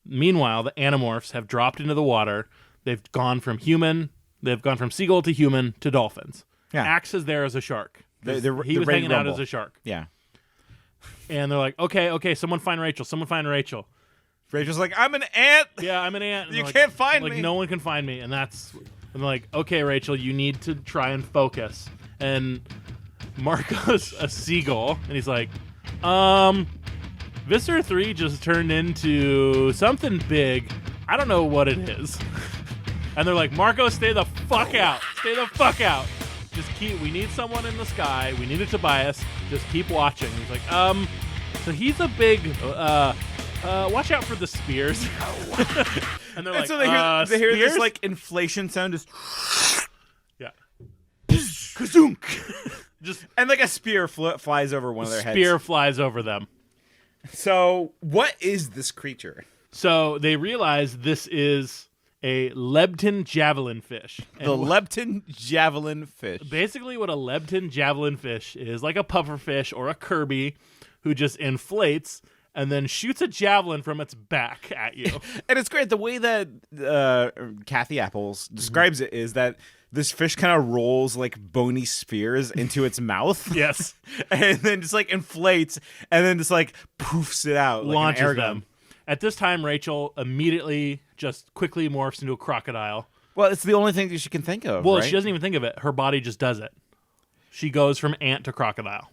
B: Meanwhile, the animorphs have dropped into the water. They've gone from seagull to human to dolphins. Yeah. Axe is there as a shark. He was hanging out as a shark.
A: Yeah.
B: And they're like, okay, someone find Rachel.
A: Rachel's like, I'm an ant.
B: Yeah, I'm an ant.
A: You can't find me.
B: Like, no one can find me. And they're like, okay, Rachel, you need to try and focus. And Marco's a seagull, and he's like, Visser 3 just turned into something big. I don't know what it is. And they're like, Marco, stay the fuck out. We need someone in the sky. We need a Tobias. Just keep watching. He's like, so he's a big, watch out for the spears. And they're like,
A: so they hear this like inflation sound just yeah. Kazunk. And like a spear flies over one of their heads.
B: Spear flies over them.
A: So what is this creature?
B: So they realize this is a Hrmbe'd javelin fish.
A: The Hrmbe'd javelin fish.
B: Basically what a Hrmbe'd javelin fish is, like a pufferfish or a Kirby who just inflates and then shoots a javelin from its back at you.
A: And it's great. The way that Kathy Apples describes it is that this fish kind of rolls like bony spears into its mouth.
B: Yes.
A: And then just like inflates and then just like poofs it out.
B: Launches
A: like an air
B: them.
A: gun.
B: At this time, Rachel immediately just quickly morphs into a crocodile.
A: Well, it's the only thing that she can think of.
B: Well,
A: right?
B: She doesn't even think of it. Her body just does it. She goes from ant to crocodile.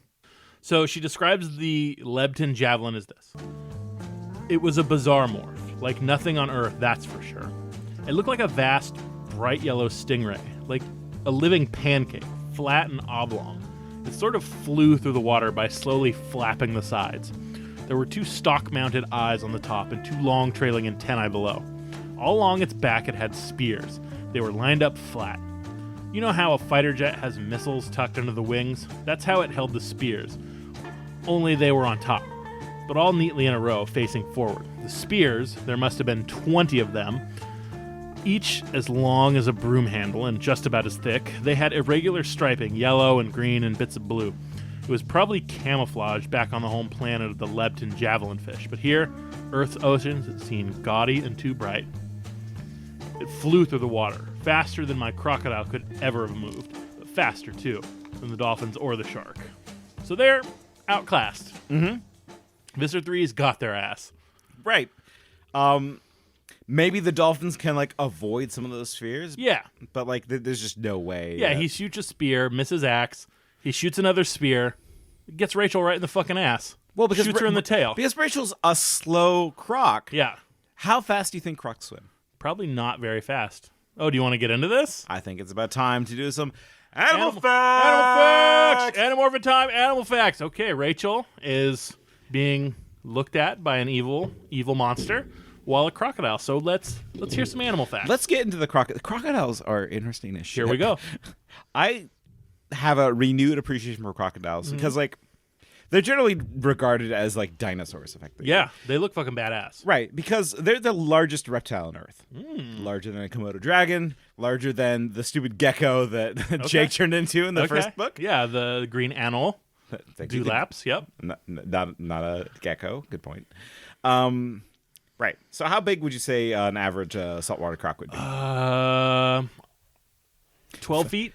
B: So she describes the Hrmbe'd javelin as this. It was a bizarre morph, like nothing on Earth, that's for sure. It looked like a vast, bright yellow stingray, like a living pancake, flat and oblong. It sort of flew through the water by slowly flapping the sides. There were 2 stalk-mounted eyes on the top and 2 long trailing antennae below. All along its back it had spears. They were lined up flat. You know how a fighter jet has missiles tucked under the wings? That's how it held the spears. Only they were on top, but all neatly in a row, facing forward. The spears, there must have been 20 of them, each as long as a broom handle and just about as thick. They had irregular striping, yellow and green and bits of blue. It was probably camouflage back on the home planet of the Hrmbe'd javelin fish, but here, Earth's oceans, it seemed gaudy and too bright. It flew through the water, faster than my crocodile could ever have moved, but faster, too, than the dolphins or the shark. So they're outclassed. Visser 3's got their ass.
A: Right. Maybe the dolphins can like avoid some of those spheres.
B: Yeah.
A: But like there's just no way.
B: Yeah, he shoots a spear, misses Axe. He shoots another spear, gets Rachel right in the fucking ass.
A: Well, because
B: shoots her in the tail.
A: Because Rachel's a slow croc.
B: Yeah.
A: How fast do you think crocs swim?
B: Probably not very fast. Oh, do you want to get into this?
A: I think it's about time to do some animal facts.
B: Animorphin time. Animal facts. Okay, Rachel is being looked at by an evil monster while a crocodile. So let's hear some animal facts.
A: Let's get into the crocodile. Crocodiles are interesting as shit.
B: Here we go.
A: I have a renewed appreciation for crocodiles because like they're generally regarded as like dinosaurs, effectively.
B: Yeah, they look fucking badass.
A: Right, because they're the largest reptile on Earth. Larger than a Komodo dragon, larger than the stupid gecko that Jake turned into in the first book.
B: Yeah, the green animal. Dewlaps, yep.
A: Not a gecko. Good point. Right. So how big would you say an average saltwater croc would be?
B: 12 feet.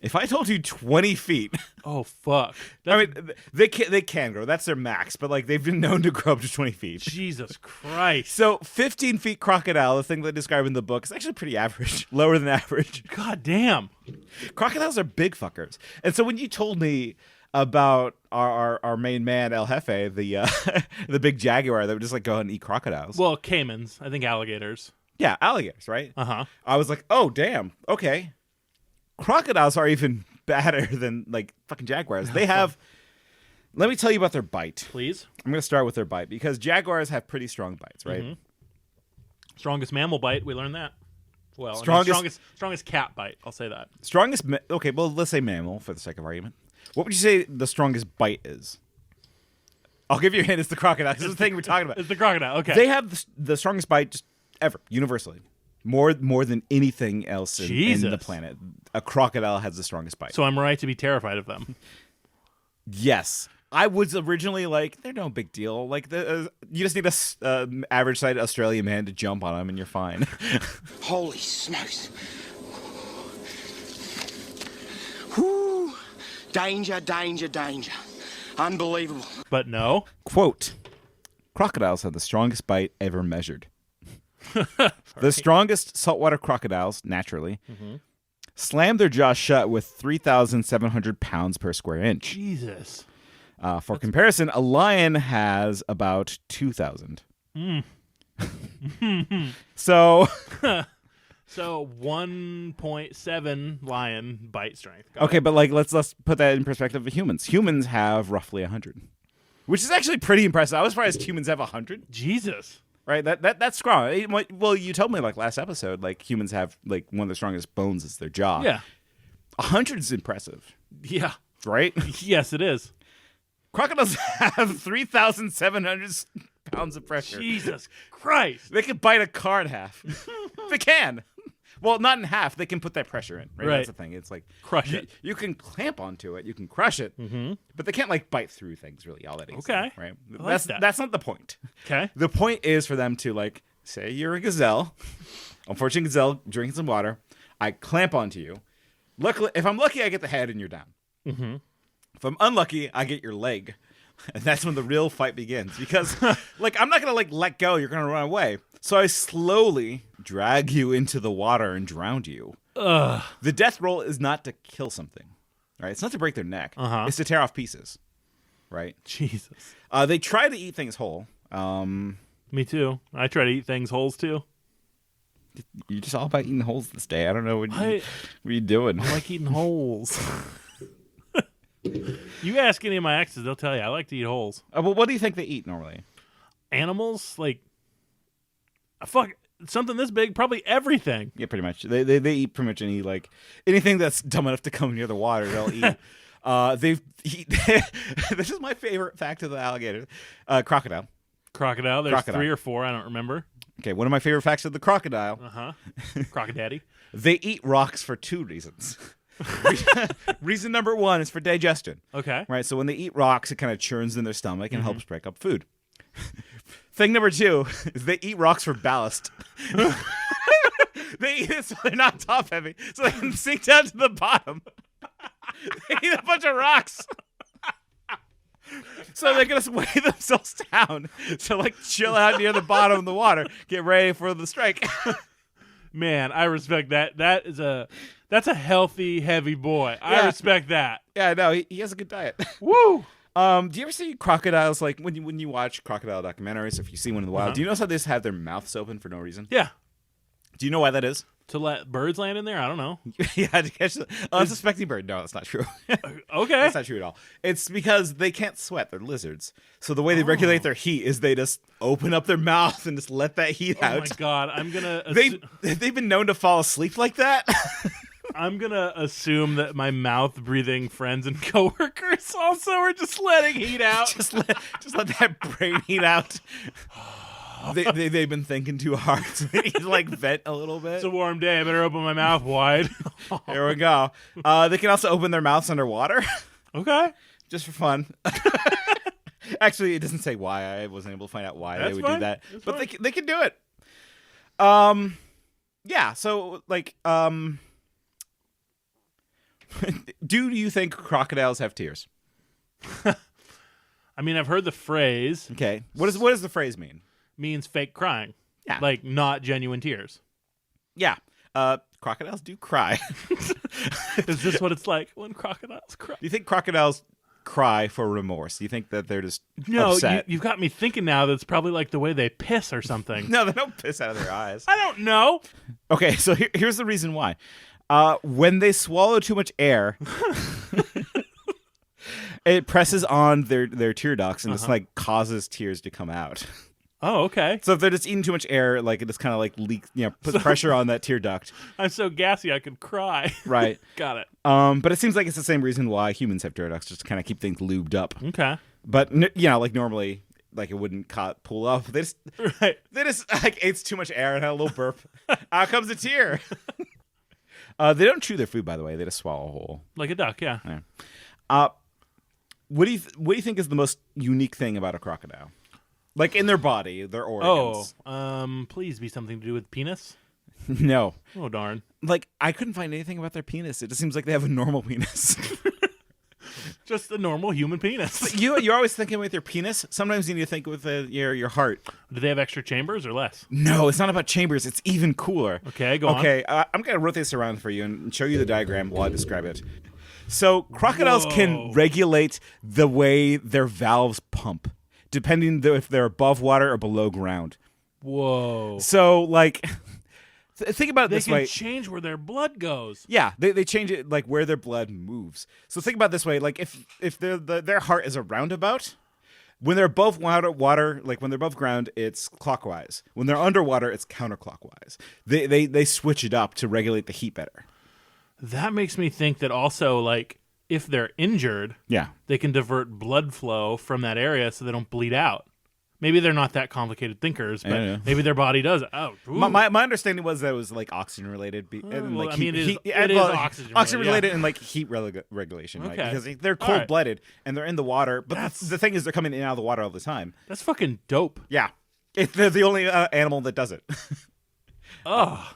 A: If I told you 20 feet,
B: Oh fuck!
A: I mean, they can grow. That's their max, but like they've been known to grow up to 20 feet.
B: Jesus Christ!
A: So 15 feet crocodile, the thing they describe in the book, is actually pretty average, lower than average.
B: God damn!
A: Crocodiles are big fuckers. And so when you told me about our main man El Jefe, the the big jaguar that would just like go and eat crocodiles.
B: Well, caimans. I think alligators.
A: Yeah, alligators, right?
B: Uh-huh.
A: I was like, oh damn, okay. Crocodiles are even badder than like fucking jaguars. They have. Let me tell you about their bite.
B: Please.
A: I'm going to start with their bite because jaguars have pretty strong bites, right?
B: Mm-hmm. Strongest mammal bite. We learned that. Well, strongest cat bite. I'll say that.
A: Okay, well, let's say mammal for the sake of argument. What would you say the strongest bite is? I'll give you a hint. It's the crocodile. This is the thing we're talking about.
B: It's the crocodile. Okay.
A: They have the strongest bite just ever, universally. More than anything else in the planet. A crocodile has the strongest bite.
B: So I'm right to be terrified of them.
A: Yes. I was originally like, they're no big deal. Like, you just need a average-sized Australian man to jump on them, and you're fine.
K: Holy smokes. Whoo! Danger, danger, danger. Unbelievable.
B: But no.
A: Quote, crocodiles have the strongest bite ever measured. The strongest saltwater crocodiles, naturally, slam their jaws shut with 3,700 pounds per square inch.
B: Jesus.
A: For comparison, a lion has about 2,000. So
B: 1.7 lion bite strength.
A: Okay, but like let's put that in perspective of humans. Humans have roughly 100, which is actually pretty impressive. I was surprised humans have 100.
B: Jesus.
A: Right, that's strong. Well, you told me like last episode, like humans have like one of the strongest bones is their jaw.
B: Yeah,
A: 100 is impressive.
B: Yeah,
A: right.
B: Yes, it is.
A: Crocodiles have 3,700 pounds of pressure.
B: Jesus Christ!
A: They can bite a car in half. They can. Well, not in half. They can put that pressure in. Right. That's the thing. It's like
B: crush it.
A: You can clamp onto it. You can crush it.
B: Mm-hmm.
A: But they can't like bite through things really all that easy.
B: Okay.
A: Right.
B: That's
A: not the point.
B: Okay.
A: The point is for them to like say you're a gazelle. Unfortunate gazelle drinking some water. I clamp onto you. Luckily, if I'm lucky, I get the head and you're down.
B: Mm-hmm.
A: If I'm unlucky, I get your leg. And that's when the real fight begins. Because, like, I'm not going to, like, let go. You're going to run away. So I slowly drag you into the water and drown you.
B: Ugh.
A: The death roll is not to kill something. Right? It's not to break their neck. It's to tear off pieces. Right?
B: Jesus.
A: They try to eat things whole.
B: Me too. I try to eat things whole, too.
A: You're just all about eating holes this day. I don't know what are you doing.
B: I like eating holes. You ask any of my exes, they'll tell you I like to eat holes.
A: Well, what do you think they eat normally?
B: Animals, like something this big, probably everything.
A: Yeah, pretty much. They eat pretty much anything that's dumb enough to come near the water. They'll eat. They eat. This is my favorite fact of the alligator, crocodile.
B: Crocodile. There's 3 or 4. I don't remember.
A: Okay, one of my favorite facts of the crocodile.
B: Croco-daddy.
A: They eat rocks for 2 reasons. Reason number 1 is for digestion.
B: Okay.
A: Right, so when they eat rocks, it kind of churns in their stomach and helps break up food. Thing number 2 is they eat rocks for ballast. They eat it so they're not top heavy, so they can sink down to the bottom. They eat a bunch of rocks. So they're going to weigh themselves down to like chill out near the bottom of the water, get ready for the strike.
B: Man, I respect that. That's a healthy, heavy boy. Yeah. I respect that.
A: Yeah, no, he has a good diet.
B: Woo!
A: Do you ever see crocodiles, like when you watch crocodile documentaries, if you see one in the wild, do you notice how they just have their mouths open for no reason?
B: Yeah.
A: Do you know why that is?
B: To let birds land in there? I don't know.
A: Yeah, to catch the unsuspecting bird. No, that's not true.
B: Okay.
A: That's not true at all. It's because they can't sweat. They're lizards. So the way they regulate their heat is they just open up their mouth and just let that heat out.
B: Oh my God. I'm going to...
A: They've been known to fall asleep like that.
B: I'm going to assume that my mouth-breathing friends and coworkers also are just letting heat out.
A: just let that brain heat out. They've been thinking too hard, so they need to like vent a little bit.
B: It's a warm day. I better open my mouth wide.
A: Here we go. They can also open their mouths underwater.
B: Okay.
A: Just for fun. Actually, it doesn't say why. I wasn't able to find out why they would do that. But they can do it. Yeah, so like Do you think crocodiles have tears?
B: I mean, I've heard the phrase.
A: Okay. What does the phrase mean?
B: Means fake crying.
A: Yeah.
B: Like not genuine tears.
A: Yeah. Crocodiles do cry.
B: Is this what it's like when crocodiles cry?
A: Do you think crocodiles cry for remorse? Do you think that they're just
B: No,
A: upset?
B: you've got me thinking now that it's probably like the way they piss or something.
A: No, they don't piss out of their eyes.
B: I don't know.
A: Okay, so here's the reason why. When they swallow too much air, it presses on their tear ducts and it's like causes tears to come out.
B: Oh, okay.
A: So if they're just eating too much air, like it just kind of like leaks, puts pressure on that tear duct.
B: I'm so gassy I could cry.
A: Right.
B: Got it.
A: But it seems like it's the same reason why humans have tear ducts, just to kind of keep things lubed up.
B: Okay.
A: But like normally, like it wouldn't pull up. They just like ate too much air and had a little burp. Out comes a tear. They don't chew their food, by the way. They just swallow whole.
B: Like a duck, yeah.
A: What do you think is the most unique thing about a crocodile? Like in their body, their organs.
B: Please be something to do with penis?
A: No.
B: Oh, darn.
A: Like, I couldn't find anything about their penis. It just seems like they have a normal penis.
B: Just a normal human penis.
A: You're always thinking with your penis. Sometimes you need to think with your heart.
B: Do they have extra chambers or less?
A: No, it's not about chambers. It's even cooler.
B: Okay, go on.
A: Okay, I'm going to rotate this around for you and show you the diagram while I describe it. So crocodiles can regulate the way their valves pump, depending if they're above water or below ground.
B: Whoa.
A: So, like, think about it this way.
B: They can change where their blood goes.
A: Yeah, they change it, like, where their blood moves. So think about it this way. Like, if their heart is a roundabout, when they're above water, like when they're above ground, it's clockwise. When they're underwater, it's counterclockwise. They switch it up to regulate the heat better.
B: That makes me think that also, like, if they're injured, they can divert blood flow from that area so they don't bleed out. Maybe they're not that complicated thinkers, but maybe their body does. Oh,
A: my understanding was that it was like oxygen related. It is oxygen related and like heat regulation.
B: Okay.
A: Like, because they're cold blooded and they're in the water. But the thing is, they're coming in and out of the water all the time.
B: That's fucking dope.
A: Yeah, they're the only animal that does it.
B: Oh,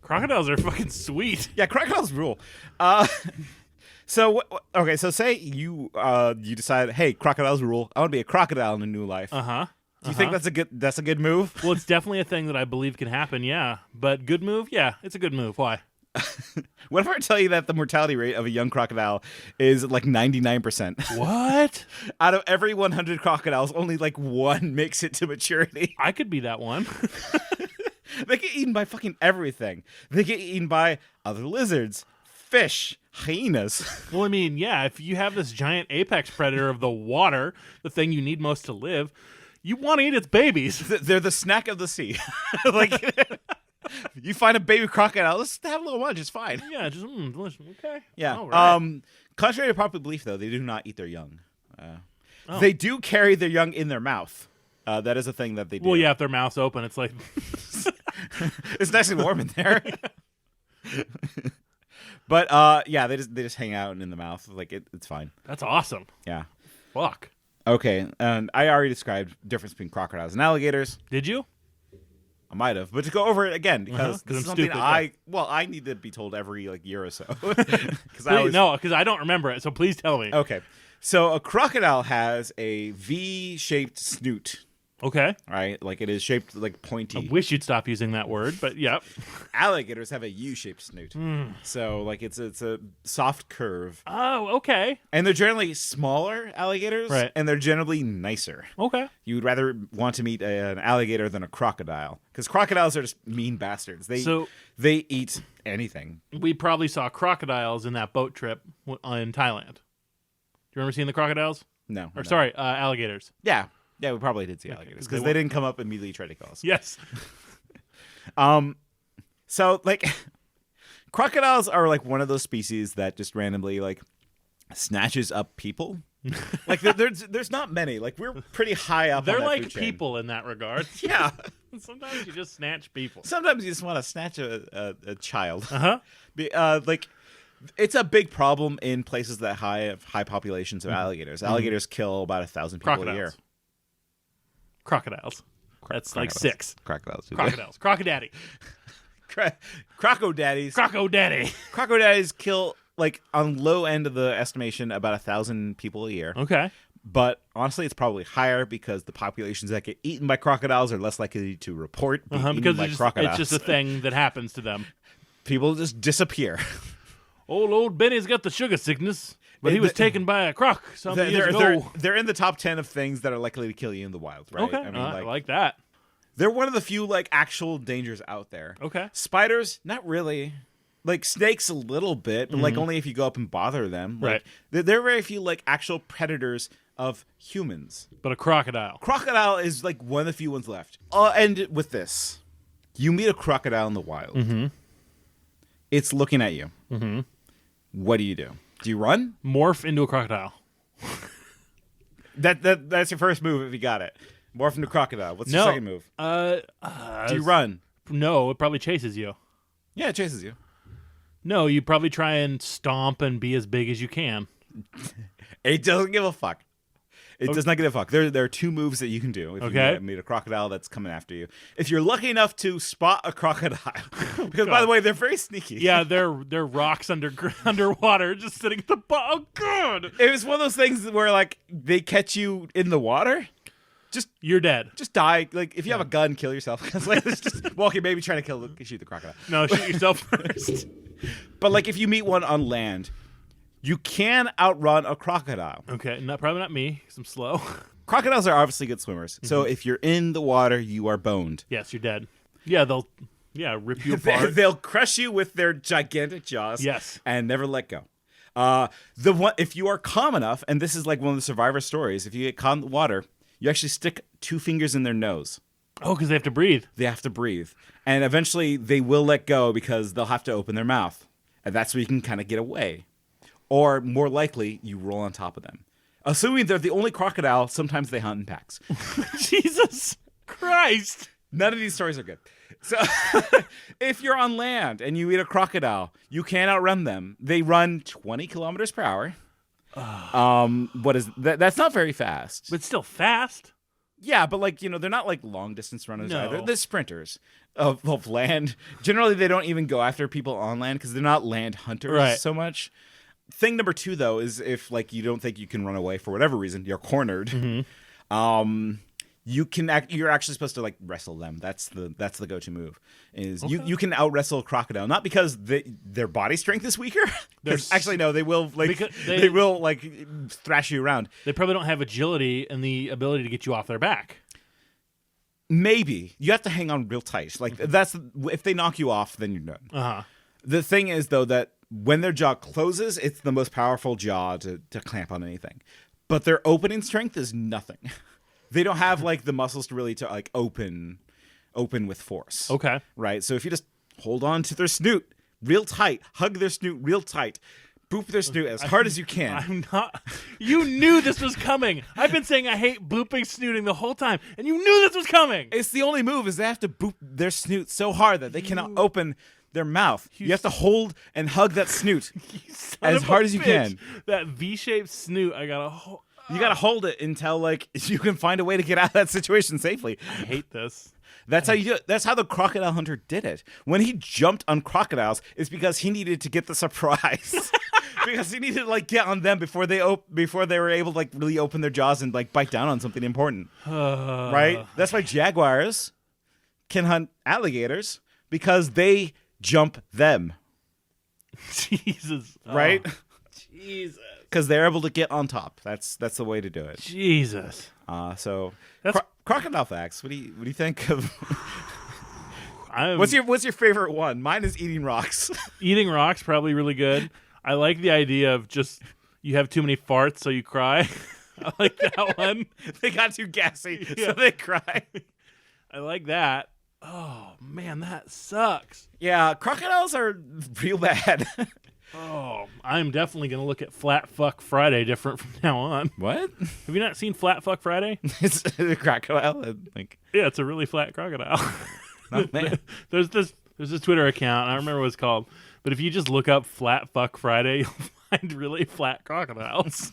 B: crocodiles are fucking sweet.
A: Yeah, crocodiles rule. So say you decide, hey, crocodiles rule. I want to be a crocodile in a new life. Do you think that's a good move?
B: Well, it's definitely a thing that I believe can happen. Yeah, but good move. Yeah, it's a good move. Why?
A: What if I tell you that the mortality rate of a young crocodile is like 99%?
B: What?
A: Out of every 100 crocodiles, only like one makes it to maturity.
B: I could be that one.
A: They get eaten by fucking everything. They get eaten by other lizards, fish, hyenas.
B: Well, I mean, yeah, if you have this giant apex predator of the water, the thing you need most to live, you want to eat its babies.
A: They're the snack of the sea. Like, you find a baby crocodile, let's have a little lunch, it's fine.
B: Yeah, just delicious. Okay.
A: Yeah.
B: All right.
A: Contrary to popular belief, though, they do not eat their young. They do carry their young in their mouth. That is a thing that they do.
B: Well, yeah, if their mouth's open, it's like...
A: It's nice and warm in there. But they just hang out in the mouth. Like it's fine.
B: That's awesome.
A: Yeah.
B: Fuck.
A: Okay, and I already described the difference between crocodiles and alligators.
B: Did you?
A: I might have, but to go over it again because this is something
B: stupid,
A: I need to be told every year or so. Because
B: I don't remember it. So please tell me.
A: Okay, so a crocodile has a V-shaped snoot.
B: Okay.
A: Right? Like it is shaped like pointy.
B: I wish you'd stop using that word, but yep.
A: Alligators have a U-shaped snoot. So like it's a soft curve.
B: Oh, okay.
A: And they're generally smaller alligators,
B: right?
A: And they're generally nicer.
B: Okay.
A: You would rather want to meet an alligator than a crocodile because crocodiles are just mean bastards. They eat anything.
B: We probably saw crocodiles in that boat trip in Thailand. Do you remember seeing the crocodiles?
A: No.
B: Sorry, alligators.
A: Yeah. Yeah, we probably did see alligators because they didn't come up and immediately try to kill us.
B: Yes.
A: So like, crocodiles are like one of those species that just randomly like snatches up people. Like there's not many. Like we're pretty high up.
B: They're
A: on that
B: like
A: food chain.
B: People in that regard.
A: Yeah.
B: Sometimes you just snatch people.
A: Sometimes you just want to snatch a child.
B: Like.
A: It's a big problem in places that have high populations of alligators. Alligators kill about 1,000 people a year.
B: Crocodiles. That's like 6.
A: Crocodiles.
B: Crocodile. Crocodaddy.
A: Crocodaddies.
B: Crocodaddy.
A: Crocodaddies kill like on low end of the estimation, about 1,000 people a year.
B: Okay.
A: But honestly, it's probably higher because the populations that get eaten by crocodiles are less likely to report being eaten
B: Because
A: by
B: it's
A: crocodiles.
B: just a thing that happens to them.
A: People just disappear.
B: Old Benny's got the sugar sickness, but he was taken by a croc some years ago.
A: They're in the top 10 of things that are likely to kill you in the wild, right?
B: Okay,
A: I mean,
B: I like that.
A: They're one of the few like actual dangers out there.
B: Okay.
A: Spiders, not really. Like snakes, a little bit, but like only if you go up and bother them. Like,
B: Right.
A: There are very few like actual predators of humans.
B: But a crocodile.
A: Crocodile is like one of the few ones left. I'll end it with this: you meet a crocodile in the wild.
B: Mm-hmm.
A: It's looking at you.
B: Mm-hmm.
A: What do you do? Do you run?
B: Morph into a crocodile.
A: That's your first move if you got it. Morph into crocodile. What's your second move? Do you run?
B: No, it probably chases you.
A: Yeah, it chases you.
B: No, you probably try and stomp and be as big as you can.
A: It doesn't give a fuck. It does not give a fuck. There are two moves that you can do if you meet a crocodile that's coming after you. If you're lucky enough to spot a crocodile, because by the way, they're very sneaky.
B: Yeah, they're rocks underwater, just sitting at the bottom. Oh god!
A: It was one of those things where like they catch you in the water,
B: you're dead.
A: Just die. Like if you have a gun, kill yourself. Because like it's just walking, maybe trying to shoot the crocodile.
B: No, shoot yourself first.
A: But like if you meet one on land, you can outrun a crocodile.
B: Okay, probably not me, because I'm slow.
A: Crocodiles are obviously good swimmers. So if you're in the water, you are boned.
B: Yes, you're dead. Yeah, they'll rip you apart.
A: They'll crush you with their gigantic jaws.
B: Yes.
A: And never let go. If you are calm enough, and this is like one of the survivor stories, if you get caught in the water, you actually stick 2 fingers in their nose.
B: Oh, because they have to breathe.
A: They have to breathe. And eventually they will let go because they'll have to open their mouth. And that's where you can kind of get away. Or more likely, you roll on top of them. Assuming they're the only crocodile, sometimes they hunt in packs.
B: Jesus Christ.
A: None of these stories are good. So if you're on land and you eat a crocodile, you can't outrun them. They run 20 kilometers per hour. What is that? That's not very fast.
B: But still fast.
A: Yeah, but like, they're not like long distance runners
B: No.
A: either. They're sprinters of land. Generally, they don't even go after people on land because they're not land hunters so much. Thing number 2, though, is if like you don't think you can run away for whatever reason, you're cornered.
B: Mm-hmm.
A: You're actually supposed to like wrestle them. That's the go-to move. You can out wrestle a crocodile, not because their body strength is weaker. Actually no, they will they will like thrash you around.
B: They probably don't have agility and the ability to get you off their back.
A: Maybe you have to hang on real tight. Like if they knock you off, then you're done.
B: Uh-huh.
A: The thing is though that when their jaw closes, it's the most powerful jaw to clamp on anything. But their opening strength is nothing. They don't have like the muscles to really like open with force.
B: Okay.
A: Right? So if you just hold on to their snoot real tight, hug their snoot real tight, boop their snoot as hard as you can.
B: I'm not. You knew this was coming. I've been saying I hate booping snooting the whole time, and you knew this was coming.
A: It's the only move is they have to boop their snoot so hard that they cannot open their mouth. You have to hold and hug that snoot as hard as you can.
B: That V-shaped snoot, I gotta hold.
A: You gotta hold it until like you can find a way to get out of that situation safely.
B: I hate this.
A: That's how you do it. That's how the crocodile hunter did it. When he jumped on crocodiles, it's because he needed to get the surprise. Because he needed to like get on them before they were able to like really open their jaws and like bite down on something important. Right? That's why jaguars can hunt alligators because they jump them.
B: Jesus.
A: Right?
B: Jesus.
A: Because they're able to get on top. That's the way to do it.
B: Jesus.
A: So crocodile facts. What do you think of? What's your favorite one? Mine is eating rocks.
B: Eating rocks probably really good. I like the idea of just you have too many farts, so you cry. I like that one.
A: They got too gassy, so they cry.
B: I like that. Oh man, that sucks.
A: Yeah, crocodiles are real bad.
B: Oh, I'm definitely going to look at Flat Fuck Friday different from now on.
A: What?
B: Have you not seen Flat Fuck Friday?
A: It's a crocodile.
B: Yeah, it's a really flat crocodile.
A: Oh, man.
B: There's this Twitter account. I don't remember what it's called. But if you just look up Flat Fuck Friday, you'll find really flat crocodiles.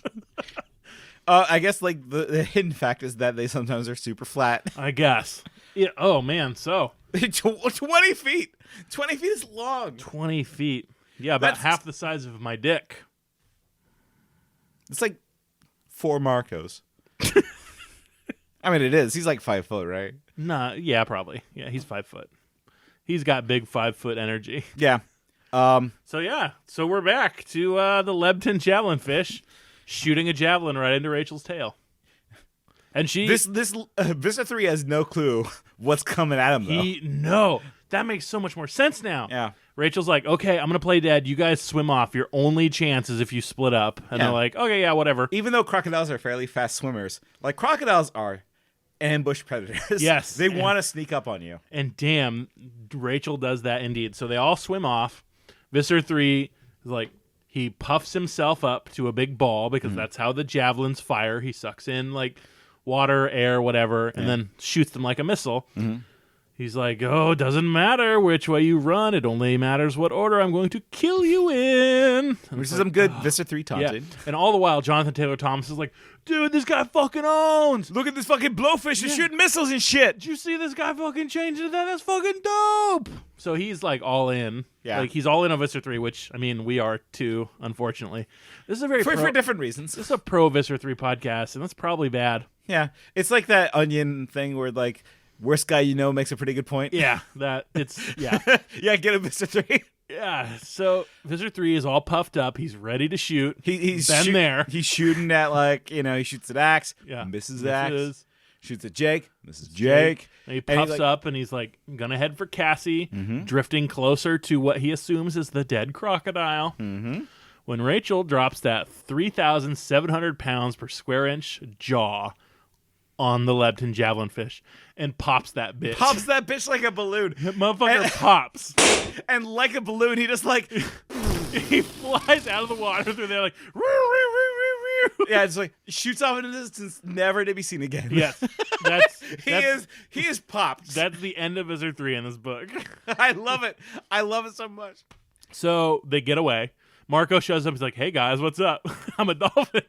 A: I guess like the hidden fact is that they sometimes are super flat.
B: I guess. Yeah. Oh, man. So
A: 20 feet. 20 feet is long.
B: 20 feet. Yeah, about
A: That's-
B: half the size of my dick.
A: It's like 4 Marcos. I mean, it is. He's like 5 foot, right?
B: Nah, yeah, probably. Yeah, he's 5 foot. He's got big 5 foot energy.
A: Yeah.
B: So we're back to the Lebton javelin fish shooting a javelin right into Rachel's tail. And she...
A: This Vista 3 has no clue what's coming at him, though.
B: No. That makes so much more sense now.
A: Yeah.
B: Rachel's like, okay, I'm going to play dead. You guys swim off. Your only chance is if you split up. And they're like, okay, yeah, whatever.
A: Even though crocodiles are fairly fast swimmers, like crocodiles are ambush predators.
B: Yes.
A: They want to sneak up on you.
B: And damn, Rachel does that indeed. So they all swim off. Visser 3 is like, he puffs himself up to a big ball because that's how the javelins fire. He sucks in like water, air, whatever, and then shoots them like a missile. Mm-hmm. He's like, oh, doesn't matter which way you run. It only matters what order I'm going to kill you in.
A: Which is some good Vista 3 taunting.
B: Yeah. And all the while, Jonathan Taylor Thomas is like, dude, this guy fucking owns.
A: Look at this fucking blowfish. He's shooting missiles and shit.
B: Did you see this guy fucking change into that? That's fucking dope. So he's like all in.
A: Yeah.
B: Like he's all in on Visser 3, which, I mean, we are too, unfortunately. This is a very
A: for different reasons.
B: This is a pro Visser 3 podcast, and that's probably bad.
A: Yeah. It's like that Onion thing where like, worst guy you know makes a pretty good point.
B: Yeah, yeah.
A: Yeah, get a Vista 3.
B: Yeah, so Visser 3 is all puffed up. He's ready to shoot.
A: He's
B: been there.
A: He's shooting at like, he shoots at Axe,
B: Yeah,
A: misses Axe, shoots at Jake, misses Jake.
B: And he puffs up and he's like, gonna head for Cassie, drifting closer to what he assumes is the dead crocodile. Mm-hmm. When Rachel drops that 3,700 pounds per square inch jaw on the Lebton javelin fish and pops that bitch.
A: Pops that bitch like a balloon.
B: That motherfucker pops.
A: And like a balloon, he just like...
B: he flies out of the water through there like...
A: Yeah, it's like shoots off into the distance, never to be seen again.
B: Yes.
A: He is popped.
B: That's the end of Visser 3 in this book.
A: I love it. I love it so much.
B: So they get away. Marco shows up. He's like, hey guys, what's up? I'm a dolphin.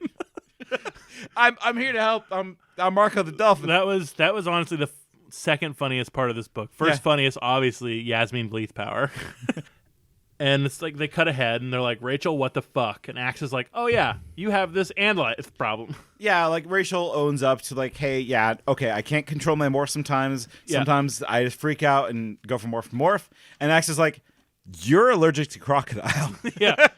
A: I'm here to help. I'm Marco the dolphin.
B: That was honestly the second funniest part of this book. First funniest, obviously, Yasmine Bleeth power. And it's like they cut ahead and they're like, Rachel, what the fuck? And Axe is like, oh yeah, you have this Andalite problem.
A: Yeah, like Rachel owns up to like, hey, yeah, okay, I can't control my morph sometimes.
B: Yeah.
A: Sometimes I just freak out and go from morph to morph. And Axe is like, you're allergic to crocodile.
B: Yeah.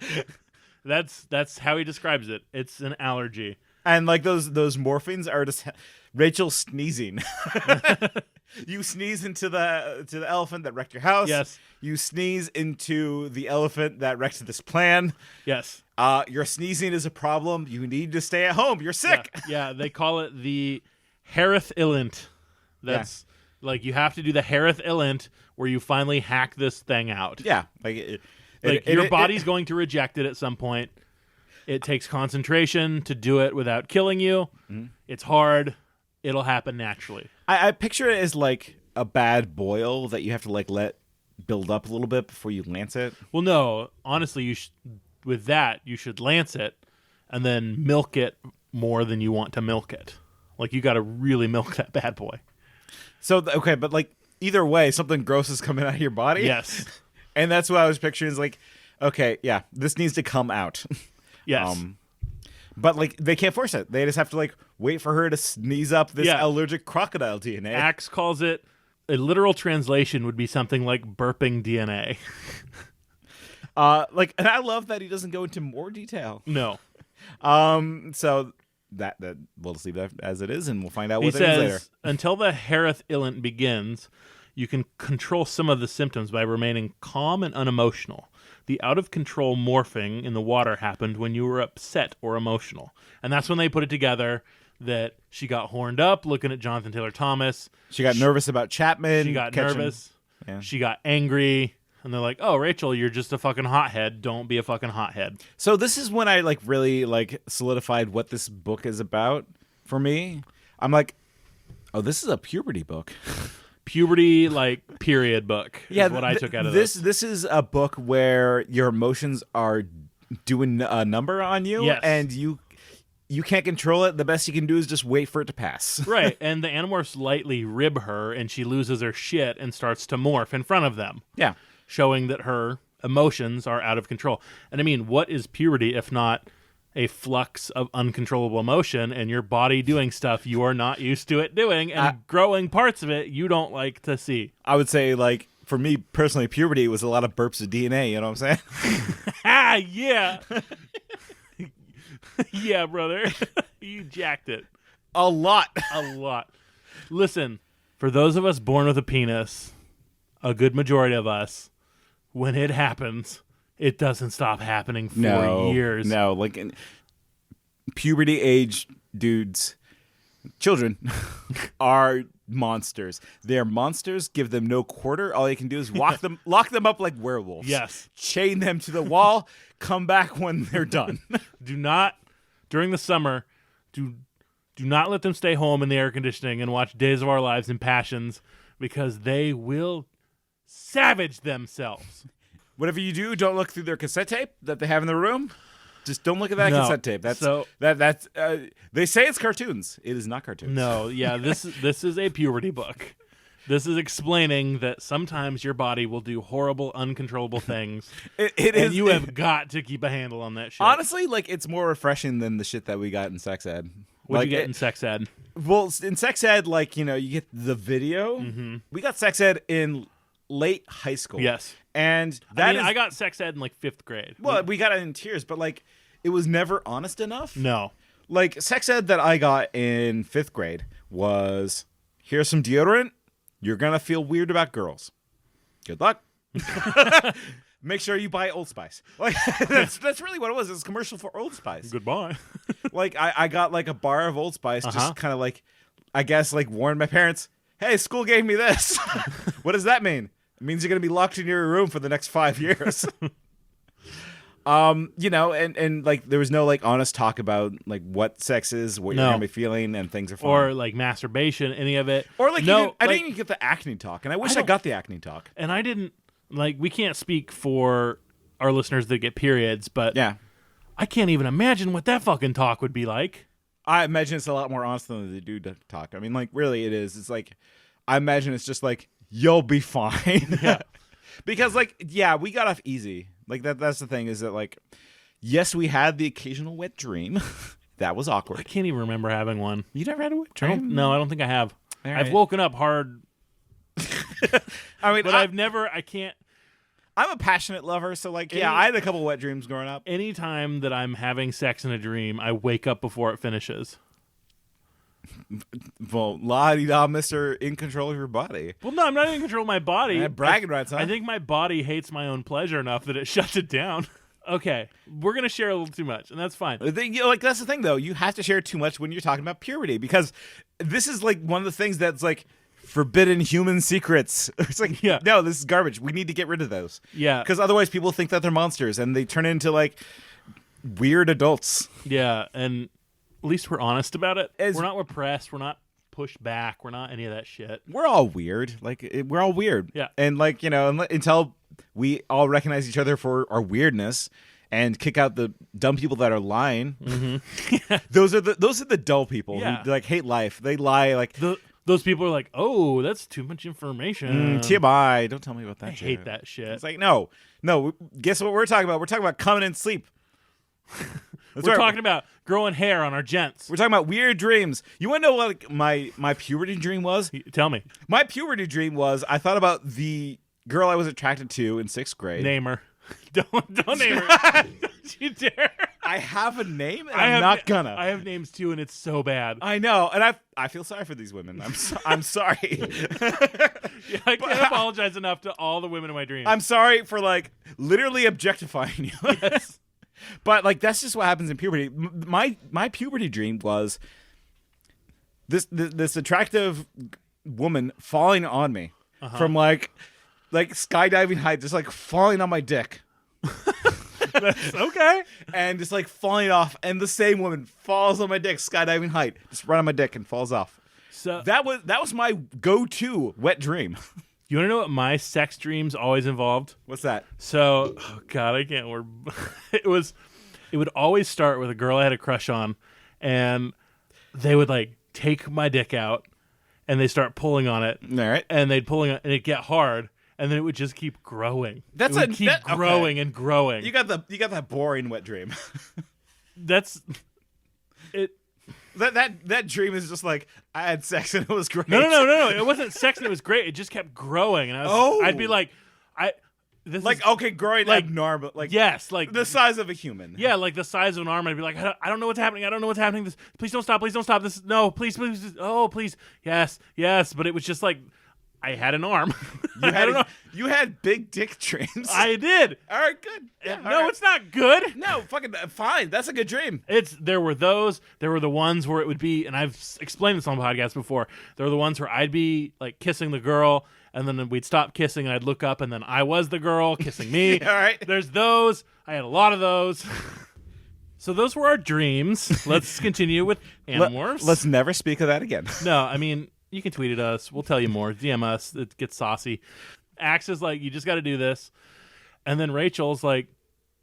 B: That's how he describes it. It's an allergy.
A: And like those morphings are just Rachel sneezing. You sneeze into the elephant that wrecked your house.
B: Yes.
A: You sneeze into the elephant that wrecked this plan.
B: Yes.
A: Your sneezing is a problem. You need to stay at home. You're sick.
B: Yeah, they call it the Harith Illint. That's like you have to do the Harith Illint where you finally hack this thing out.
A: Yeah.
B: Your body's going to reject it at some point. It takes concentration to do it without killing you. Mm-hmm. It's hard. It'll happen naturally.
A: I picture it as like a bad boil that you have to like let build up a little bit before you lance it.
B: Well, no. Honestly, with that, you should lance it and then milk it more than you want to milk it. Like, you got to really milk that bad boy.
A: So, okay, but like either way, something gross is coming out of your body.
B: Yes.
A: And that's what I was picturing is like, okay, yeah, this needs to come out.
B: Yes.
A: But like they can't force it. They just have to like wait for her to sneeze up this allergic crocodile DNA.
B: Axe calls it, a literal translation would be something like burping DNA.
A: And I love that he doesn't go into more detail.
B: No.
A: So that we'll just leave that as it is, and we'll find out what
B: he
A: it is
B: says,
A: later.
B: Until the Harith Illint begins, you can control some of the symptoms by remaining calm and unemotional. The out-of-control morphing in the water happened when you were upset or emotional. And that's when they put it together that she got horned up looking at Jonathan Taylor Thomas.
A: She got nervous about Chapman.
B: She got nervous.
A: Yeah.
B: She got angry. And they're like, oh, Rachel, you're just a fucking hothead. Don't be a fucking hothead.
A: So this is when I like really like solidified what this book is about for me. I'm like, oh, this is a puberty book.
B: Puberty, like, period book is what I took out of this.
A: This is a book where your emotions are doing a number on you,
B: yes.
A: And you can't control it. The best you can do is just wait for it to pass.
B: Right, and the Animorphs lightly rib her, and she loses her shit and starts to morph in front of them.
A: Yeah.
B: Showing that her emotions are out of control. And I mean, what is puberty if not a flux of uncontrollable emotion and your body doing stuff you are not used to it doing and growing parts of it you don't like to see?
A: I would say, like, for me personally, puberty was a lot of burps of DNA, you know what I'm saying?
B: Yeah. Yeah, brother. You jacked it.
A: A lot.
B: A lot. Listen, for those of us born with a penis, a good majority of us, when it happens, it doesn't stop happening for years.
A: No, like puberty age dudes, children are monsters. They're monsters. Give them no quarter. All you can do is lock them up like werewolves.
B: Yes.
A: Chain them to the wall. Come back when they're done.
B: Do not, during the summer, do not let them stay home in the air conditioning and watch Days of Our Lives and Passions, because they will savage themselves.
A: Whatever you do, don't look through their cassette tape that they have in their room. Just don't look at that cassette tape. That's they say it's cartoons. It is not cartoons.
B: No, yeah, this is a puberty book. This is explaining that sometimes your body will do horrible, uncontrollable things. And you have got to keep a handle on that shit.
A: Honestly, like, it's more refreshing than the shit that we got in sex ed.
B: What'd you get in sex ed?
A: Well, in sex ed, like, you know, you get the video.
B: Mm-hmm.
A: We got sex ed in late high school.
B: Yes.
A: And
B: I got sex ed in like 5th grade.
A: Well, we got it in tiers, but like it was never honest enough.
B: No.
A: Like sex ed that I got in 5th grade was, here's some deodorant. You're going to feel weird about girls. Good luck. Make sure you buy Old Spice. Like that's really what it was. It was a commercial for Old Spice.
B: Goodbye.
A: Like I got like a bar of Old Spice, just kind of like, I guess, like warned my parents, hey, school gave me this. What does that mean? It means you're going to be locked in your room for the next 5 years. You know, and like there was no like honest talk about like what sex is, what you're going to be feeling, and things are fun.
B: Or like masturbation, any of it.
A: Or like I didn't even get the acne talk, and I wish I got the acne talk.
B: And I didn't, like, we can't speak for our listeners that get periods, but
A: yeah,
B: I can't even imagine what that fucking talk would be like.
A: I imagine it's a lot more honest than they do talk. I mean, like, really it is. It's like, I imagine it's just like, you'll be fine.
B: Yeah.
A: Because, like, yeah, we got off easy. Like, that's the thing, is that, like, yes, we had the occasional wet dream. That was awkward.
B: I can't even remember having one.
A: You never had a wet dream?
B: No, I don't think I have.
A: All
B: I've
A: right.
B: woken up hard.
A: I mean,
B: but I can't.
A: I'm a passionate lover, so, like, yeah, I had a couple wet dreams growing up.
B: Anytime that I'm having sex in a dream, I wake up before it finishes.
A: Well, la-di-da, Mr. In control of your body.
B: Well, no, I'm not in control of my body.
A: Bragging rights, huh?
B: I think my body hates my own pleasure enough that it shuts it down. Okay, we're going to share a little too much, and that's fine.
A: Like, that's the thing, though. You have to share too much when you're talking about puberty, because this is, like, one of the things that's, like, forbidden human secrets. It's like, no, this is garbage. We need to get rid of those.
B: Yeah.
A: Because otherwise people think that they're monsters, and they turn into, like, weird adults.
B: Yeah, and at least we're honest about it. We're not repressed. We're not pushed back. We're not any of that shit.
A: We're all weird. Like, we're all weird.
B: Yeah.
A: And, like, you know, until we all recognize each other for our weirdness and kick out the dumb people that are lying.
B: Mm-hmm.
A: Those are the dull people who, like, hate life. They lie, like...
B: Those people are like, oh, that's too much information.
A: TMI. Don't tell me about that shit.
B: I hate that shit.
A: It's like, no. Guess what we're talking about? We're talking about coming in sleep.
B: We're talking about growing hair on our gents.
A: We're talking about weird dreams. You want to know what, like, my puberty dream was?
B: Tell me.
A: My puberty dream was, I thought about the girl I was attracted to in 6th grade.
B: Name her. Don't name her. Don't you dare.
A: I have a name, and I'm not gonna.
B: I have names too, and it's so bad.
A: I know, and I feel sorry for these women. I'm sorry.
B: Yeah, I can't apologize enough to all the women in my dreams.
A: I'm sorry for, like, literally objectifying you.
B: Yes.
A: But, like, that's just what happens in puberty. My puberty dream was this attractive woman falling on me from like skydiving height, just like falling on my dick.
B: That's okay.
A: And just like falling off, and the same woman falls on my dick, skydiving height, just right on my dick and falls off.
B: So
A: that was my go-to wet dream.
B: You want to know what my sex dreams always involved?
A: What's that?
B: So, oh God, I can't. It would always start with a girl I had a crush on, and they would like take my dick out, and they start pulling on it.
A: All right.
B: And they'd pulling on, and it'd get hard, and then it would just keep growing.
A: That's
B: it would keep growing and growing.
A: You got that boring wet dream.
B: That's it.
A: That dream is just like I had sex and it was great.
B: No. It wasn't sex and it was great. It just kept growing, and I'd be like, growing
A: like abnormal, like
B: yes, like
A: the size of a human.
B: Yeah, like the size of an arm. I'd be like, I don't know what's happening. I don't know what's happening. Please don't stop. Please don't stop. This no, please. Oh, please. Yes. But it was just like I had an arm.
A: You had big dick dreams.
B: I did.
A: All right, good. Yeah,
B: no, it's not good.
A: No, fucking fine. That's a good dream.
B: There were those. There were the ones where it would be, and I've explained this on podcasts before. There were the ones where I'd be like kissing the girl, and then we'd stop kissing, and I'd look up, and then I was the girl kissing me.
A: All right.
B: There's those. I had a lot of those. So those were our dreams. Let's continue with Animorphs.
A: Let's never speak of that again.
B: No, I mean, you can tweet at us. We'll tell you more. DM us. It gets saucy. Axe is like, you just got to do this. And then Rachel's like,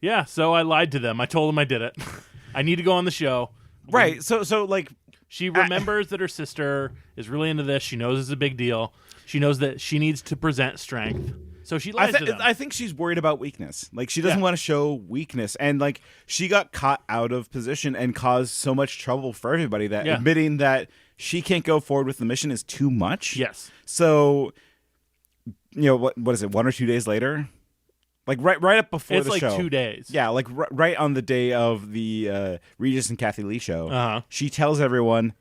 B: yeah, so I lied to them. I told them I did it. I need to go on the show.
A: Right. So like,
B: she remembers that her sister is really into this. She knows it's a big deal. She knows that she needs to present strength. So she lies to them.
A: I think she's worried about weakness. Like, she doesn't want to show weakness. And, like, she got caught out of position and caused so much trouble for everybody that admitting that she can't go forward with the mission is too much.
B: Yes.
A: So, what is it, 1 or 2 days later? Like, right up before the show.
B: It's like 2 days.
A: Yeah, like, right on the day of the Regis and Kathy Lee show, she tells everyone,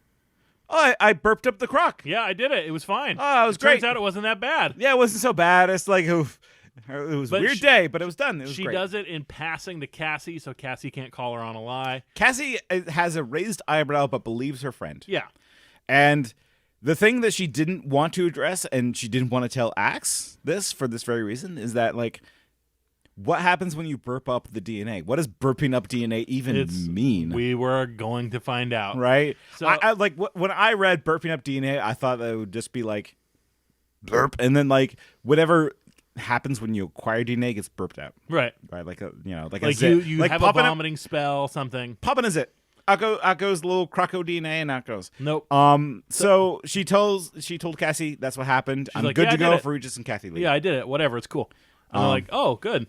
A: oh, I burped up the croc.
B: Yeah, I did it. It was fine.
A: Oh, it was great.
B: Turns out it wasn't that bad.
A: Yeah, it wasn't so bad. It's like, it was a weird day, but it was done. It was
B: great. She does it in passing to Cassie, so Cassie can't call her on a lie.
A: Cassie has a raised eyebrow, but believes her friend.
B: Yeah.
A: And the thing that she didn't want to address, and she didn't want to tell Axe this for this very reason, is that, like, what happens when you burp up the DNA? What does burping up DNA even mean?
B: We were going to find out.
A: Right?
B: So
A: I like, when I read burping up DNA, I thought that it would just be like, burp, and then, like, whatever happens when you acquire DNA gets burped out.
B: Right.
A: Like a,
B: like
A: a zit.
B: You have a vomiting spell, something.
A: Popping a zit. Out goes the little croco DNA, and out goes.
B: Nope.
A: So she told Cassie that's what happened. I'm
B: like,
A: good to go
B: it.
A: for Regis and Kathy Lee.
B: Yeah, I did it. Whatever, it's cool. And they're like, oh, good.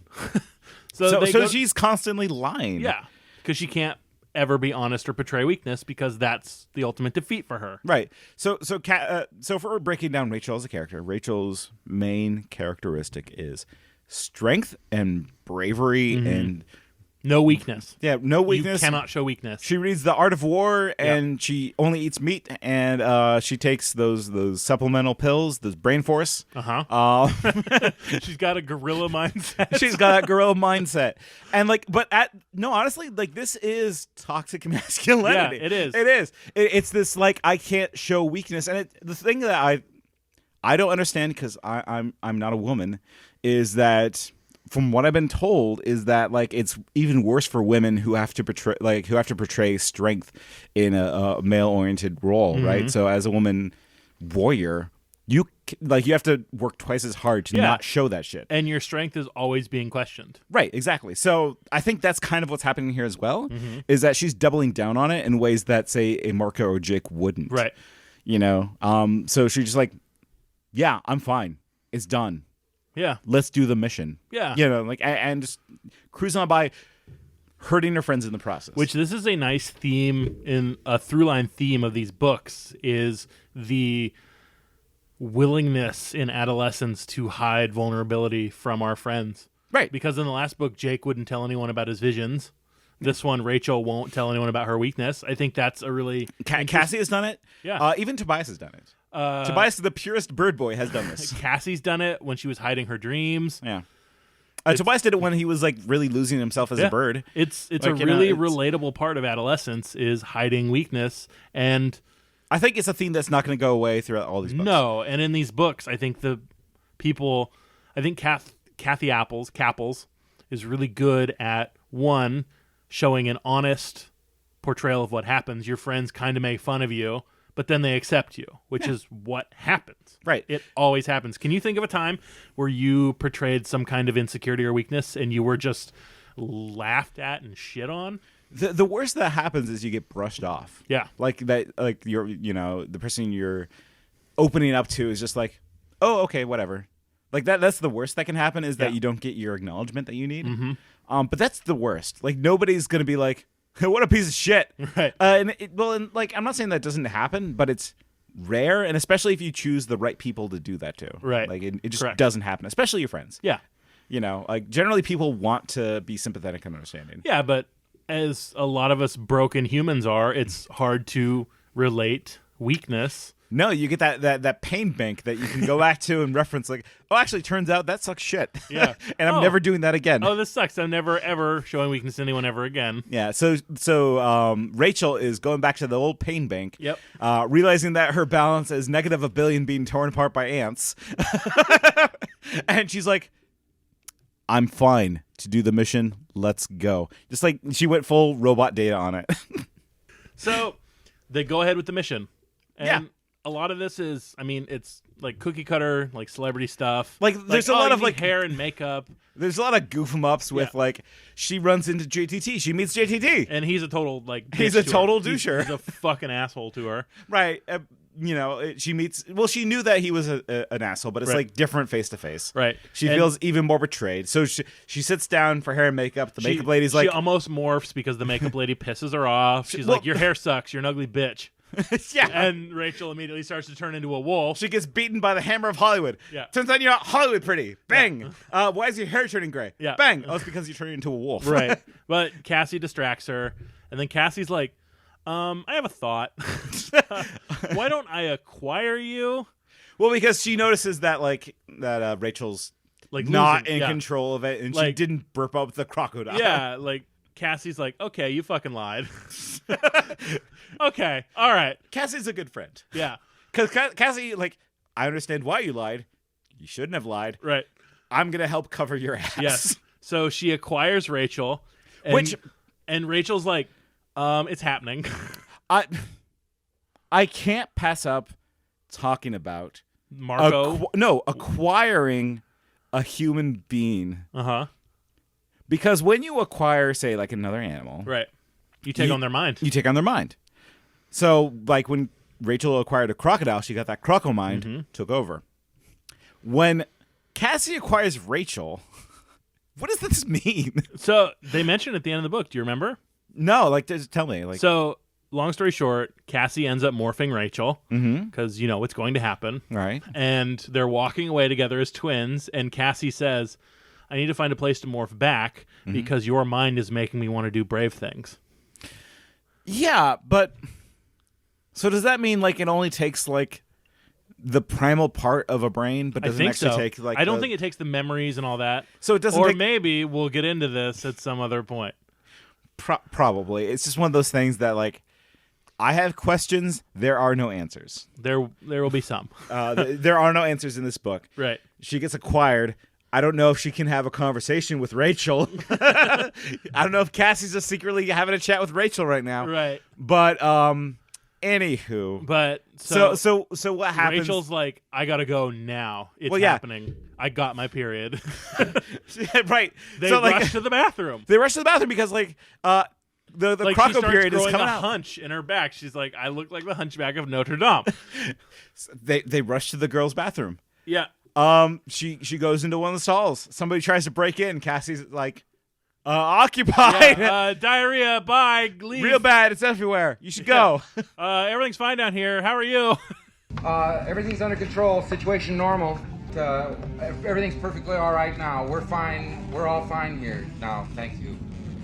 A: So she's constantly lying.
B: Yeah, because she can't ever be honest or portray weakness because that's the ultimate defeat for her.
A: Right. So for breaking down Rachel as a character, Rachel's main characteristic is strength and bravery and
B: no weakness.
A: Yeah, no weakness.
B: You cannot show weakness.
A: She reads The Art of War, and she only eats meat, and she takes those supplemental pills, those Brain Force.
B: She's got a gorilla mindset.
A: She's got that gorilla mindset, and like, honestly, like, this is toxic masculinity.
B: Yeah, it is.
A: It is. It's this, like, I can't show weakness, and the thing that I don't understand, because I'm not a woman, is that, from what I've been told, is that, like, it's even worse for women who have to portray strength in a male-oriented role, right? So as a woman warrior, you have to work twice as hard to not show that shit,
B: and your strength is always being questioned.
A: Right, exactly. So I think that's kind of what's happening here as well, is that she's doubling down on it in ways that, say, a Marco or Jake wouldn't.
B: Right.
A: So she's just like, yeah, I'm fine. It's done.
B: Yeah.
A: Let's do the mission.
B: Yeah.
A: And just cruise on by, hurting her friends in the process.
B: Which, this is a nice theme, in a through-line theme of these books, is the willingness in adolescence to hide vulnerability from our friends.
A: Right.
B: Because in the last book, Jake wouldn't tell anyone about his visions. This one, Rachel won't tell anyone about her weakness. I think that's a really...
A: Cassie has done it.
B: Yeah.
A: Even Tobias has done it. Tobias, the purest bird boy, has done this.
B: Cassie's done it when she was hiding her dreams.
A: Yeah. Tobias did it when he was, like, really losing himself as a bird.
B: It's like, a really relatable part of adolescence, is hiding weakness, and
A: I think it's a theme that's not going to go away throughout all these books.
B: No, and in these books, I think Kathy Apples is really good at, one, showing an honest portrayal of what happens. Your friends kind of make fun of you, but then they accept you, which is what happens.
A: Right.
B: It always happens. Can you think of a time where you portrayed some kind of insecurity or weakness and you were just laughed at and shit on?
A: The worst that happens is you get brushed off.
B: Yeah.
A: Like you're, the person you're opening up to is just like, oh, okay, whatever. Like that's the worst that can happen is that
B: Yeah.
A: you don't get your acknowledgement that you need.
B: Mm-hmm.
A: But that's the worst. Like nobody's gonna be like, what a piece of shit.
B: Right.
A: And like I'm not saying that doesn't happen, but it's rare, and especially if you choose the right people to do that to.
B: Right.
A: Like it just
B: Correct.
A: doesn't happen, especially your friends.
B: Yeah.
A: You know, like generally people want to be sympathetic and understanding.
B: Yeah, but as a lot of us broken humans are, it's hard to relate weakness.
A: No, you get that pain bank that you can go back to and reference like, oh, actually, turns out that sucks shit.
B: Yeah.
A: And I'm never doing that again.
B: Oh, this sucks. I'm never, ever showing weakness to anyone ever again.
A: Yeah, so Rachel is going back to the old pain bank.
B: Yep.
A: Realizing that her balance is negative a billion being torn apart by ants. And she's like, I'm fine to do the mission. Let's go. Just like she went full robot data on it.
B: So they go ahead with the mission. And
A: Yeah.
B: a lot of this is, I mean, it's like cookie cutter, like celebrity stuff.
A: Like, there's a lot
B: you
A: of,
B: need
A: like-
B: hair and makeup.
A: There's a lot of goof 'em ups with
B: Yeah.
A: like she runs into JTT. She meets JTT.
B: And he's a total, like, bitch
A: He's a
B: to her.
A: total
B: He's
A: doucher.
B: a fucking asshole to her.
A: Right. You know, she meets. Well, she knew that he was an asshole, but it's
B: Right.
A: like different face to face.
B: Right.
A: She
B: And-
A: feels even more betrayed. So she sits down for hair and makeup. The makeup lady's like,
B: she almost morphs because the makeup lady pisses her off. She's
A: Well-
B: like, your hair sucks. You're an ugly bitch.
A: yeah.
B: And Rachel immediately starts to turn into a wolf.
A: She gets beaten by the hammer of Hollywood.
B: Yeah.
A: Turns out you're not Hollywood pretty. Bang. Why is your hair turning gray?
B: Yeah.
A: Bang. Oh, it's because you're turning into a wolf.
B: Right. But Cassie distracts her. And then Cassie's like, I have a thought. Why don't I acquire you?
A: Well, because she notices that Rachel's
B: Like
A: not
B: losing,
A: in
B: yeah.
A: control of it, and she
B: Like-
A: didn't burp up the crocodile.
B: Yeah, like Cassie's like, okay, you fucking lied. Okay, all right.
A: Cassie's a good friend.
B: Yeah,
A: Because Cassie, like, I understand why you lied. You shouldn't have lied.
B: right.
A: I'm gonna help cover your ass.
B: Yes. So she acquires Rachel. And,
A: Which-
B: and Rachel's like, it's happening.
A: I can't pass up talking about
B: Marco.
A: acquiring a human being,
B: Uh-huh.
A: because when you acquire, say, like another animal,
B: Right. You take on their mind.
A: You take on their mind. So, like when Rachel acquired a crocodile, she got that croco mind, took over. When Cassie acquires Rachel, what does this mean?
B: So they mention at the end of the book, do you remember?
A: No, like, just tell me. Like,
B: So, long story short, Cassie ends up morphing Rachel because, you know, it's going to happen.
A: right?
B: And they're walking away together as twins, and Cassie says, I need to find a place to morph back because your mind is making me want to do brave things.
A: Yeah, but so does that mean like it only takes like the primal part of a brain, but
B: I
A: doesn't
B: think
A: actually
B: so.
A: take like
B: I don't think it takes the memories and all that.
A: So it doesn't
B: Or
A: take-
B: maybe we'll get into this at some other point.
A: probably. It's just one of those things that like I have questions. There are no answers.
B: There will be some.
A: There are no answers in this book.
B: Right.
A: She gets acquired. I don't know if she can have a conversation with Rachel. I don't know if Cassie's just secretly having a chat with Rachel right now.
B: Right.
A: But anywho.
B: But
A: so what happens?
B: Rachel's like, I gotta go now. It's
A: Well, yeah.
B: happening. I got my period.
A: Right.
B: They
A: so,
B: rush to the bathroom.
A: They rush to the bathroom because like the
B: Like she
A: croco
B: starts
A: period is
B: growing
A: coming
B: a
A: out.
B: hunch in her back. She's like, I look like the hunchback of Notre Dame.
A: They rush to the girls' bathroom.
B: Yeah.
A: She goes into one of the stalls. Somebody tries to break in. Cassie's like, occupied.
B: Yeah, diarrhea. Bye. Leave.
A: Real bad. It's everywhere. You should go.
B: Everything's fine down here. How are you?
L: Everything's under control. Situation normal. Everything's perfectly all right now. We're fine. We're all fine here now. Thank you.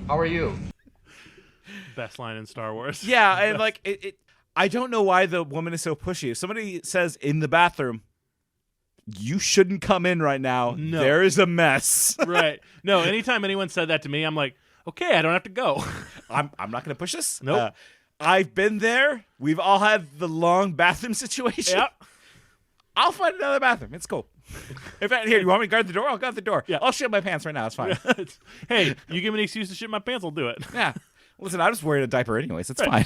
L: How are you?
B: Best line in Star Wars.
A: Yeah, and like it. I don't know why the woman is so pushy. If somebody says in the bathroom, you shouldn't come in right now.
B: No.
A: There is a mess.
B: Right. No, anytime anyone said that to me, I'm like, okay, I don't have to go.
A: I'm not going to push this.
B: Nope.
A: I've been there. We've all had the long bathroom situation.
B: Yep.
A: I'll find another bathroom. It's cool. In fact, here, you want me to guard the door? I'll guard the door.
B: Yeah.
A: I'll shit my pants right now. It's fine.
B: Hey, you give me an excuse to shit my pants, I'll do it.
A: Yeah. Listen, I'm just wearing a diaper anyways. It's
B: Right.
A: fine.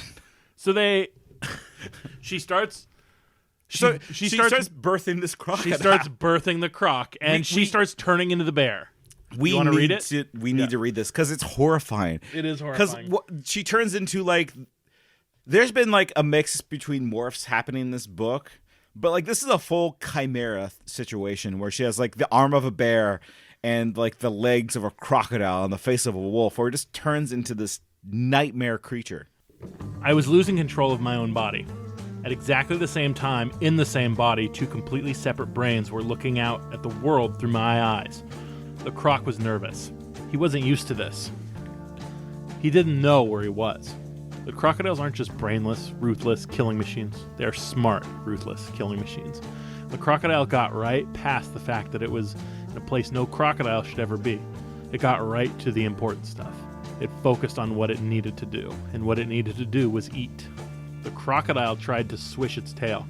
B: So she starts. She
A: starts birthing this crocodile.
B: She starts birthing the croc, and she starts turning into the bear. You want to read it?
A: We need to read this because it's horrifying.
B: It is horrifying.
A: Because she turns into like. There's been like a mix between morphs happening in this book, But like this is a full chimera situation where she has like the arm of a bear and like the legs of a crocodile and the face of a wolf, where it just turns into this nightmare creature.
B: I was losing control of my own body. At exactly the same time, in the same body, two completely separate brains were looking out at the world through my eyes. The croc was nervous. He wasn't used to this. He didn't know where he was. The crocodiles aren't just brainless, ruthless killing machines. They are smart, ruthless killing machines. The crocodile got right past the fact that it was in a place no crocodile should ever be. It got right to the important stuff. It focused on what it needed to do, and what it needed to do was eat. The crocodile tried to swish its tail,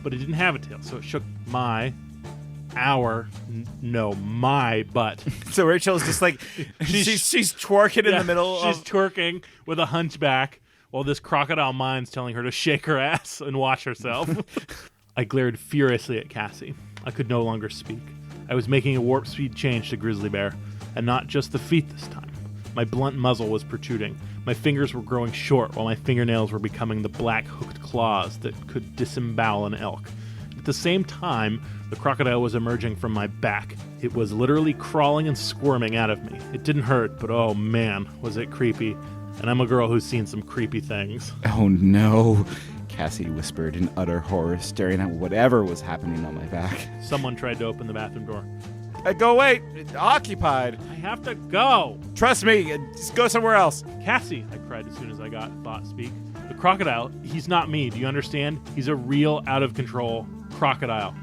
B: but it didn't have a tail, so it shook my butt.
A: So Rachel's just like, she's twerking in the middle.
B: She's twerking with a hunchback while this crocodile mind's telling her to shake her ass and watch herself. I glared furiously at Cassie. I could no longer speak. I was making a warp speed change to grizzly bear, and not just the feet this time. My blunt muzzle was protruding. My fingers were growing short while my fingernails were becoming the black hooked claws that could disembowel an elk. At the same time, the crocodile was emerging from my back. It was literally crawling and squirming out of me. It didn't hurt, but oh man, was it creepy. And I'm a girl who's seen some creepy things.
A: Oh no, Cassie whispered in utter horror, staring at whatever was happening on my back.
B: Someone tried to open the bathroom door.
A: Go away, it's occupied.
B: I have to go.
A: Trust me, just go somewhere else.
B: Cassie, I cried as soon as I got thought speak. The crocodile, he's not me, do you understand? He's a real out-of-control crocodile.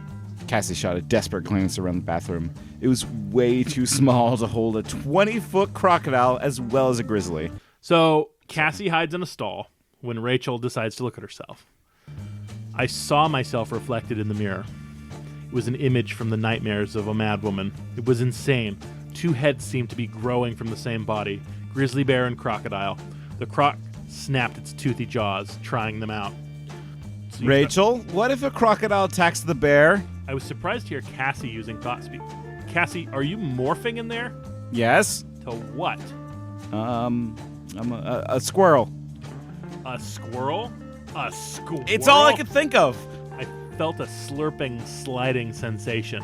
A: Cassie shot a desperate glance around the bathroom. It was way too small to hold a 20-foot crocodile as well as a grizzly.
B: So Cassie hides in a stall when Rachel decides to look at herself. I saw myself reflected in the mirror. It was an image from the nightmares of a mad woman. It was insane. Two heads seemed to be growing from the same body, grizzly bear and crocodile. The croc snapped its toothy jaws, trying them out. So
A: Rachel, what if a crocodile attacks the bear?
B: I was surprised to hear Cassie using thought speak. Cassie, are you morphing in there?
A: Yes.
B: To what?
A: I'm a squirrel.
B: A squirrel? A squirrel?
A: It's all I could think of.
B: I felt a slurping, sliding sensation.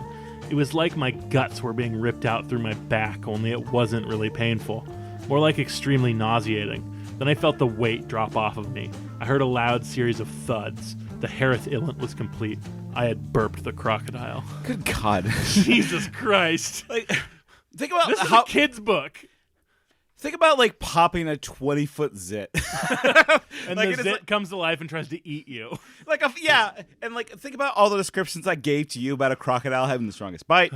B: It was like my guts were being ripped out through my back, only it wasn't really painful. More like extremely nauseating. Then I felt the weight drop off of me. I heard a loud series of thuds. The Harith Illant was complete. I had burped the crocodile.
A: Good God.
B: Jesus Christ.
A: Like, think about
B: this is a kid's book.
A: Think about like popping a 20-foot zit.
B: And
A: like,
B: the zit comes to life and tries to eat you.
A: Like and like think about all the descriptions I gave to you about a crocodile having the strongest bite.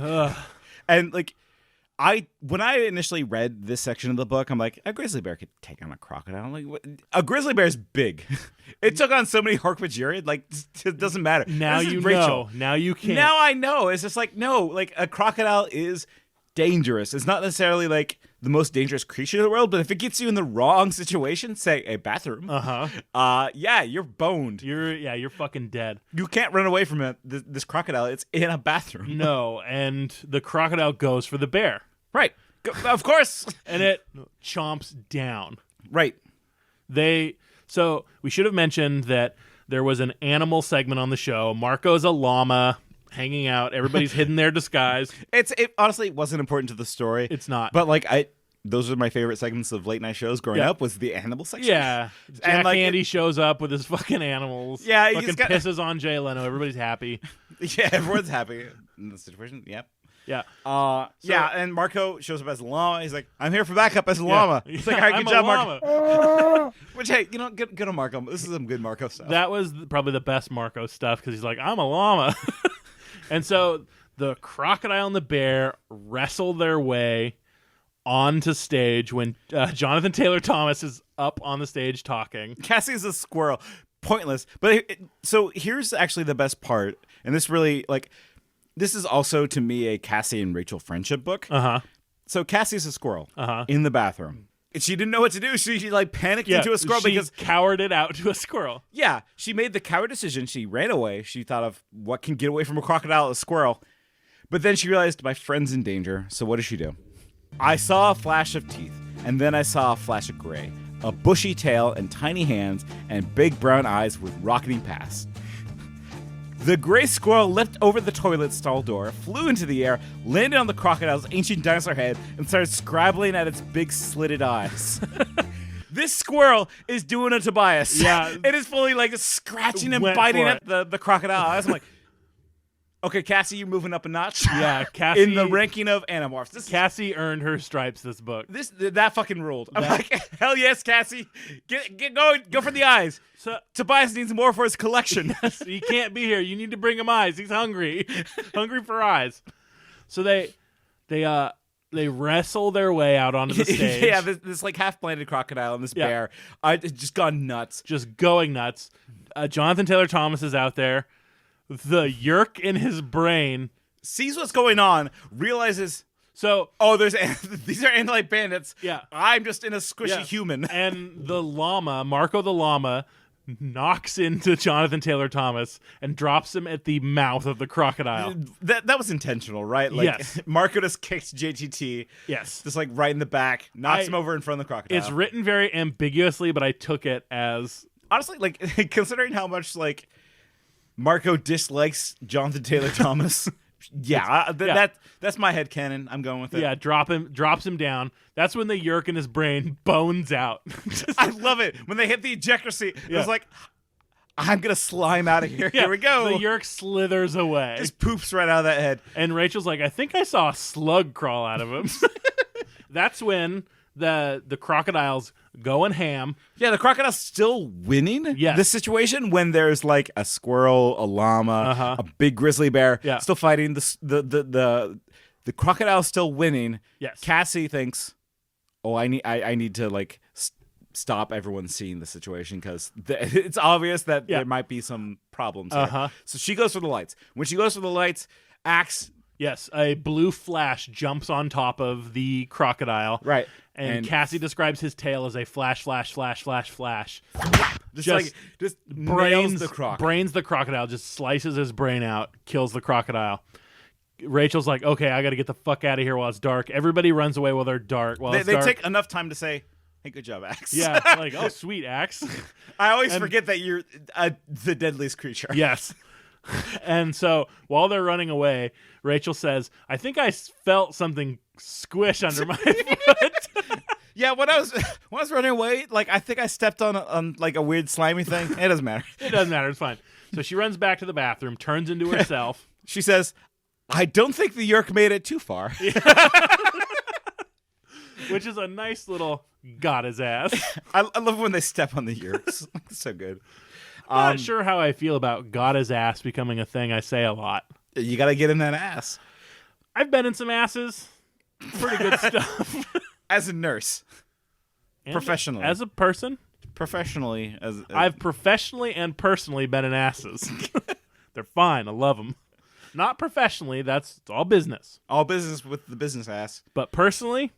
A: And like when I initially read this section of the book, I'm like, a grizzly bear could take on a crocodile. I'm like, what? A grizzly bear is big. It took on so many Hrmbe'd, like it doesn't matter.
B: Now
A: this
B: you
A: is Rachel.
B: know. Now you can't.
A: Now I know. It's just like, no, like a crocodile is dangerous. It's not necessarily like the most dangerous creature in the world, but if it gets you in the wrong situation, say a bathroom, yeah, you're boned.
B: You're fucking dead.
A: You can't run away from it. This crocodile, it's in a bathroom.
B: No, and the crocodile goes for the bear.
A: Right. Of course.
B: And it chomps down.
A: Right.
B: So we should have mentioned that there was an animal segment on the show. Marco's a llama hanging out. Everybody's hidden their disguise.
A: It honestly wasn't important to the story.
B: It's not.
A: But like those are my favorite segments of late night shows growing up, was the animal section.
B: Yeah. Jack
A: like
B: Handy shows up with his fucking animals.
A: Yeah,
B: fucking pisses on Jay Leno. Everybody's happy.
A: Yeah, everyone's happy in the situation. Yep.
B: Yeah.
A: Yeah, and Marco shows up as a llama. He's like, I'm here for backup as a llama. He's like, all right, good
B: I'm
A: job,
B: a
A: Marco. Which, hey, you know, good on Marco. This is some good Marco stuff.
B: That was probably the best Marco stuff because he's like, I'm a llama. And so the crocodile and the bear wrestle their way onto stage when Jonathan Taylor Thomas is up on the stage talking.
A: Cassie's a squirrel. Pointless. But so here's actually the best part. And this really, like, this is also, to me, a Cassie and Rachel friendship book. So Cassie's a squirrel in the bathroom. And she didn't know what to do. She like panicked into a squirrel because
B: cowered it out to a squirrel.
A: Yeah, she made the coward decision. She ran away. She thought of what can get away from a crocodile, a squirrel. But then she realized my friend's in danger. So what does she do? I saw a flash of teeth, and then I saw a flash of gray, a bushy tail and tiny hands and big brown eyes with rocketing past. The gray squirrel leapt over the toilet stall door, flew into the air, landed on the crocodile's ancient dinosaur head, and started scrabbling at its big slitted eyes. This squirrel is doing a Tobias.
B: Yeah.
A: It is fully like scratching and
B: Went
A: biting
B: for
A: at the crocodile eyes. I'm like, okay, Cassie, you're moving up a notch.
B: Yeah, Cassie.
A: In the ranking of Animorphs.
B: Cassie earned her stripes this book.
A: That fucking ruled. I'm like, hell yes, Cassie. Get going. Go for the eyes.
B: So
A: Tobias needs more for his collection.
B: He can't be here. You need to bring him eyes. He's hungry. Hungry for eyes. So they wrestle their way out onto the stage.
A: Yeah, this like half-blinded crocodile and this bear. It's just gone nuts.
B: Just going nuts. Jonathan Taylor Thomas is out there. The yeerk in his brain
A: sees what's going on, realizes, there's these are Andalite bandits.
B: Yeah.
A: I'm just in a squishy human.
B: And the llama, Marco the llama, knocks into Jonathan Taylor Thomas and drops him at the mouth of the crocodile.
A: That was intentional, right? Like,
B: yes.
A: Marco just kicks JTT.
B: Yes.
A: Just like right in the back, knocks him over in front of the crocodile.
B: It's written very ambiguously, but I took it as...
A: Honestly, like, considering how much, like, Marco dislikes Jonathan Taylor Thomas. That's my headcanon. I'm going with it.
B: Yeah, drops him down. That's when the yeerk in his brain bones out.
A: I love it. When they hit the ejector seat, it was like, I'm going to slime out of here.
B: Yeah,
A: here we go.
B: The yeerk slithers away.
A: Just poops right out of that head.
B: And Rachel's like, I think I saw a slug crawl out of him. That's when the crocodile's going ham.
A: Yeah, the crocodile's still winning this situation when there's like a squirrel, a llama, a big grizzly bear still fighting. The crocodile's still winning.
B: Yes.
A: Cassie thinks, I need to like stop everyone seeing the situation because it's obvious that there might be some problems here. So she goes for the lights. When she goes for the lights, Axe...
B: Yes, a blue flash jumps on top of the crocodile.
A: Right.
B: And Cassie describes his tail as a flash, flash, flash, flash, flash.
A: Just brains the croc.
B: Brains the crocodile, just slices his brain out, kills the crocodile. Rachel's like, okay, I got to get the fuck out of here while it's dark. Everybody runs away while they're dark.
A: They take enough time to say, hey, good job, Axe.
B: Yeah, like, oh, sweet, Axe.
A: I always forget that you're the deadliest creature.
B: Yes. And so while they're running away, Rachel says, I think I felt something squish under my foot.
A: Yeah, when I was running away, like I think I stepped on like a weird slimy thing. It doesn't matter.
B: It doesn't matter. It's fine. So she runs back to the bathroom, turns into herself.
A: She says, I don't think the yeerk made it too far.
B: Which is a nice little got his ass.
A: I love when they step on the yeerks. It's so good.
B: I'm not sure how I feel about got his ass becoming a thing I say a lot.
A: You got to get in that ass.
B: I've been in some asses. Pretty good stuff.
A: As a nurse.
B: And
A: professionally.
B: As a person.
A: Professionally.
B: I've professionally and personally been in asses. They're fine. I love them. Not professionally. It's all business.
A: All business with the business ass.
B: But personally,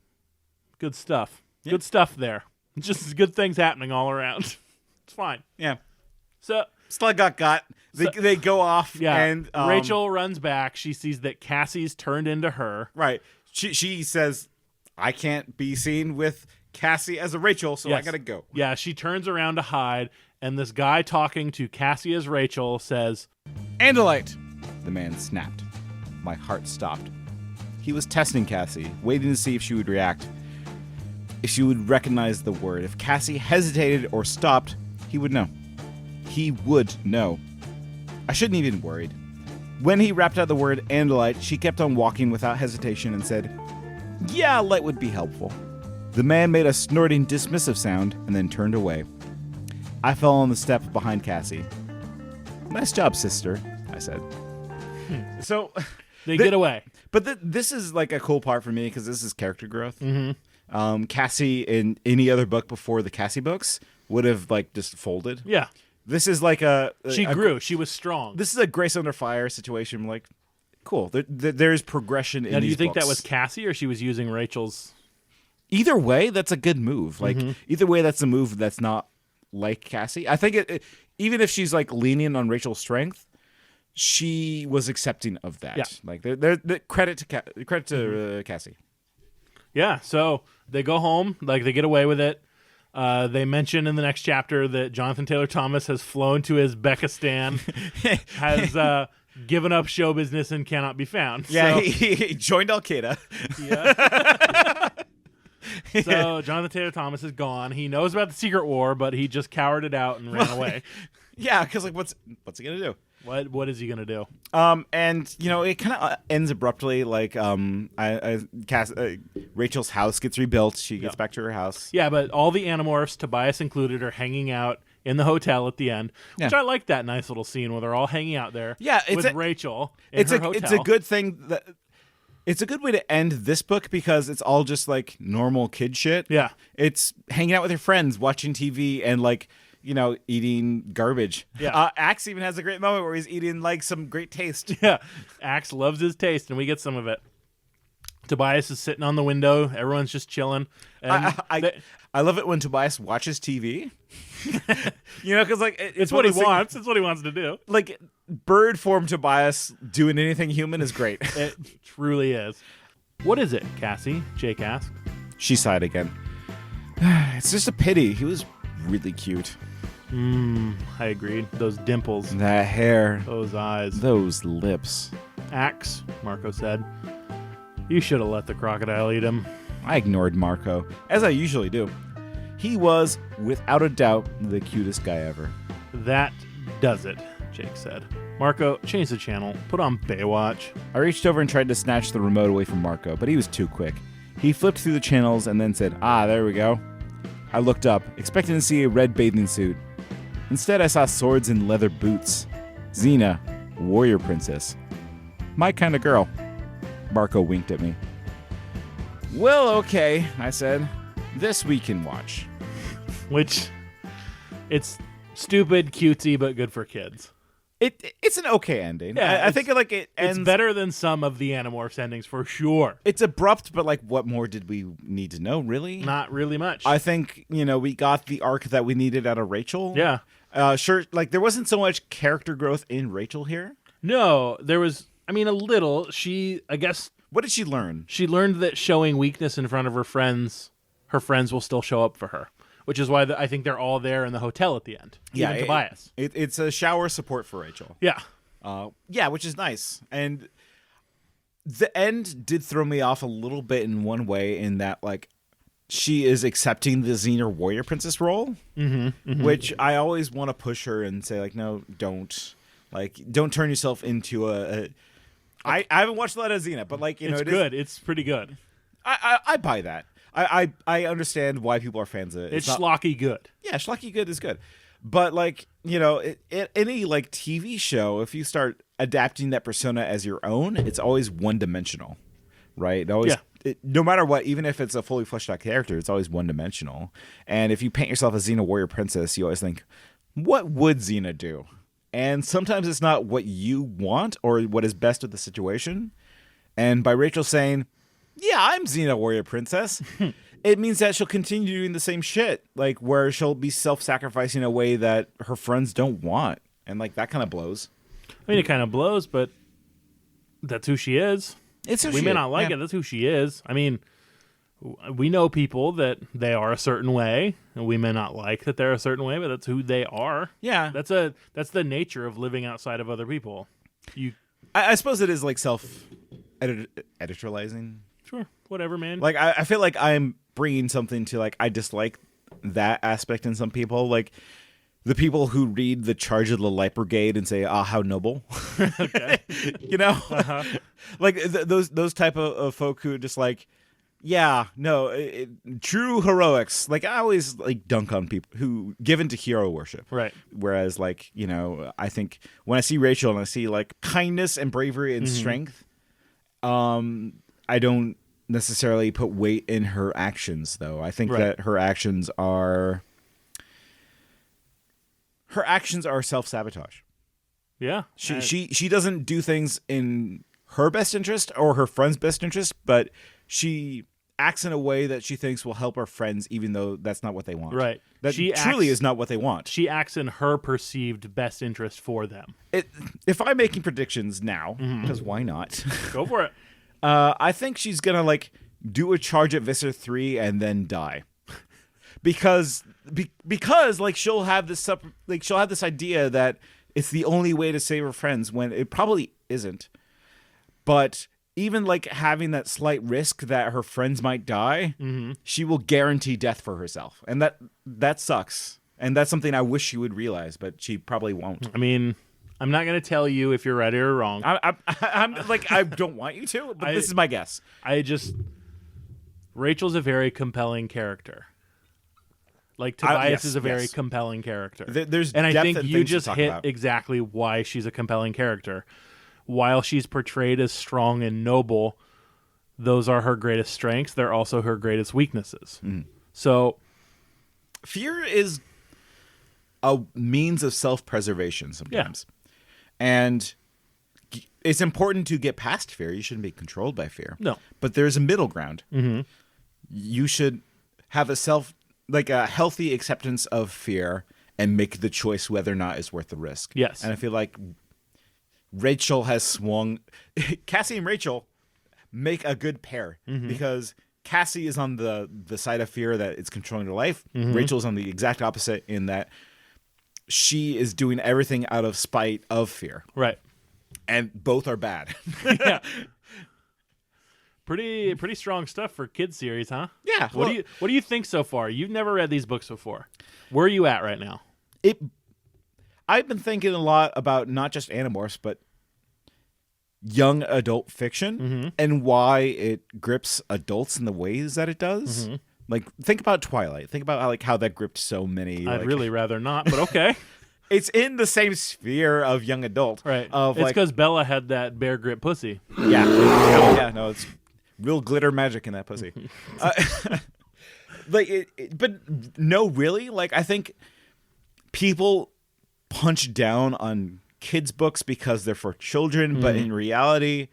B: good stuff. Yeah. Good stuff there. Just good things happening all around. It's fine.
A: Yeah.
B: So
A: Slug got. They go off.
B: Yeah.
A: And
B: Rachel runs back. She sees that Cassie's turned into her.
A: Right. She says, I can't be seen with Cassie as a Rachel, so I gotta go.
B: Yeah. She turns around to hide, and this guy talking to Cassie as Rachel says,
A: Andalite. The man snapped. My heart stopped. He was testing Cassie, waiting to see if she would react. If she would recognize the word. If Cassie hesitated or stopped, he would know. He would know. I shouldn't even worried. When he rapped out the word Andalite, she kept on walking without hesitation and said, yeah, light would be helpful. The man made a snorting, dismissive sound and then turned away. I fell on the step behind Cassie. Nice job, sister, I said. So
B: they get away.
A: But this is like a cool part for me because this is character growth.
B: Mm-hmm.
A: Cassie in any other book before the Cassie books would have like just folded.
B: Yeah.
A: This is like
B: she grew. She was strong.
A: This is a Grace Under Fire situation. Like, cool. There's progression in these books.
B: Do you think that was Cassie or she was using Rachel's?
A: Either way, that's a good move. Like, either way, that's a move that's not like Cassie. I think even if she's like leaning on Rachel's strength, she was accepting of that.
B: Yeah.
A: Like, the credit to Cassie.
B: Yeah. So they go home. Like, they get away with it. They mention in the next chapter that Jonathan Taylor Thomas has flown to Uzbekistan, has given up show business and cannot be found.
A: Yeah,
B: So,
A: he joined Al Qaeda.
B: yeah. So Jonathan Taylor Thomas is gone. He knows about the secret war, but he just cowered it out and ran away.
A: Yeah, because like, what's he gonna do?
B: What is he gonna do?
A: And you know, it kind of ends abruptly. Like, Rachel's house gets rebuilt. She gets back to her house.
B: Yeah, but all the Animorphs, Tobias included, are hanging out in the hotel at the end, which I like that nice little scene where they're all hanging out there.
A: Yeah,
B: with Rachel in her hotel.
A: It's a good thing that. It's a good way to end this book because it's all just like normal kid shit.
B: Yeah.
A: It's hanging out with your friends, watching TV, and like, you know, eating garbage.
B: Yeah.
A: Axe even has a great moment where he's eating like some great taste.
B: Yeah. Axe loves his taste, and we get some of it. Tobias is sitting on the window. Everyone's just chilling. And
A: I love it when Tobias watches TV. You know, because like
B: it's what he wants. It's what he wants to do.
A: Like bird form Tobias doing anything human is great.
B: It truly is. What is it, Cassie? Jake asked.
A: She sighed again. It's just a pity. He was really cute.
B: I agreed. Those dimples.
A: That hair.
B: Those eyes.
A: Those lips.
B: Axe, Marco said. You should have let the crocodile eat him.
A: I ignored Marco, as I usually do. He was, without a doubt, the cutest guy ever.
B: That does it, Jake said. Marco, change the channel. Put on Baywatch.
A: I reached over and tried to snatch the remote away from Marco, but he was too quick. He flipped through the channels and then said, there we go. I looked up, expecting to see a red bathing suit. Instead, I saw swords and leather boots. Xena, warrior princess. My kind of girl. Marco winked at me. Well, okay, I said. This we can watch.
B: Which, it's stupid, cutesy, but good for kids.
A: It's an okay ending.
B: Yeah,
A: I think like it ends.
B: It's better than some of the Animorphs endings for sure.
A: It's abrupt, but like, what more did we need to know? Really,
B: not really much.
A: I think we got the arc that we needed out of Rachel.
B: Yeah,
A: sure. Like there wasn't so much character growth in Rachel here.
B: No, there was. I mean, a little. I guess.
A: What did she learn?
B: She learned that showing weakness in front of her friends will still show up for her. Which is why I think they're all there in the hotel at the end.
A: Yeah,
B: even Tobias.
A: It's a shower support for Rachel.
B: Yeah.
A: Yeah, which is nice. And the end did throw me off a little bit in one way in that, like, she is accepting the Xena warrior princess role, which I always want to push her and say, like, no, don't. Like, don't turn yourself into I haven't watched a lot of Xena, but, like,
B: it's good. It's pretty good.
A: I buy that. I understand why people are fans of it.
B: It's schlocky good.
A: Yeah, schlocky good is good. But, like, any, like, TV show, if you start adapting that persona as your own, it's always one-dimensional, right? It always, no matter what, even if it's a fully fleshed out character, it's always one-dimensional. And if you paint yourself as Xena warrior princess, you always think, what would Xena do? And sometimes it's not what you want or what is best of the situation. And by Rachel saying, yeah, I'm Xena warrior princess, it means that she'll continue doing the same shit, like where she'll be self-sacrificing in a way that her friends don't want. And like that kind of blows.
B: I mean, it kind of blows, but that's who she is. We may not like it. That's who she is. I mean, we know people that they are a certain way, and we may not like that they're a certain way, but that's who they are.
A: Yeah.
B: That's the nature of living outside of other people.
A: I suppose it is like self-editorializing.
B: Sure, whatever, man.
A: Like, I feel like I'm bringing something to, like, I dislike that aspect in some people. Like, the people who read The Charge of the Light Brigade and say, how noble.
B: Okay.
A: Like, those type of folk who just, like, yeah, no, true heroics. Like, I always, like, dunk on people who give into hero worship.
B: Right.
A: Whereas, like, I think when I see Rachel and I see, like, kindness and bravery and strength, I don't necessarily put weight in her actions, though. I think that her actions are self-sabotage.
B: Yeah.
A: She doesn't do things in her best interest or her friend's best interest, but she acts in a way that she thinks will help her friends, even though that's not what they want.
B: Right.
A: That truly is not what they want.
B: She acts in her perceived best interest for them.
A: If I'm making predictions now, because why not?
B: Go for it.
A: I think she's gonna like do a charge at Visser 3 and then die. because like she'll have this idea that it's the only way to save her friends when it probably isn't. But even like having that slight risk that her friends might die, she will guarantee death for herself, and that sucks. And that's something I wish she would realize, but she probably won't.
B: I mean, I'm not going to tell you if you're right or wrong.
A: I'm like, I don't want you to, but this is my guess.
B: Rachel's a very compelling character. Like Tobias is a very compelling character.
A: And
B: I think you just hit exactly why she's a compelling character. While she's portrayed as strong and noble, those are her greatest strengths. They're also her greatest weaknesses. So
A: fear is a means of self-preservation sometimes. And it's important to get past fear. You shouldn't be controlled by fear.
B: No.
A: But there's a middle ground. You should have a healthy acceptance of fear and make the choice whether or not it's worth the risk.
B: Yes.
A: And I feel like Rachel has swung. Cassie and Rachel make a good pair because Cassie is on the side of fear that it's controlling her life. Rachel's on the exact opposite in that she is doing everything out of spite of fear.
B: Right.
A: And both are bad.
B: Yeah. Pretty strong stuff for kids series, huh?
A: Yeah.
B: What do you think so far? You've never read these books before. Where are you at right now?
A: I've been thinking a lot about not just Animorphs, but young adult fiction and why it grips adults in the ways that it does. Like, think about Twilight. Think about how that gripped so many.
B: I'd really rather not, but okay.
A: It's in the same sphere of young adult.
B: Right. It's because Bella had that bear grip pussy.
A: Yeah. No, it's real glitter magic in that pussy. But no, really. Like, I think people punch down on kids' books because they're for children, but in reality,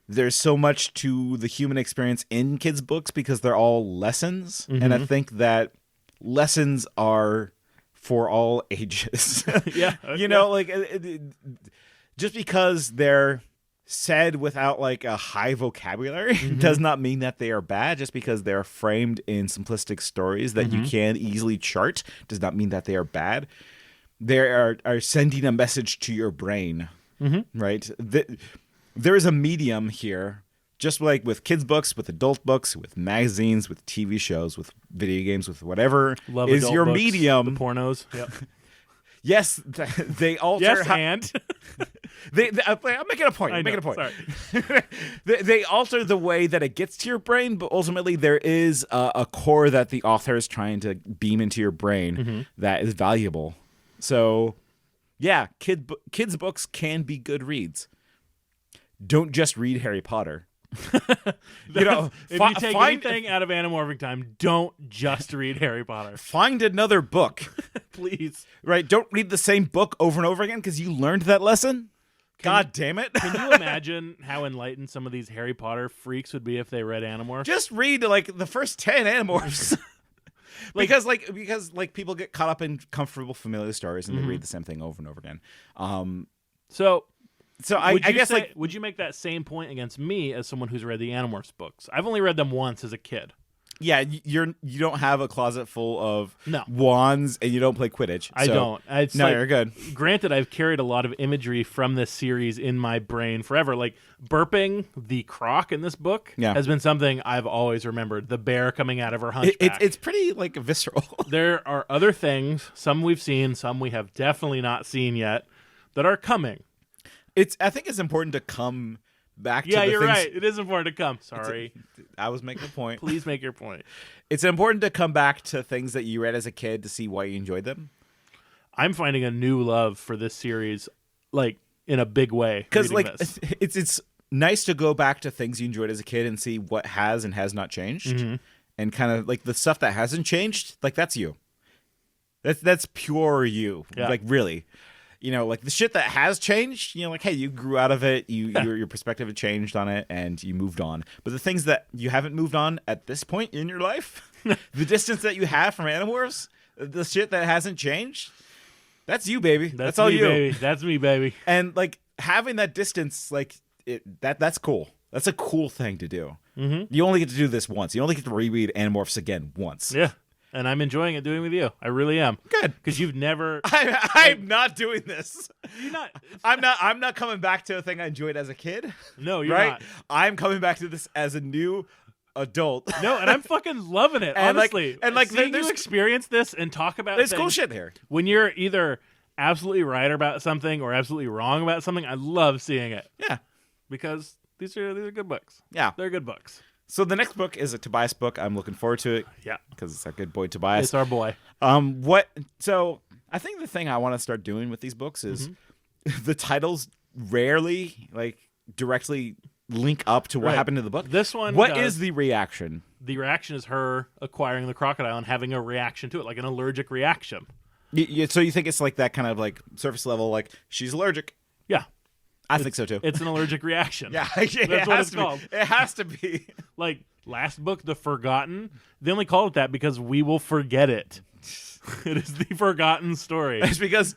A: there's so much to the human experience in kids' books because they're all lessons. And I think that lessons are for all ages. Just because they're said without like a high vocabulary does not mean that they are bad. Just because they're framed in simplistic stories that you can easily chart does not mean that they are bad. They are sending a message to your brain, right? There is a medium here, just like with kids' books, with adult books, with magazines, with TV shows, with video games, with whatever is your
B: books,
A: medium.
B: The pornos. Yep.
A: Yes, they alter.
B: Yes, and
A: I'm making a point. Sorry. They alter the way that it gets to your brain, but ultimately there is a core that the author is trying to beam into your brain that is valuable. So, yeah, kids' books can be good reads. Don't just read Harry Potter.
B: If you take anything out of Animorphic Time, don't just read Harry Potter.
A: Find another book.
B: Please.
A: Right? Don't read the same book over and over again because you learned that lesson. God damn it.
B: Can you imagine how enlightened some of these Harry Potter freaks would be if they read Animorphs?
A: Just read the first 10 Animorphs. Because people get caught up in comfortable, familiar stories and they read the same thing over and over again.
B: So
A: I guess
B: would you make that same point against me as someone who's read the Animorphs books? I've only read them once as a kid.
A: Yeah, you don't have a closet full of wands and you don't play Quidditch.
B: I don't.
A: You're good.
B: Granted, I've carried a lot of imagery from this series in my brain forever. Like burping the croc in this book has been something I've always remembered. The bear coming out of her hunchback.
A: It's pretty visceral.
B: There are other things, some we've seen, some we have definitely not seen yet, that are coming.
A: I think it's important to come back to
B: the
A: things.
B: You're right. It is important to come. Sorry.
A: I was making a point.
B: Please make your point.
A: It's important to come back to things that you read as a kid to see why you enjoyed them.
B: I'm finding a new love for this series, in a big way.
A: Because it's nice to go back to things you enjoyed as a kid and see what has and has not changed. And kind of the stuff that hasn't changed, that's you. That's pure you.
B: Yeah.
A: Really. The shit that has changed, hey, you grew out of it, your perspective had changed on it, and you moved on. But the things that you haven't moved on at this point in your life, the distance that you have from Animorphs, the shit that hasn't changed, that's you, baby. That's all
B: me,
A: you.
B: Baby. That's me, baby.
A: And having that distance, that's cool. That's a cool thing to do. You only get to do this once. You only get to reread Animorphs again once.
B: Yeah. And I'm enjoying it doing with you. I really am.
A: Good.
B: Because you've never...
A: I'm not doing this.
B: You're not...
A: I'm not coming back to a thing I enjoyed as a kid.
B: No, you're
A: right?
B: not.
A: I'm coming back to this as a new adult.
B: No, and I'm fucking loving it,
A: And,
B: honestly. Seeing
A: there's
B: you experience this and talk about
A: there's
B: things,
A: cool shit here.
B: When you're either absolutely right about something or absolutely wrong about something, I love seeing it.
A: Yeah.
B: Because these are good books.
A: Yeah.
B: They're good books.
A: So the next book is a Tobias book. I'm looking forward to it.
B: Yeah.
A: Because it's our good boy Tobias.
B: It's our boy.
A: So I think the thing I want to start doing with these books is the titles rarely directly link up to what happened in the book.
B: This one
A: What is the reaction?
B: The reaction is her acquiring the crocodile and having a reaction to it, like an allergic reaction.
A: So you think it's like that kind of like surface level, like she's allergic?
B: Yeah.
A: I think so too.
B: It's an allergic reaction.
A: Yeah,
B: That's what it's called.
A: It has to be.
B: Like last book, The Forgotten, they only call it that because we will forget it. It is the forgotten story.
A: It's because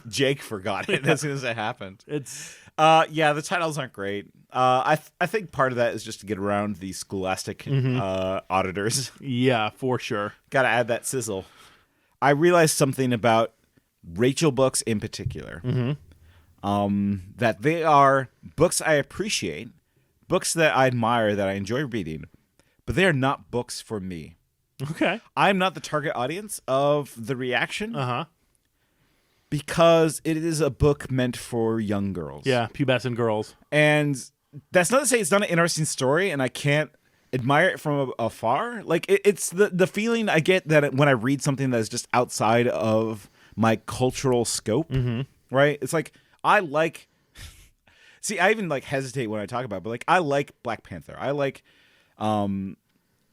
A: Jake forgot it as soon as it happened.
B: It's
A: the titles aren't great. I think part of that is just to get around the scholastic auditors.
B: Yeah, for sure.
A: Got to add that sizzle. I realized something about Rachel books in particular. That they are books I appreciate, books that I admire, that I enjoy reading, but they are not books for me.
B: Okay.
A: I'm not the target audience of the reaction. Because it is a book meant for young girls.
B: Yeah, pubescent girls.
A: And that's not to say it's not an interesting story and I can't admire it from afar. Like, it's the feeling I get that when I read something that is just outside of my cultural scope, right? It's like, I like... See, I even, hesitate when I talk about it, but, I like Black Panther. I like...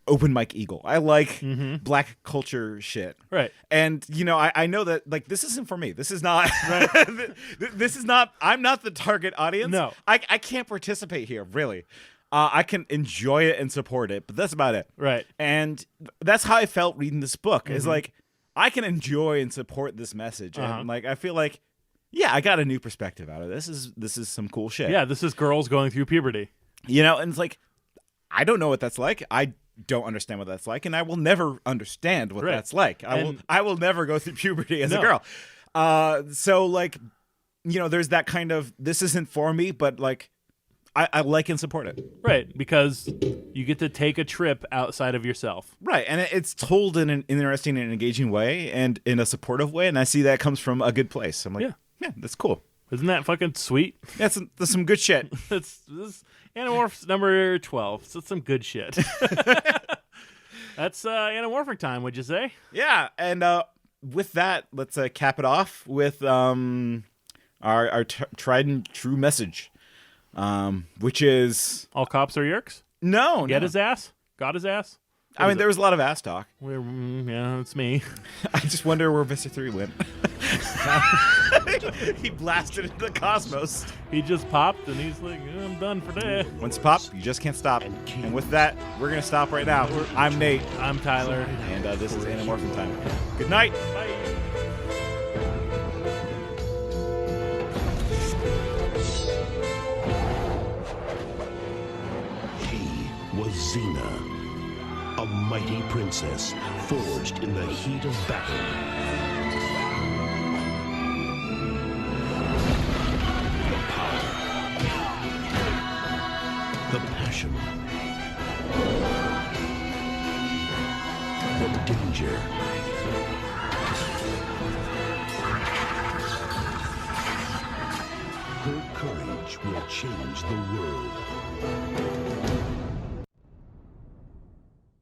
A: Open Mike Eagle. I like black culture shit.
B: Right.
A: And, I know that, this isn't for me. This is not... this is not... I'm not the target audience.
B: No.
A: I can't participate here, really. I can enjoy it and support it, but that's about it.
B: Right.
A: And that's how I felt reading this book. Is I can enjoy and support this message. And, I feel like, yeah, I got a new perspective out of this. This is some cool shit.
B: Yeah, this is girls going through puberty.
A: And it's I don't know what that's like. I don't understand what that's like, and I will never understand what that's like. I will never go through puberty as a girl. So there's that kind of, this isn't for me, but I like and support it.
B: Right, because you get to take a trip outside of yourself.
A: Right, and it's told in an interesting and engaging way and in a supportive way, and I see that comes from a good place. I'm like, yeah, that's cool.
B: Isn't that fucking sweet?
A: That's some good shit.
B: This Animorphs number 12. So it's some good shit. That's Animorphic time, would you say?
A: Yeah, and with that, let's cap it off with our tried and true message, which is...
B: All cops are yeerks?
A: No.
B: Get his ass? Got his ass?
A: I mean, there was a lot of ass talk.
B: Yeah, it's me.
A: I just wonder where Mr. 3 went. He blasted into the cosmos.
B: He just popped, and he's like, I'm done for today.
A: Once you pop, you just can't stop. And with that, we're going to stop right now. I'm Nate.
B: I'm Tyler.
A: And this is Animorphin Time. Good night.
B: Bye.
E: She was Xena, a mighty princess forged in the heat of battle. The passion, the danger, her courage will change the world.